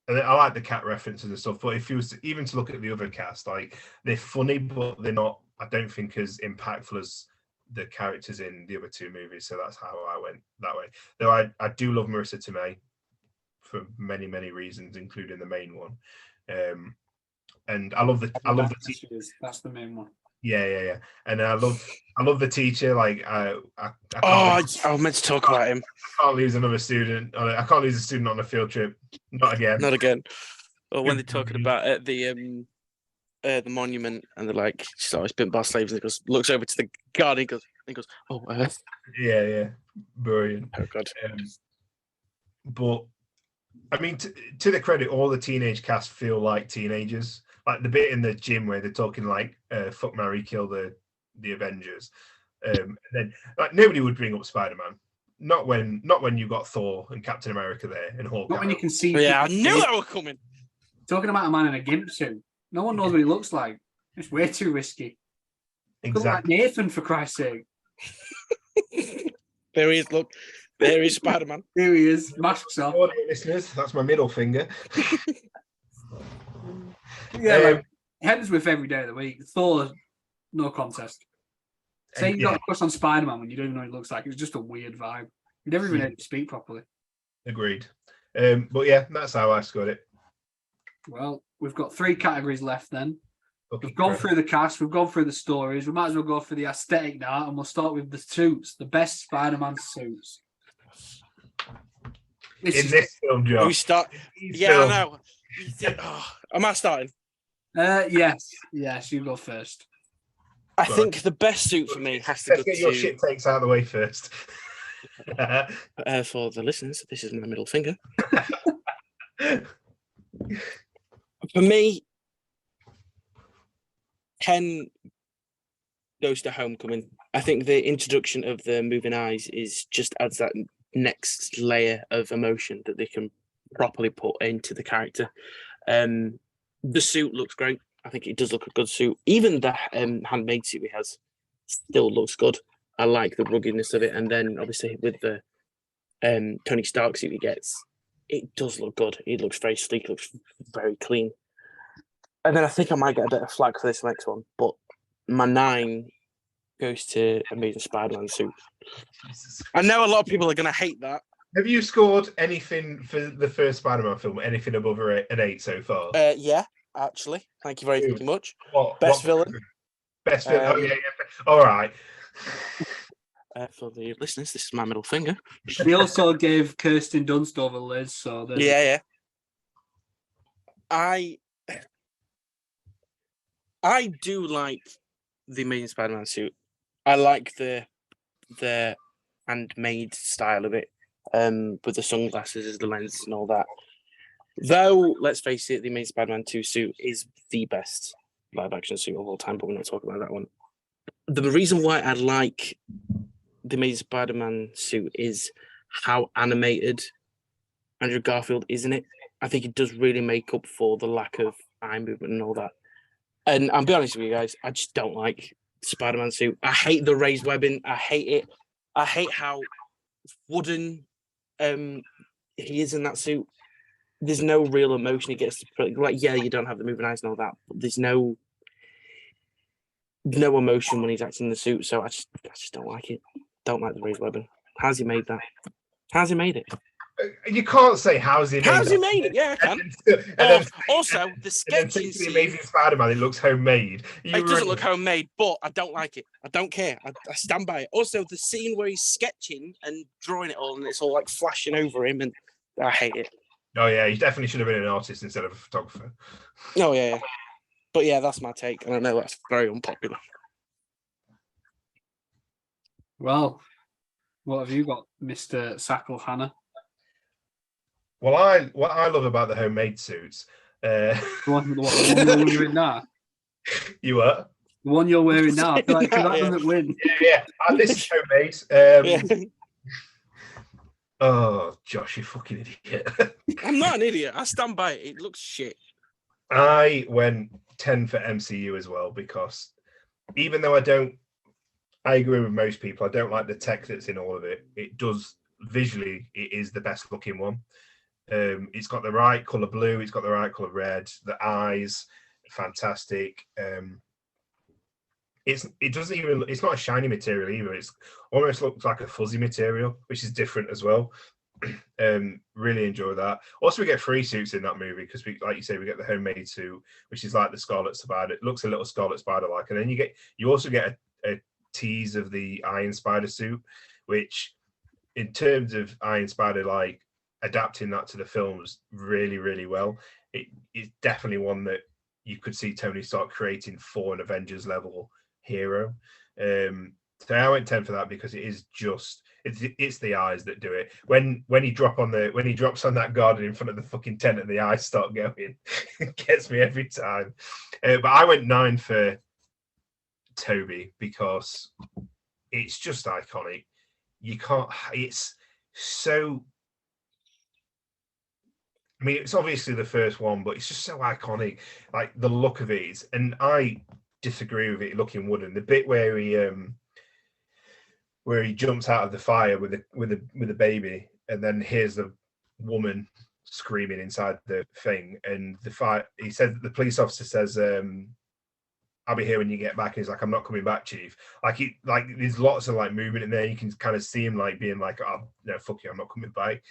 I like the cat references and stuff. But if you was even to look at the other cast, like they're funny, but they're not, I don't think, as impactful as the characters in the other 2 movies. So that's how I went that way. Though I do love Marissa Tomei for many, many reasons, including the main one. And I love the teacher. That's the main one. Yeah. And I love the teacher. Like I meant to talk about him. I can't lose another student. I can't lose a student on a field trip. Not again. Not again. Or when they're talking about the monument, and they're like, she's always been by slaves, and he goes, looks over to the guard, and he goes, oh, yeah, brilliant. Oh god. But I mean, to the credit, all the teenage cast feel like teenagers. Like the bit in the gym where they're talking like fuck, marry, kill the Avengers. Then like nobody would bring up Spider-Man. Not when you got Thor and Captain America there and Hawkeye. Not when you can see. Yeah, I knew that was coming. Talking about a man in a gimp suit. No one knows what he looks like. It's way too risky. Exactly. Like Nathan, for Christ's sake. There he is. Look, there is Spider-Man. Here he is. Masks off. Audio listeners, that's my middle finger. Yeah, like Hemsworth every day of the week. Thor, no contest. Say you got a crush on Spider-Man when you don't even know what he looks like. It's just a weird vibe. You never even heard him speak properly. Agreed. But yeah, that's how I scored it. Well, we've got 3 categories left then. Okay, We've gone through the cast, we've gone through the stories. We might as well go for the aesthetic now, and we'll start with the suits, the best Spider-Man suits. In this film, John. We start. Yeah, I know. Am I starting? Yes, you go first. I think the best suit for me has to Let's go get your shit takes out of the way first. For the listeners, this is my middle finger. For me, 10 goes to Homecoming. I think the introduction of the moving eyes just adds that next layer of emotion that they can properly put into the character. The suit looks great. I think it does look a good suit. Even the handmade suit he has still looks good. I like the ruggedness of it. And then obviously with the Tony Stark suit he gets, it does look good. It looks very sleek, looks very clean. And then I think I might get a bit of flack for this next one, but my 9 goes to Amazing Spider-Man suit. I know a lot of people are going to hate that. Have you scored anything for the first Spider-Man film? Anything above an 8 so far? Yeah, actually. Thank you very much. Best villain. Best villain. Yeah. All right. For the listeners, this is my middle finger. He also gave Kirsten Dunst over Liz, so yeah. I do like the Amazing Spider-Man suit. I like the handmade style of it, with the sunglasses, the lenses, and all that. Though, let's face it, the Amazing Spider-Man 2 suit is the best live action suit of all time, but we're not talking about that one. The reason why I like the Amazing Spider-Man suit is how animated Andrew Garfield is in it. I think it does really make up for the lack of eye movement and all that. And I'll be honest with you guys, I just don't like the Spider-Man suit. I hate the raised webbing. I hate it. I hate how wooden he is in that suit. There's no real emotion he gets to put. Like, yeah, you don't have the moving eyes and all that, but there's no emotion when he's acting in the suit. So I just don't like it. Don't like the raised webbing. How's he made that? How's he made it? You can't say how's he made it. Yeah, I can. Also, the sketching the Amazing Spider-Man, it looks homemade. It doesn't look homemade, but I don't like it. I don't care. I stand by it. Also, the scene where he's sketching and drawing it all, and it's all like flashing over him, and I hate it. Oh yeah, he definitely should have been an artist instead of a photographer. Oh yeah. But yeah, that's my take, and I know that's very unpopular. Well, what have you got, Mr. Sackle Hannah? Well, what I love about the homemade suits, the one you're wearing now. You what? The one you're wearing now. I feel like that doesn't win. Yeah. This is homemade. Oh, Josh, you fucking idiot! I'm not an idiot. I stand by it. It looks shit. I went 10 for MCU as well because even though I agree with most people. I don't like the tech that's in all of it. It does visually, it is the best looking one. It's got the right color blue. It's got the right color red. The eyes, fantastic. It's not a shiny material either. It's almost looks like a fuzzy material, which is different as well. Really enjoy that. Also, we get 3 suits in that movie because we, like you say, we get the homemade suit, which is like the Scarlet Spider. It looks a little Scarlet Spider like, and then you also get a tease of the Iron Spider suit, which in terms of Iron Spider, like adapting that to the films really, really well. It's definitely one that you could see Tony Stark creating for an Avengers level hero. So I went 10 for that because it is just it's the eyes that do it. When he drops on that garden in front of the fucking tent and the eyes start going, it gets me every time. But I went 9 for Toby because it's just iconic. You can't. It's so. I mean, it's obviously the first one, but it's just so iconic. Like the look of it is, and I disagree with it looking wooden. The bit where he jumps out of the fire with a baby, and then here's the woman screaming inside the thing, and the fire. He said the police officer says, "I'll be here when you get back." And he's like, "I'm not coming back, Chief." Like there's lots of like movement in there. You can kind of see him like being like, "Oh no, fuck you, I'm not coming back."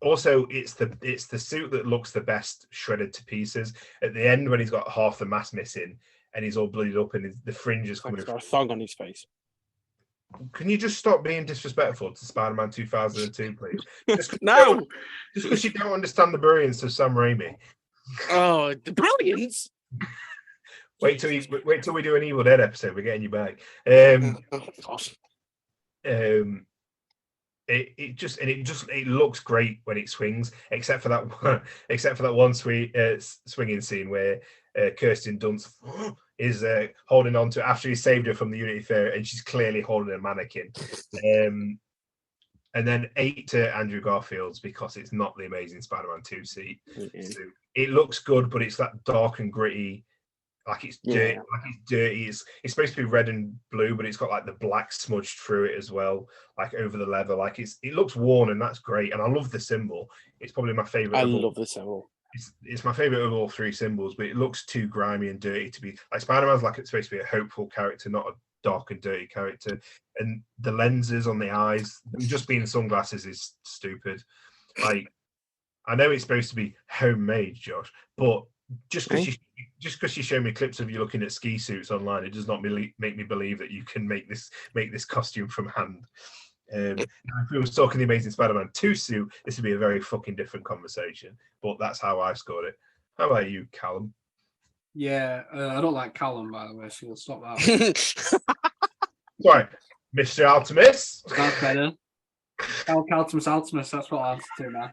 Also, it's the suit that looks the best shredded to pieces. At the end, when he's got half the mask missing and he's all bloodied up and the fringe is coming. He's got a thong on his face. Can you just stop being disrespectful to Spider-Man 2002, please? Just because you don't understand the brilliance of Sam Raimi. Oh, the brilliance! Wait till we do an Evil Dead episode. We're getting you back. It looks great when it swings, except for that one swinging scene where Kirsten Dunst is holding on to after he saved her from the Unity Fair, and she's clearly holding a mannequin. And then 8 to Andrew Garfield's because it's not the Amazing Spider-Man 2 suit. So it looks good, but it's that dark and gritty. Like it's dirty. Like it's dirty. It's supposed to be red and blue, but it's got like the black smudged through it as well, like over the leather. Like it looks worn, and that's great. And I love the symbol. It's probably my favorite. I love the symbol. It's my favorite of all 3 symbols, but it looks too grimy and dirty to be like Spider-Man's. Like it's supposed to be a hopeful character, not a dark and dirty character. And the lenses on the eyes, them just being sunglasses, is stupid. Like I know it's supposed to be homemade, Josh, but just because you show me clips of you looking at ski suits online, it does not make me believe that you can make this costume from hand. If we were talking the Amazing Spider-Man 2 suit, this would be a very fucking different conversation. But that's how I scored it. How about you, Callum? Yeah, I don't like Callum, by the way, so we'll stop that. Sorry, Mr. Altimus. That's better. Caltimus Altimus, that's what I'll have to do now.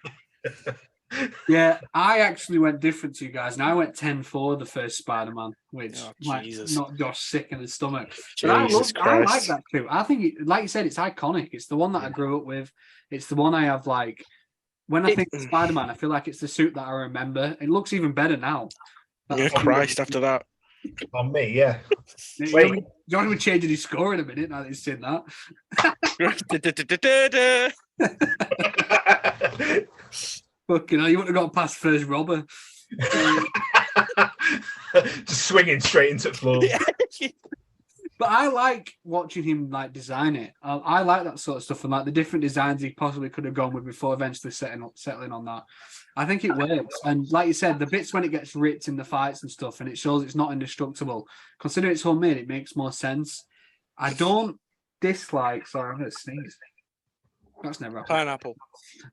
Yeah, I actually went different to you guys, and I went 10 for the first Spider-Man, which Oh, might Jesus. not Josh sick in the stomach. But Jesus I like Christ. that too. I think, like you said, it's iconic. It's the one that I grew up with. It's the one I have like. When I think of Spider-Man, I feel like it's the suit that I remember. It looks even better now. Yeah, Christ, after that. On me, yeah. Wait. Josh will be changing his score in a minute now that he's seen that. Fucking hell, you wouldn't have got past first robber. Just swinging straight into the floor. But I like watching him like design it. I like that sort of stuff and like the different designs he possibly could have gone with before eventually settling on that. I think it works. And like you said, the bits when it gets ripped in the fights and stuff and it shows it's not indestructible. Considering it's homemade, it makes more sense. I don't dislike. Sorry, I'm going to sneeze. That's never happened. Pineapple.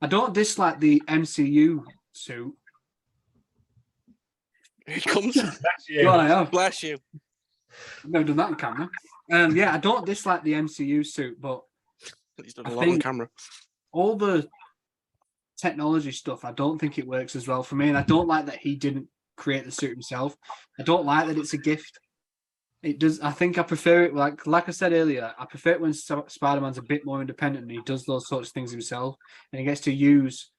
I don't dislike the MCU suit. Here it comes. That's you. God, I have. Bless you. I've never done that on camera. Yeah, I don't dislike the MCU suit, but He's done a lot on camera. all the technology stuff, I don't think it works as well for me. And I don't like that he didn't create the suit himself. I don't like that it's a gift. It does. I think I prefer it like I said earlier. I prefer it when Spider-Man's a bit more independent and he does those sorts of things himself, and he gets to use,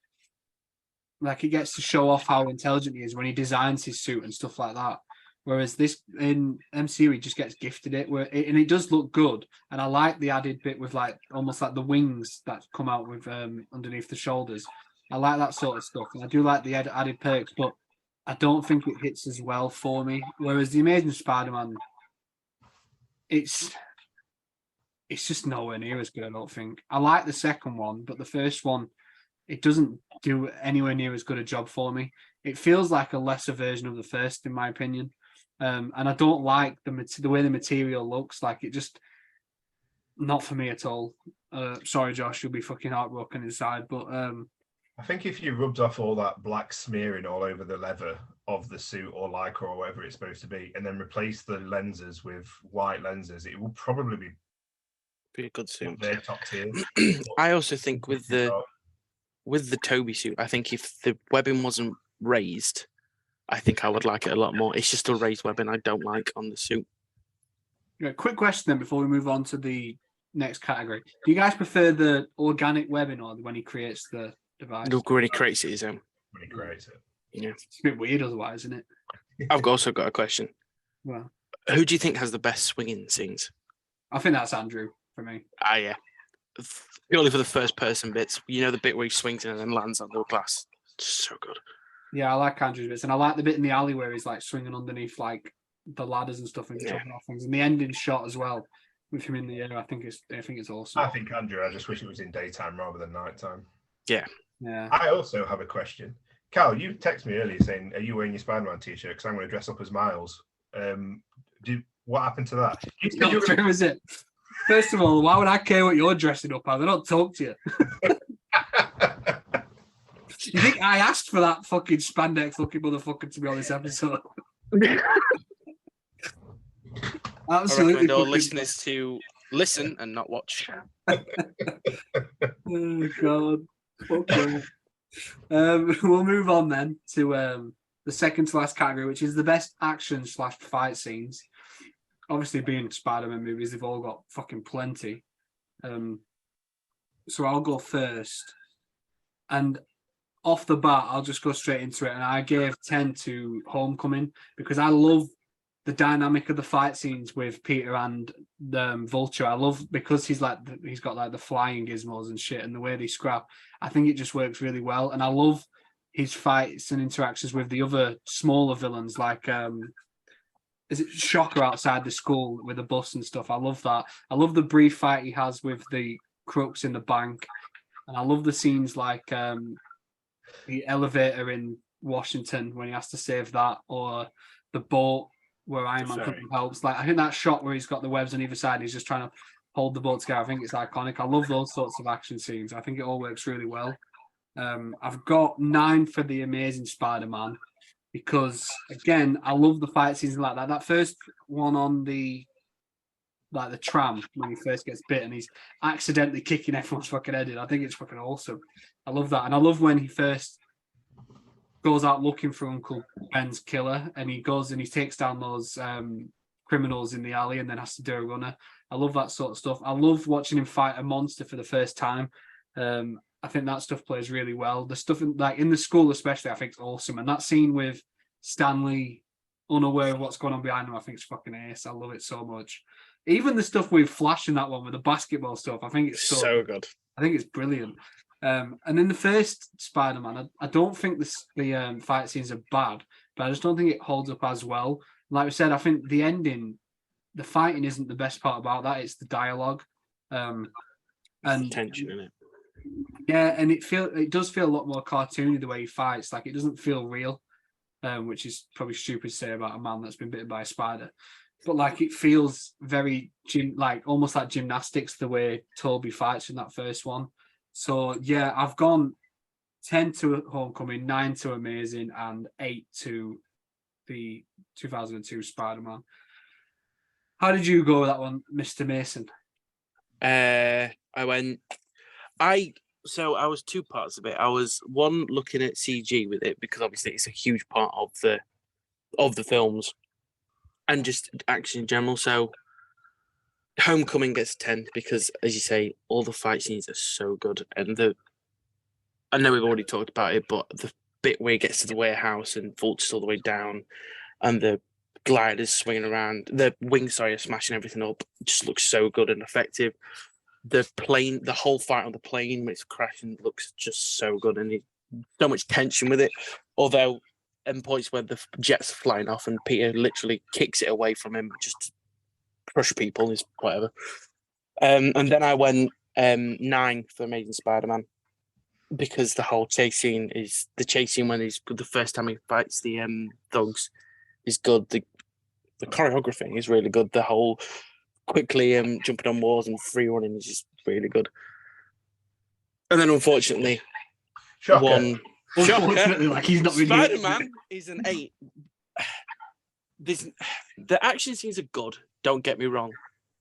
like, he gets to show off how intelligent he is when he designs his suit and stuff like that. Whereas this in MCU, he just gets gifted it, and it does look good. And I like the added bit with like almost like the wings that come out with underneath the shoulders. I like that sort of stuff, and I do like the added perks, but I don't think it hits as well for me. Whereas the Amazing Spider-Man, it's just nowhere near as good, I don't think. I like the second one, but the first one, it doesn't do anywhere near as good a job for me. It feels like a lesser version of the first, in my opinion. And I don't like the way the material looks. Like, it just, not for me at all. Sorry, Josh, you'll be fucking heartbroken inside. But I think if you rubbed off all that black smearing all over the leather of the suit or Lycra or whatever it's supposed to be, and then replace the lenses with white lenses, it will probably Be a good suit. their top tier. I also think with the Toby suit, I think if the webbing wasn't raised, I think I would like it a lot more. It's just a raised webbing I don't like on the suit. yeah, quick question then before we move on to the next category. Do you guys prefer the organic webbing or when he creates the device? Look, when he creates it his own. When he creates it. Yeah. It's a bit weird otherwise, isn't it? I've also got a question. Well, Who do you think has the best swinging scenes? I think that's Andrew for me. Yeah. Purely for the first person bits. You know, the bit where he swings in and then lands on the glass. So good. Yeah, I like Andrew's bits, and I like the bit in the alley where he's like swinging underneath like the ladders and stuff and jumping off things, and the ending shot as well with him in the air. I think it's awesome. I think Andrew, I just wish it was in daytime rather than nighttime. Yeah. I also have a question. Cal, you texted me earlier saying, "Are you wearing your Spider-Man t-shirt? Because I'm going to dress up as Miles." What happened to that? It's not true, is it? First of all, why would I care what you're dressing up as? I don't talk to you. You think I asked for that fucking spandex-looking motherfucker to be on this episode? Absolutely. I recommend all listeners to listen and not watch. Oh God. Okay. We'll move on then to the second to last category, which is the best action/fight scenes. Obviously, being Spider-Man movies, they've all got fucking plenty. So I'll go first, and off the bat, I'll just go straight into it. And I gave 10 to Homecoming because I love the dynamic of the fight scenes with Peter and Vulture. I love because he's got like the flying gizmos and shit, and the way they scrap. I think it just works really well, and I love his fights and interactions with the other smaller villains, like is it Shocker outside the school with the bus and stuff. I love that. I love the brief fight he has with the crooks in the bank, and I love the scenes like the elevator in Washington when he has to save that, or the boat where Iron Man helps. Like, I think that shot where he's got the webs on either side, he's just trying to hold the boat together. I think it's iconic. I love those sorts of action scenes. I think it all works really well. I've got 9 for the Amazing Spider-Man because, again, I love the fight scenes like that. That first one on the tram when he first gets bit and he's accidentally kicking everyone's fucking head in. I think it's fucking awesome. I love that. And I love when he first goes out looking for Uncle Ben's killer, and he goes and he takes down those criminals in the alley, and then has to do a runner. I love that sort of stuff. I love watching him fight a monster for the first time. I think that stuff plays really well. The stuff in the school, especially, I think is awesome. And that scene with Stanley unaware of what's going on behind him, I think it's fucking ace. I love it so much. Even the stuff with Flash in that one with the basketball stuff, I think it's so good. I think it's brilliant. And in the first Spider-Man, I don't think the fight scenes are bad, but I just don't think it holds up as well. Like I said, I think the ending, the fighting isn't the best part about that. It's the dialogue. And Tension in it. Yeah, and it does feel a lot more cartoony the way he fights. Like, it doesn't feel real, which is probably stupid to say about a man that's been bitten by a spider. But like, it feels very almost like gymnastics the way Toby fights in that first one. So yeah, I've gone 10 to Homecoming, 9 to Amazing, and 8 to the 2002 Spider-Man. How did you go with that one, Mr. Mason? I was two parts of it. I was one looking at CG with it because obviously it's a huge part of the films and just action in general. So Homecoming gets 10 because, as you say, all the fight scenes are so good. And I know we've already talked about it, but the bit where he gets to the warehouse and vaults all the way down, and the gliders swinging around, the wings, are smashing everything up, just looks so good and effective. The whole fight on the plane when it's crashing looks just so good, and so much tension with it. Although, in points where the jet's flying off and Peter literally kicks it away from him, just to crush people, is whatever. And then I went 9 for Amazing Spider-Man because the whole chase scene when he's the first time he fights the thugs is good. The choreography is really good. The whole quickly jumping on walls and free running is just really good. And then unfortunately, Unfortunately, like he's not really Spider-Man is an 8. The action scenes are good, don't get me wrong.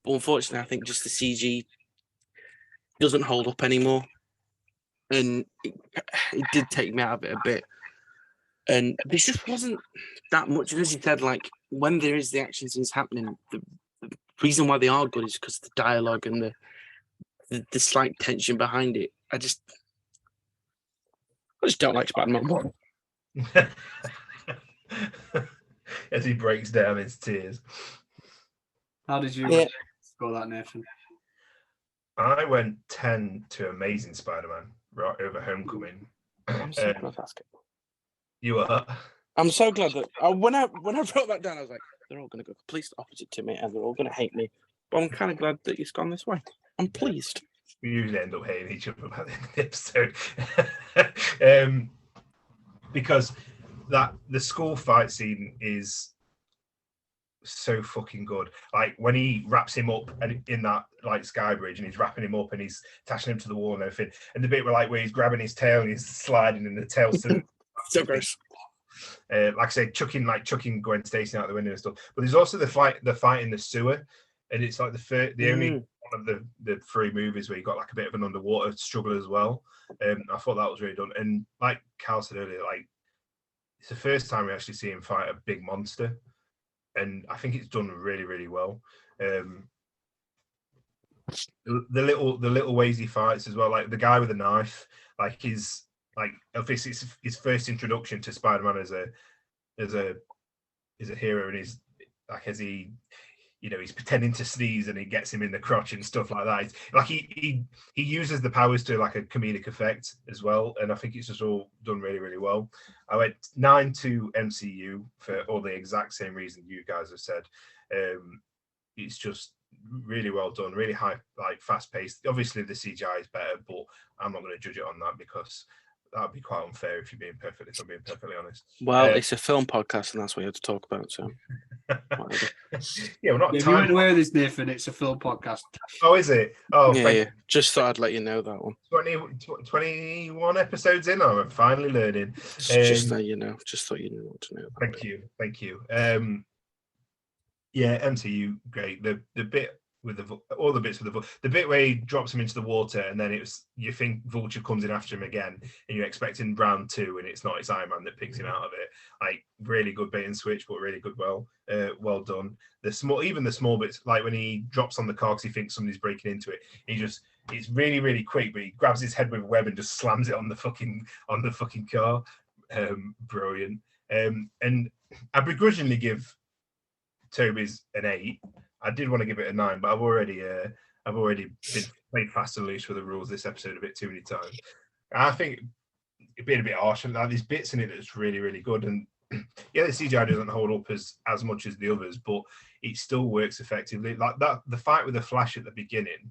But unfortunately, I think just the CG doesn't hold up anymore. And it did take me out of it a bit. And there just wasn't that much. As you said, like, when there is the action scenes happening, the reason why they are good is because of the dialogue and the slight tension behind it. I just don't like Spider-Man 1. As he breaks down in tears. How did you score that, Nathan? I went 10 to Amazing Spider-Man right over Homecoming. I'm so glad that's good. You are? I'm so glad that when I wrote that down, I was like, they're all going to go complete opposite to me, and they're all going to hate me. But I'm kind of glad that it's gone this way. I'm pleased. We usually end up hating each other about the episode. Because the school fight scene is so fucking good. Like when he wraps him up and in that like sky bridge, and he's wrapping him up and he's attaching him to the wall and everything, and the bit where he's grabbing his tail and he's sliding and the tail's to so gross. Like I say, chucking Gwen Stacy out the window and stuff. But there's also the fight in the sewer, and it's like the only one of the 3 movies where you got like a bit of an underwater struggle as well. I thought that was really done. And like Cal said earlier, like it's the first time we actually see him fight a big monster, and I think it's done really, really well. The little ways he fights as well, like the guy with the knife, like obviously it's his first introduction to Spider-Man as a hero, and he's like, as he, he's pretending to sneeze and he gets him in the crotch and stuff like that. It's, like he uses the powers to like a comedic effect as well, and I think it's just all done really, really well. I went 9 to MCU for all the exact same reasons you guys have said. It's just really well done, really high, like fast paced. Obviously the CGI is better, but I'm not going to judge it on that because that would be quite unfair if I'm being perfectly honest. Well, it's a film podcast, and that's what you have to talk about. So, yeah, we're not. If you weren't aware of this, Nathan, it's a film podcast. Oh, is it? Oh, yeah. Just thought I'd let you know that one. 21 episodes in, I'm finally learning. Just that you know. Just thought you knew what to know. Thank you. Yeah, MCU, great. The bit all the bits with the bit where he drops him into the water, and then you think Vulture comes in after him again, and you're expecting round 2, and it's not. It's Iron Man that picks him out of it. Like really good bait and switch, but really good, well done. Even the small bits, like when he drops on the car because he thinks somebody's breaking into it. It's really really quick, but he grabs his head with a web and just slams it on the fucking car. Brilliant. And I begrudgingly give Toby's an 8. I did want to give it a 9, but I've already been played fast and loose with the rules this episode a bit too many times. I think it being a bit harsh, and like, there's bits in it that's really really good, and yeah, the CGI doesn't hold up as much as the others, but it still works effectively. Like that, the fight with the Flash at the beginning,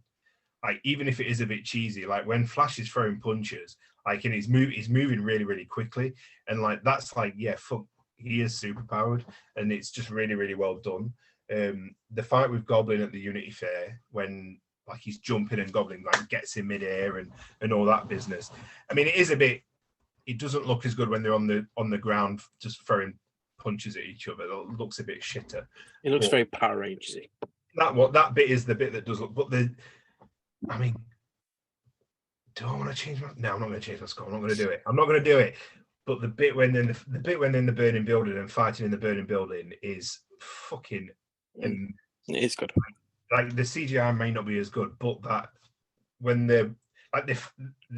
like even if it is a bit cheesy, like when Flash is throwing punches, like and he's moving really really quickly, and like that's like he is super powered, and it's just really really well done. The fight with Goblin at the Unity Fair, when like he's jumping and Goblin like gets in midair and all that business. I mean, it doesn't look as good when they're on the ground just throwing punches at each other. It looks a bit shitter. It looks very Power Rangers-y. That bit is the bit that does look. But I mean, do I want to change my? No, I'm not going to change my score. I'm not going to do it. I'm not going to do it. But the bit when they're in the burning building and fighting in the burning building is fucking. And it is good. Like the CGI may not be as good, but that when they're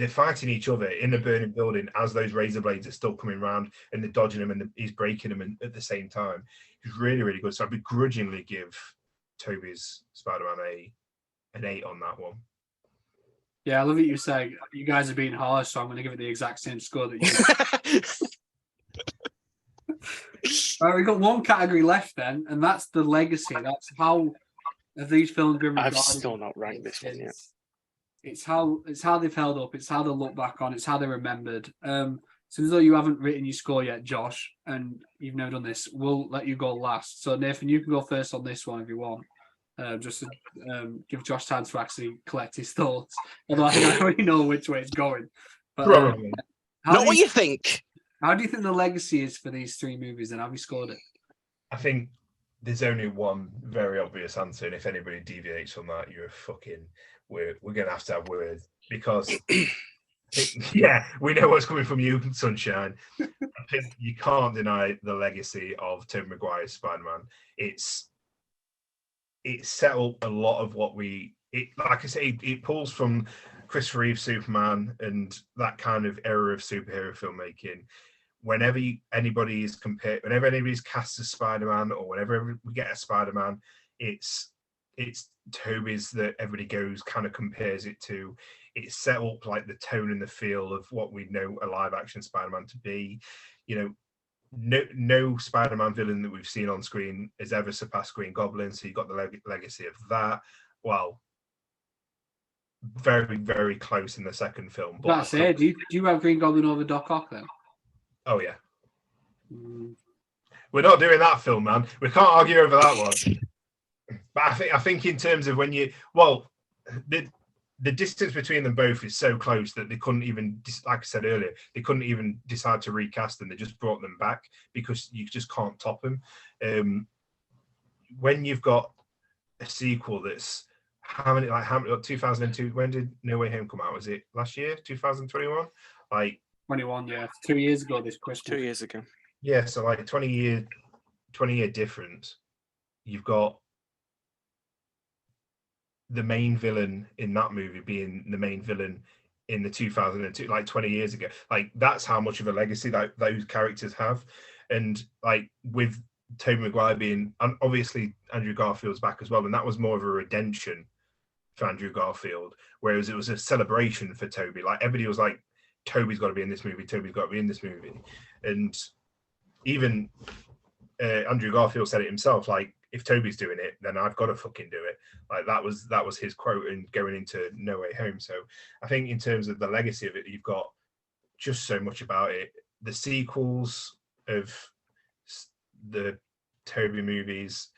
fighting each other in the burning building as those razor blades are still coming around and they're dodging them and he's breaking them at the same time, it's really really good. So I begrudgingly give Toby's Spider-Man an 8 on that one. Yeah, I love what you say. You guys are being harsh, so I'm going to give it the exact same score that you. All right, we've got one category left then, and that's the legacy. That's how have these films been regarded. I've still not ranked this one yet. It's how they've held up. It's how they look back on. It's how they're remembered. So as though you haven't written your score yet, Josh, and you've never done this, we'll let you go last. So Nathan, you can go first on this one if you want. Just to give Josh time to actually collect his thoughts. Although I think I already know which way it's going. But, Probably. Not what you think. How do you think the legacy is for these 3 movies, and have you scored it? I think there's only one very obvious answer, and if anybody deviates from that, we're gonna have to have words, because yeah, we know what's coming from you, Sunshine. I think you can't deny the legacy of Tobey Maguire's Spider-Man. It's set up a lot of what like I say, it pulls from Christopher Reeve's Superman and that kind of era of superhero filmmaking. Whenever anybody's cast as Spider-Man, or whenever we get a Spider-Man, it's Tobey's that everybody kind of compares it to. It's set up like the tone and the feel of what we know a live action Spider-Man to be. You know, no Spider-Man villain that we've seen on screen has ever surpassed Green Goblin, so you've got the legacy of that. Well, very very close in the second film. But That's it. Do you have Green Goblin over Doc Ock then? Oh yeah. We're not doing that film, man. We can't argue over that one. But I think in terms of the distance between them both is so close that they couldn't even, like I said earlier, they couldn't even decide to recast them. They just brought them back because you just can't top them. When you've got a sequel that's how many 2002? When did No Way Home come out? Was it last year, 2021? 21, yeah. 2 years ago this Christmas. 2 years ago. Yeah, so 20-year difference. You've got the main villain in that movie being the main villain in the 2002, 20 years ago. That's how much of a legacy that those characters have. And with Tobey Maguire being, and obviously Andrew Garfield's back as well, and that was more of a redemption for Andrew Garfield, whereas it was a celebration for Tobey. Everybody was like, Toby's got to be in this movie. Toby's got to be in this movie. And even Andrew Garfield said it himself. If Toby's doing it, then I've got to fucking do it. That was his quote in going into No Way Home. So I think in terms of the legacy of it, you've got just so much about it. The sequels of the Toby movies,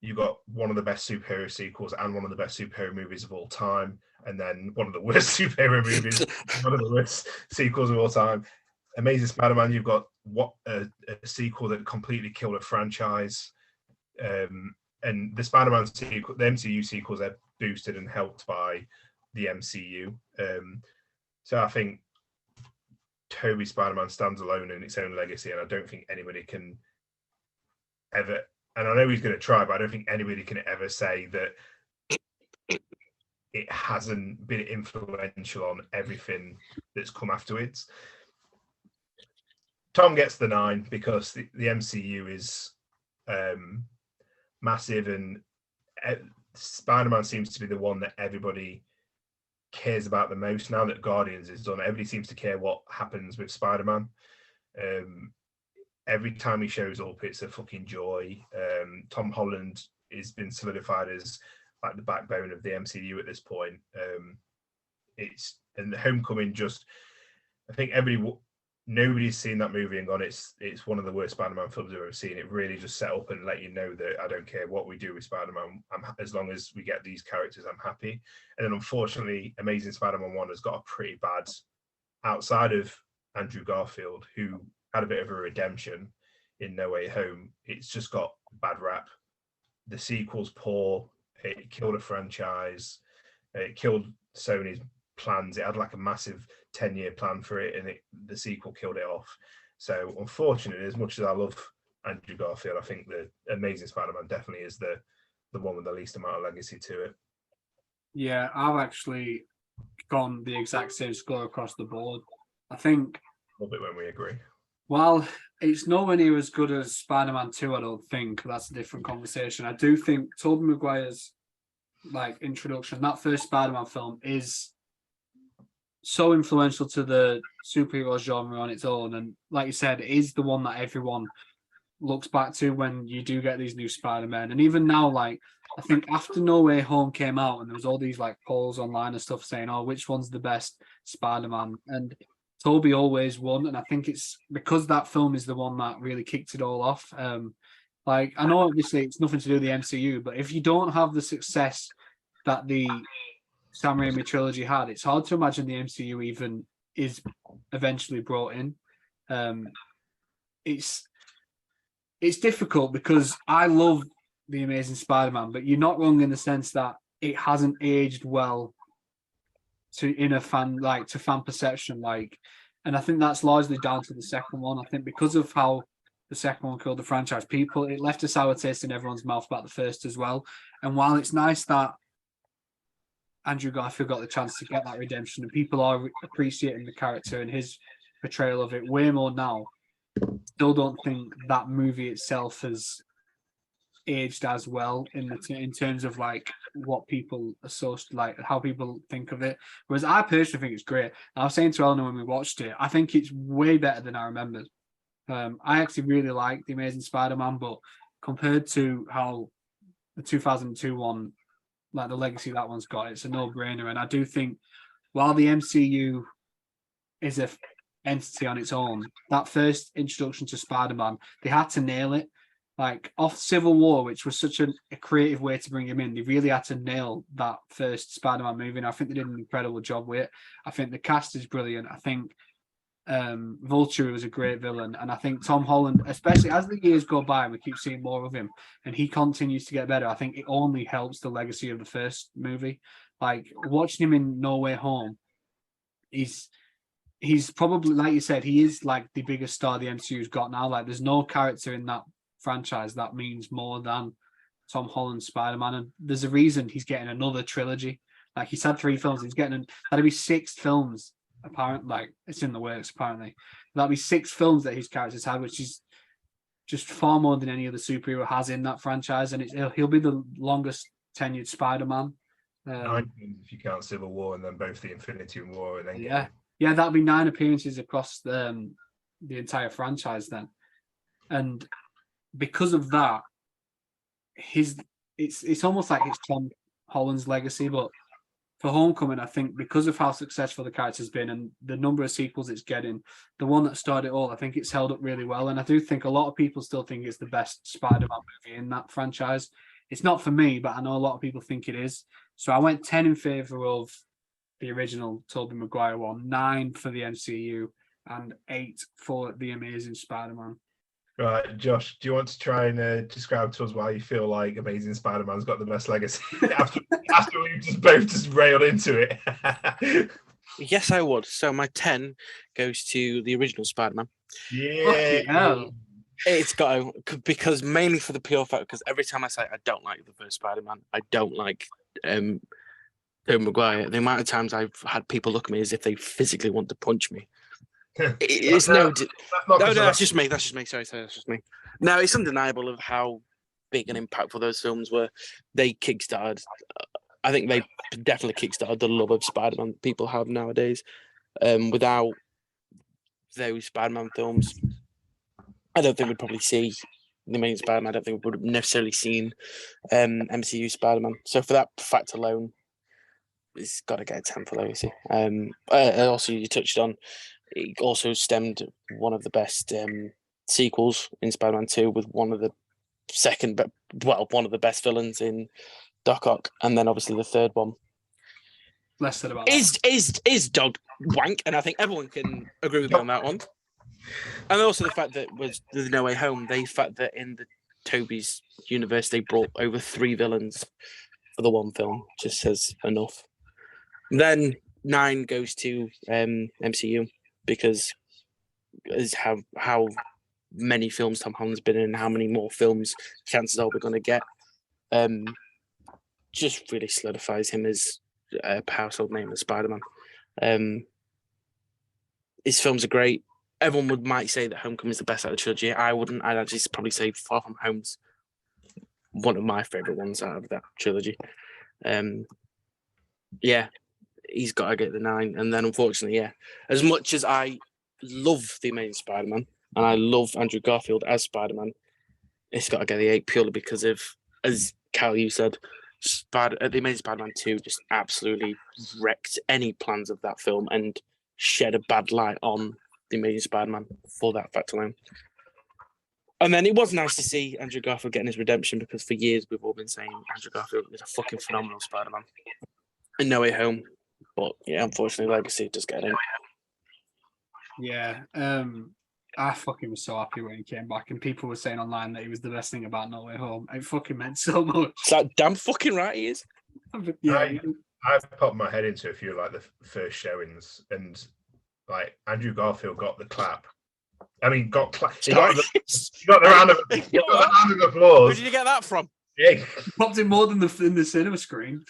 you got one of the best superhero sequels and one of the best superhero movies of all time, and then one of the worst superhero movies, one of the worst sequels of all time. Amazing Spider-Man, you've got a sequel that completely killed a franchise. and the Spider-Man sequel, the MCU sequels are boosted and helped by the MCU. So I think Tobey Spider-Man stands alone in its own legacy, and I don't think anybody can ever. And I know he's going to try, but I don't think anybody can ever say that it hasn't been influential on everything that's come afterwards. Tom gets the 9 because the MCU is massive, and Spider-Man seems to be the one that everybody cares about the most now that Guardians is done. Everybody seems to care what happens with Spider-Man. Every time he shows up, it's a fucking joy. Tom Holland has been solidified as like the backbone of the MCU at this point. And Homecoming just, I think nobody's seen that movie and gone, it's one of the worst Spider-Man films I've ever seen. It really just set up and let you know that I don't care what we do with Spider-Man. As long as we get these characters, I'm happy. And then unfortunately, Amazing Spider-Man 1 has got a pretty bad, outside of Andrew Garfield, who had a bit of a redemption in No Way Home, it's just got a bad rap. The sequel's poor. It killed a franchise. It killed Sony's plans. It had like a massive 10-year plan for it, and the sequel killed it off. So unfortunately, as much as I love Andrew Garfield, I think the Amazing Spider-Man definitely is the one with the least amount of legacy to it. Yeah, I've actually gone the exact same score across the board. I think A little bit when we agree. Well, it's nowhere near as good as Spider-Man 2, I don't think. That's a different conversation. I do think Tobey Maguire's introduction, that first Spider-Man film, is so influential to the superhero genre on its own. And like you said, it is the one that everyone looks back to when you do get these new Spider-Men. And even now, I think after No Way Home came out, and there was all these polls online and stuff saying, oh, which one's the best Spider-Man? And Toby always won, and I think it's because that film is the one that really kicked it all off. I know obviously it's nothing to do with the MCU, but if you don't have the success that the Sam Raimi trilogy had, it's hard to imagine the MCU even is eventually brought in. It's difficult because I love the Amazing Spider-Man, but you're not wrong in the sense that it hasn't aged well to fan perception, and I think that's largely down to the second one. I think because of how the second one killed the franchise, it left a sour taste in everyone's mouth about the first as well. And while it's nice that Andrew Garfield got the chance to get that redemption, and people are appreciating the character and his portrayal of it way more now, still don't think that movie itself has aged as well in terms of what people associate, how people think of it. Whereas I personally think it's great. I was saying to Eleanor when we watched it, I think it's way better than I remembered. I actually really like The Amazing Spider-Man, but compared to how the 2002 one, the legacy that one's got, it's a no-brainer. And I do think while the MCU is a entity on its own, that first introduction to Spider-Man, they had to nail it. Off Civil War, which was such a creative way to bring him in, they really had to nail that first Spider-Man movie, and I think they did an incredible job with it. I think the cast is brilliant. I think Vulture was a great villain, and I think Tom Holland, especially as the years go by and we keep seeing more of him, and he continues to get better, I think it only helps the legacy of the first movie. Watching him in No Way Home, he's probably, like you said, he is the biggest star the MCU's got now. There's no character in that franchise that means more than Tom Holland's Spider-Man, and there's a reason he's getting another trilogy. He's had 3 films, he's getting that'd be 6 films apparently. It's in the works apparently. That'd be 6 films that his characters had, which is just far more than any other superhero has in that franchise, and he'll be the longest tenured Spider-Man. 9 if you count Civil War and then both the Infinity War and then yeah, that'd be 9 appearances across the entire franchise then. And because of that, it's almost like it's Tom Holland's legacy. But for Homecoming, I think because of how successful the character's been and the number of sequels it's getting, the one that started it all, I think it's held up really well. And I do think a lot of people still think it's the best Spider-Man movie in that franchise. It's not for me, but I know a lot of people think it is. So I went 10 in favour of the original Tobey Maguire one, 9 for the MCU, and 8 for The Amazing Spider-Man. Right, Josh, do you want to try and describe to us why you feel like Amazing Spider-Man's got the best legacy after we've just railed into it? Yes, I would. So my 10 goes to the original Spider-Man. Yeah. Fucking hell. It's got to, because mainly for the pure fact, because every time I say I don't like the first Spider-Man, I don't like Tobey Maguire. The amount of times I've had people look at me as if they physically want to punch me. It's That's not no, that's just me. That's just me. Sorry, that's just me. No, it's undeniable of how big and impactful those films were. They kickstarted. I think they definitely kickstarted the love of Spider-Man people have nowadays. Without those Spider-Man films, I don't think we'd probably see the main Spider-Man. I don't think we would have necessarily seen MCU Spider-Man. So for that fact alone, it's got to get a 10 for legacy. Also, you touched on, it also stemmed one of the best sequels in Spider-Man 2 with one of the best villains in Doc Ock, and then obviously the third one Less said about is Dog Wank, and I think everyone can agree with me on that one. And also the fact that was the No Way Home, the fact that in the Toby's universe they brought over 3 villains for the one film just says enough. Then 9 goes to MCU because is how many films Tom Holland's been in, how many more films chances are we're going to get. Just really solidifies him as a household name as Spider-Man. His films are great. Everyone might say that Homecoming is the best out of the trilogy. I wouldn't. I'd actually probably say Far From Home's one of my favourite ones out of that trilogy. Yeah, he's got to get the 9. And then unfortunately, yeah, as much as I love the Amazing Spider-Man and I love Andrew Garfield as Spider-Man, it's got to get the 8 purely because of, as Cal, you said, the Amazing Spider-Man 2 just absolutely wrecked any plans of that film and shed a bad light on the Amazing Spider-Man for that fact alone. And then it was nice to see Andrew Garfield getting his redemption because for years we've all been saying Andrew Garfield is a fucking phenomenal Spider-Man. And No Way Home. But yeah, unfortunately, Legacy does get it. Yeah. I fucking was so happy when he came back, and people were saying online that he was the best thing about No Way Home. It fucking meant so much. It's like damn fucking right he is. Yeah. I popped my head into a few like the first showings, and like Andrew Garfield got the clap. I mean, got the round of applause. Where did you get that from? Yeah. Popped in more than in the cinema screen.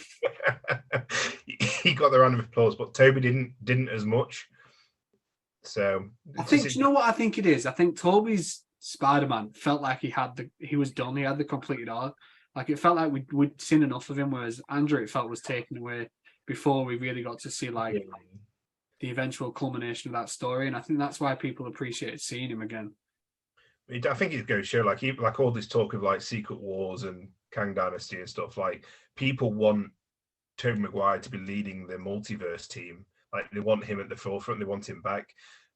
He got the round of applause, but Toby didn't as much. So I think, do you know what I think it is? I think Toby's Spider-Man felt like he was done. He had the completed arc. Like it felt like we'd seen enough of him, whereas Andrew, it felt, was taken away before we really got to see like the eventual culmination of that story. And I think that's why people appreciated seeing him again. I think it goes to show like all this talk of like Secret Wars and Kang Dynasty and stuff. Like people want Tobey Maguire to be leading the multiverse team. Like they want him at the forefront. They want him back.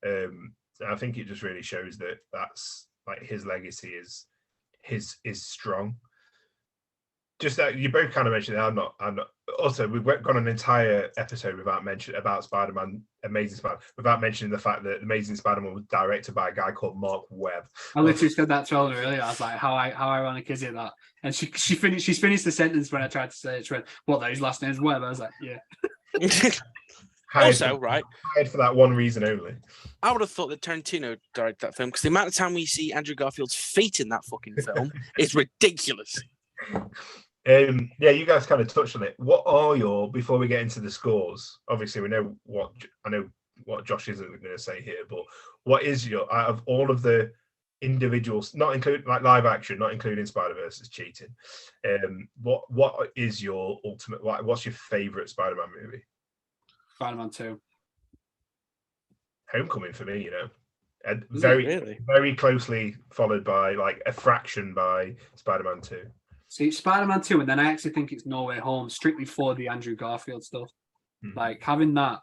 I think it just really shows that that's like his legacy is strong. Just that you both kind of mentioned that I'm not. Also, we've gone an entire episode without mentioning about Spider-Man, Amazing Spider, without mentioning the fact that Amazing Spider-Man was directed by a guy called Mark Webb. I literally said that to her earlier. I was like, "How ironic is it that?" And she's finished the sentence when I tried to say it. She went, "What? Though his last name's Webb?" I was like, "Yeah." Also, right, hired for that one reason only. I would have thought that Tarantino directed that film because the amount of time we see Andrew Garfield's feet in that fucking film is ridiculous. Yeah, you guys kind of touched on it. What are your, before we get into the scores, obviously I know what Josh isn't going to say here, but what is your, out of all of the individuals, not including like live action, not including Spider-Verse is cheating, what is your ultimate, what's your favorite Spider-Man movie? Spider-Man 2. Homecoming for me, Really? very closely followed by like a fraction by Spider-Man 2. See, Spider-Man 2, and then I actually think it's No Way Home, strictly for the Andrew Garfield stuff. Like, having that,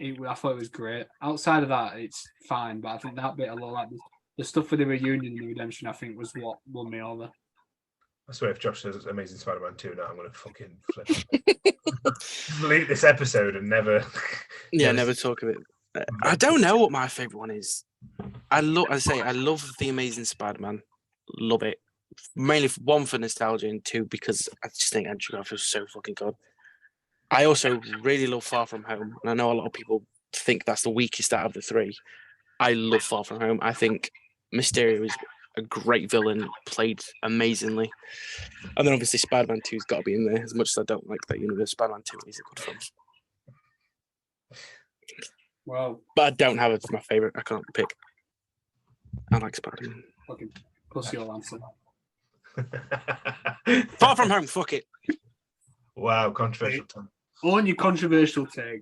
I thought it was great. Outside of that, it's fine, but I think that bit, a lot like the stuff for the reunion and the redemption, I think, was what won me over. I swear, if Josh says Amazing Spider-Man 2 now, I'm going to fucking flip. Delete this episode and never... never talk of it. I don't know what my favourite one is. I love the Amazing Spider-Man. Love it. Mainly one for nostalgia and two because I just think Andrew Garfield is so fucking good. I also really love Far From Home, and I know a lot of people think that's the weakest out of the three. I love Far From Home. I think Mysterio is a great villain, played amazingly. And then obviously Spider-Man 2's got to be in there. As much as I don't like that universe, Spider-Man 2 is a good film. Wow. But I don't have it as my favourite. I can't pick. I like Spider-Man. Fucking pussy your answer. Far From Home, fuck it. Wow, controversial. On your controversial take.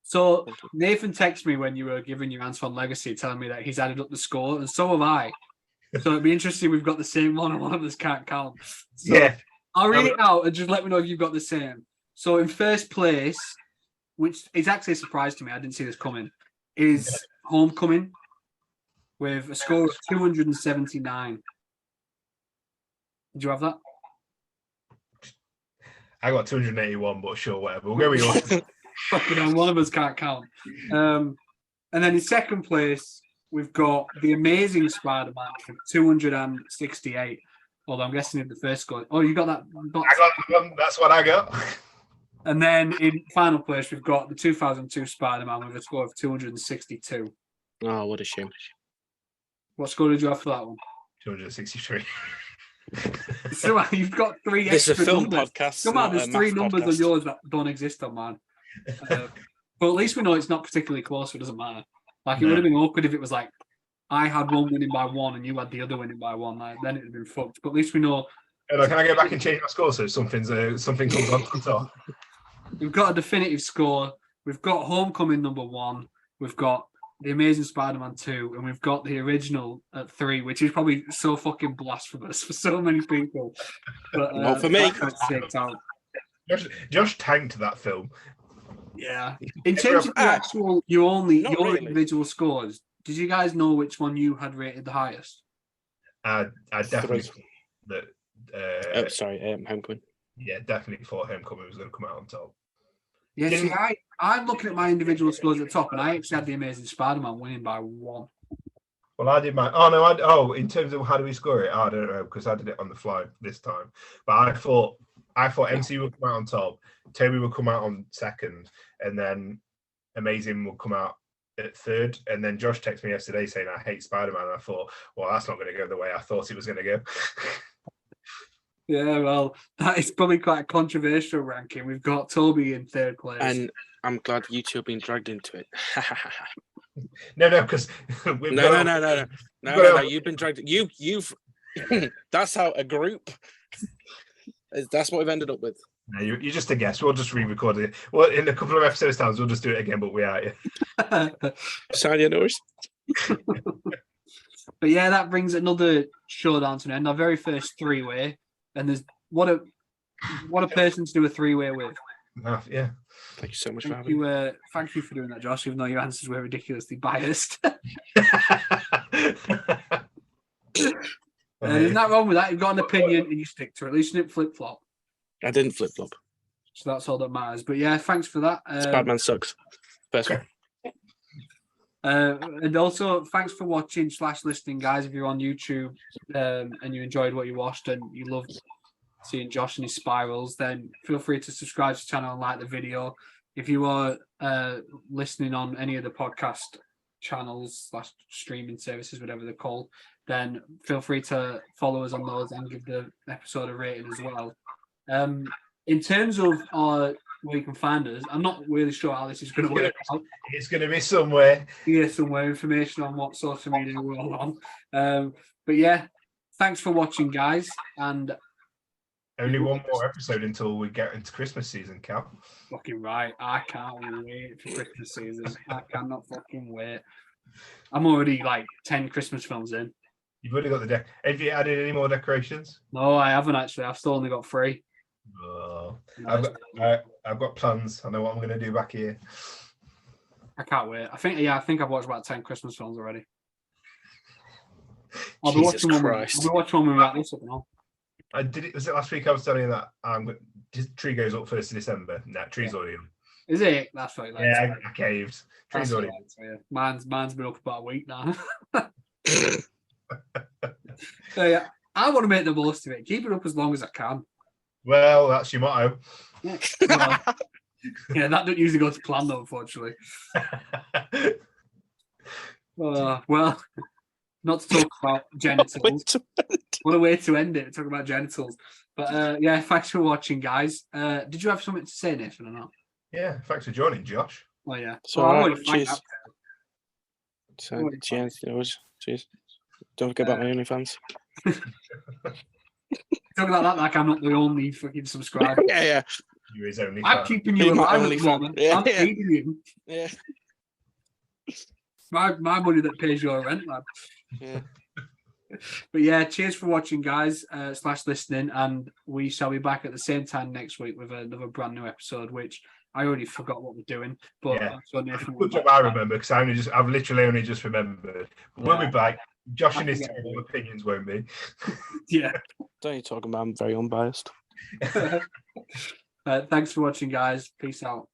So Nathan texted me when you were giving your answer on Legacy, telling me that he's added up the score, and so have I. So it'd be interesting. We've got the same one, and one of us can't count. So Yeah, I'll read it out and just let me know if you've got the same. So in first place, which is actually a surprise to me, I didn't see this coming, is Homecoming with a score of 279. Did you have that? I got 281, but sure, whatever. We'll go with yours. Fucking hell, one of us can't count. And then in second place, we've got The Amazing Spider-Man for 268. Although I'm guessing in the first score. Oh, you got that box? I got that one. That's what I got. And then in final place, we've got the 2002 Spider-Man with a score of 262. Oh, what a shame. What score did you have for that one? 263. So you've got three This is a extra film numbers. podcast. Come on, not there's a three math numbers podcast. of yours that don't exist on mine. But at least we know it's not particularly close, so it doesn't matter. Like, it would have been awkward if it was like, I had one winning by one and you had the other winning by one. Like, then it would have been fucked. But at least we know. Can I go back and change my score so something comes on top? We've got a definitive score. We've got Homecoming number 1. We've got The Amazing Spider-Man 2. And we've got the original at 3, which is probably so fucking blasphemous for so many people. But Not for me. that's taked out. Josh tanked that film. Yeah. In terms of the actual, your really. individual scores, did you guys know which one you had rated the highest? I definitely Homecoming. Yeah, definitely thought Homecoming was going to come out on top. Yeah, see, I'm looking at my individual scores at the top, and I actually had The Amazing Spider-Man winning by 1. Well, I did my. In terms of how do we score it? I don't know because I did it on the fly this time. But I thought MCU would come out on top, Toby would come out on second, and then Amazing would come out at third. And then Josh texted me yesterday saying I hate Spider-Man. And I thought, well, that's not going to go the way I thought it was going to go. Yeah, well, that is probably quite a controversial ranking. We've got Toby in third place. And I'm glad you two have been dragged into it. No, because No. You've been dragged. You've. That's how a group. That's what we've ended up with. No, you're just a guest. We'll just re-record it. Well, in a couple of episodes times, we'll just do it again. But we are. Yeah. Sorry, Norris. But yeah, that brings another showdown to an end. Our very first 3-way, and there's what a person to do a 3-way with. Yeah. Thank you so much for having me. Thank you for doing that, Josh. Even though your answers were ridiculously biased. Isn't that wrong with that? You've got an opinion and you stick to it. At least you didn't flip flop. I didn't flip flop. So that's all that matters. But yeah, thanks for that. Spider-Man sucks. First one. And also, thanks for watching / listening, guys. If you're on YouTube and you enjoyed what you watched and you loved seeing Josh and his spirals, then feel free to subscribe to the channel and like the video. If you are listening on any of the podcast channels / streaming services, whatever they're called, then feel free to follow us on those and give the episode a rating as well. In terms of where you can find us, I'm not really sure how this is going to work out. It's going to be somewhere. Yeah, somewhere, information on what social media we're all on. But yeah, thanks for watching, guys. And only one more episode until we get into Christmas season, Cal. Fucking right. I can't wait for Christmas season. I cannot fucking wait. I'm already like 10 Christmas films in. You've already got the deck. Have you added any more decorations? No, I haven't actually. I've still only got 3. Oh, I've got plans. I know what I'm going to do back here. I can't wait. I think I've watched about 10 Christmas films already. I'll be watching one when we wrap this up and all. I did it. Was it last week? I was telling you that tree goes up 1st of December. No, tree's already on. Is it? That's right. Yeah, I caved. That's Tree's what already. I like to hear. Mine's been up about a week now. So, yeah, I want to make the most of it. Keep it up as long as I can. Well, that's your motto. Yeah, well, yeah, that don't usually go to plan though, unfortunately. Well, not to talk about genitals. What a way to end it, talk about genitals. But yeah, thanks for watching, guys. Did you have something to say, Nathan, or not? Yeah, thanks for joining, Josh. Oh yeah. So, Well, I right, already flagged cheers. that. So, cheers. Don't forget about my OnlyFans. Talking about that like I'm not the only fucking subscriber. Yeah. You're his only I'm fan. keeping you You're my alive at only the fan. moment. Yeah, I'm yeah. feeding you. Yeah. My money that pays your rent, lad. Yeah. But yeah, cheers for watching, guys, / listening, and we shall be back at the same time next week with another brand new episode, which I already forgot what we're doing. But Yeah. so Nathan will Good be job, back. I remember because I've literally only just remembered. But we'll be Yeah. back. Josh and his forget terrible about opinions won't be. Yeah. Don't you talking about? I'm very unbiased. Thanks for watching, guys. Peace out.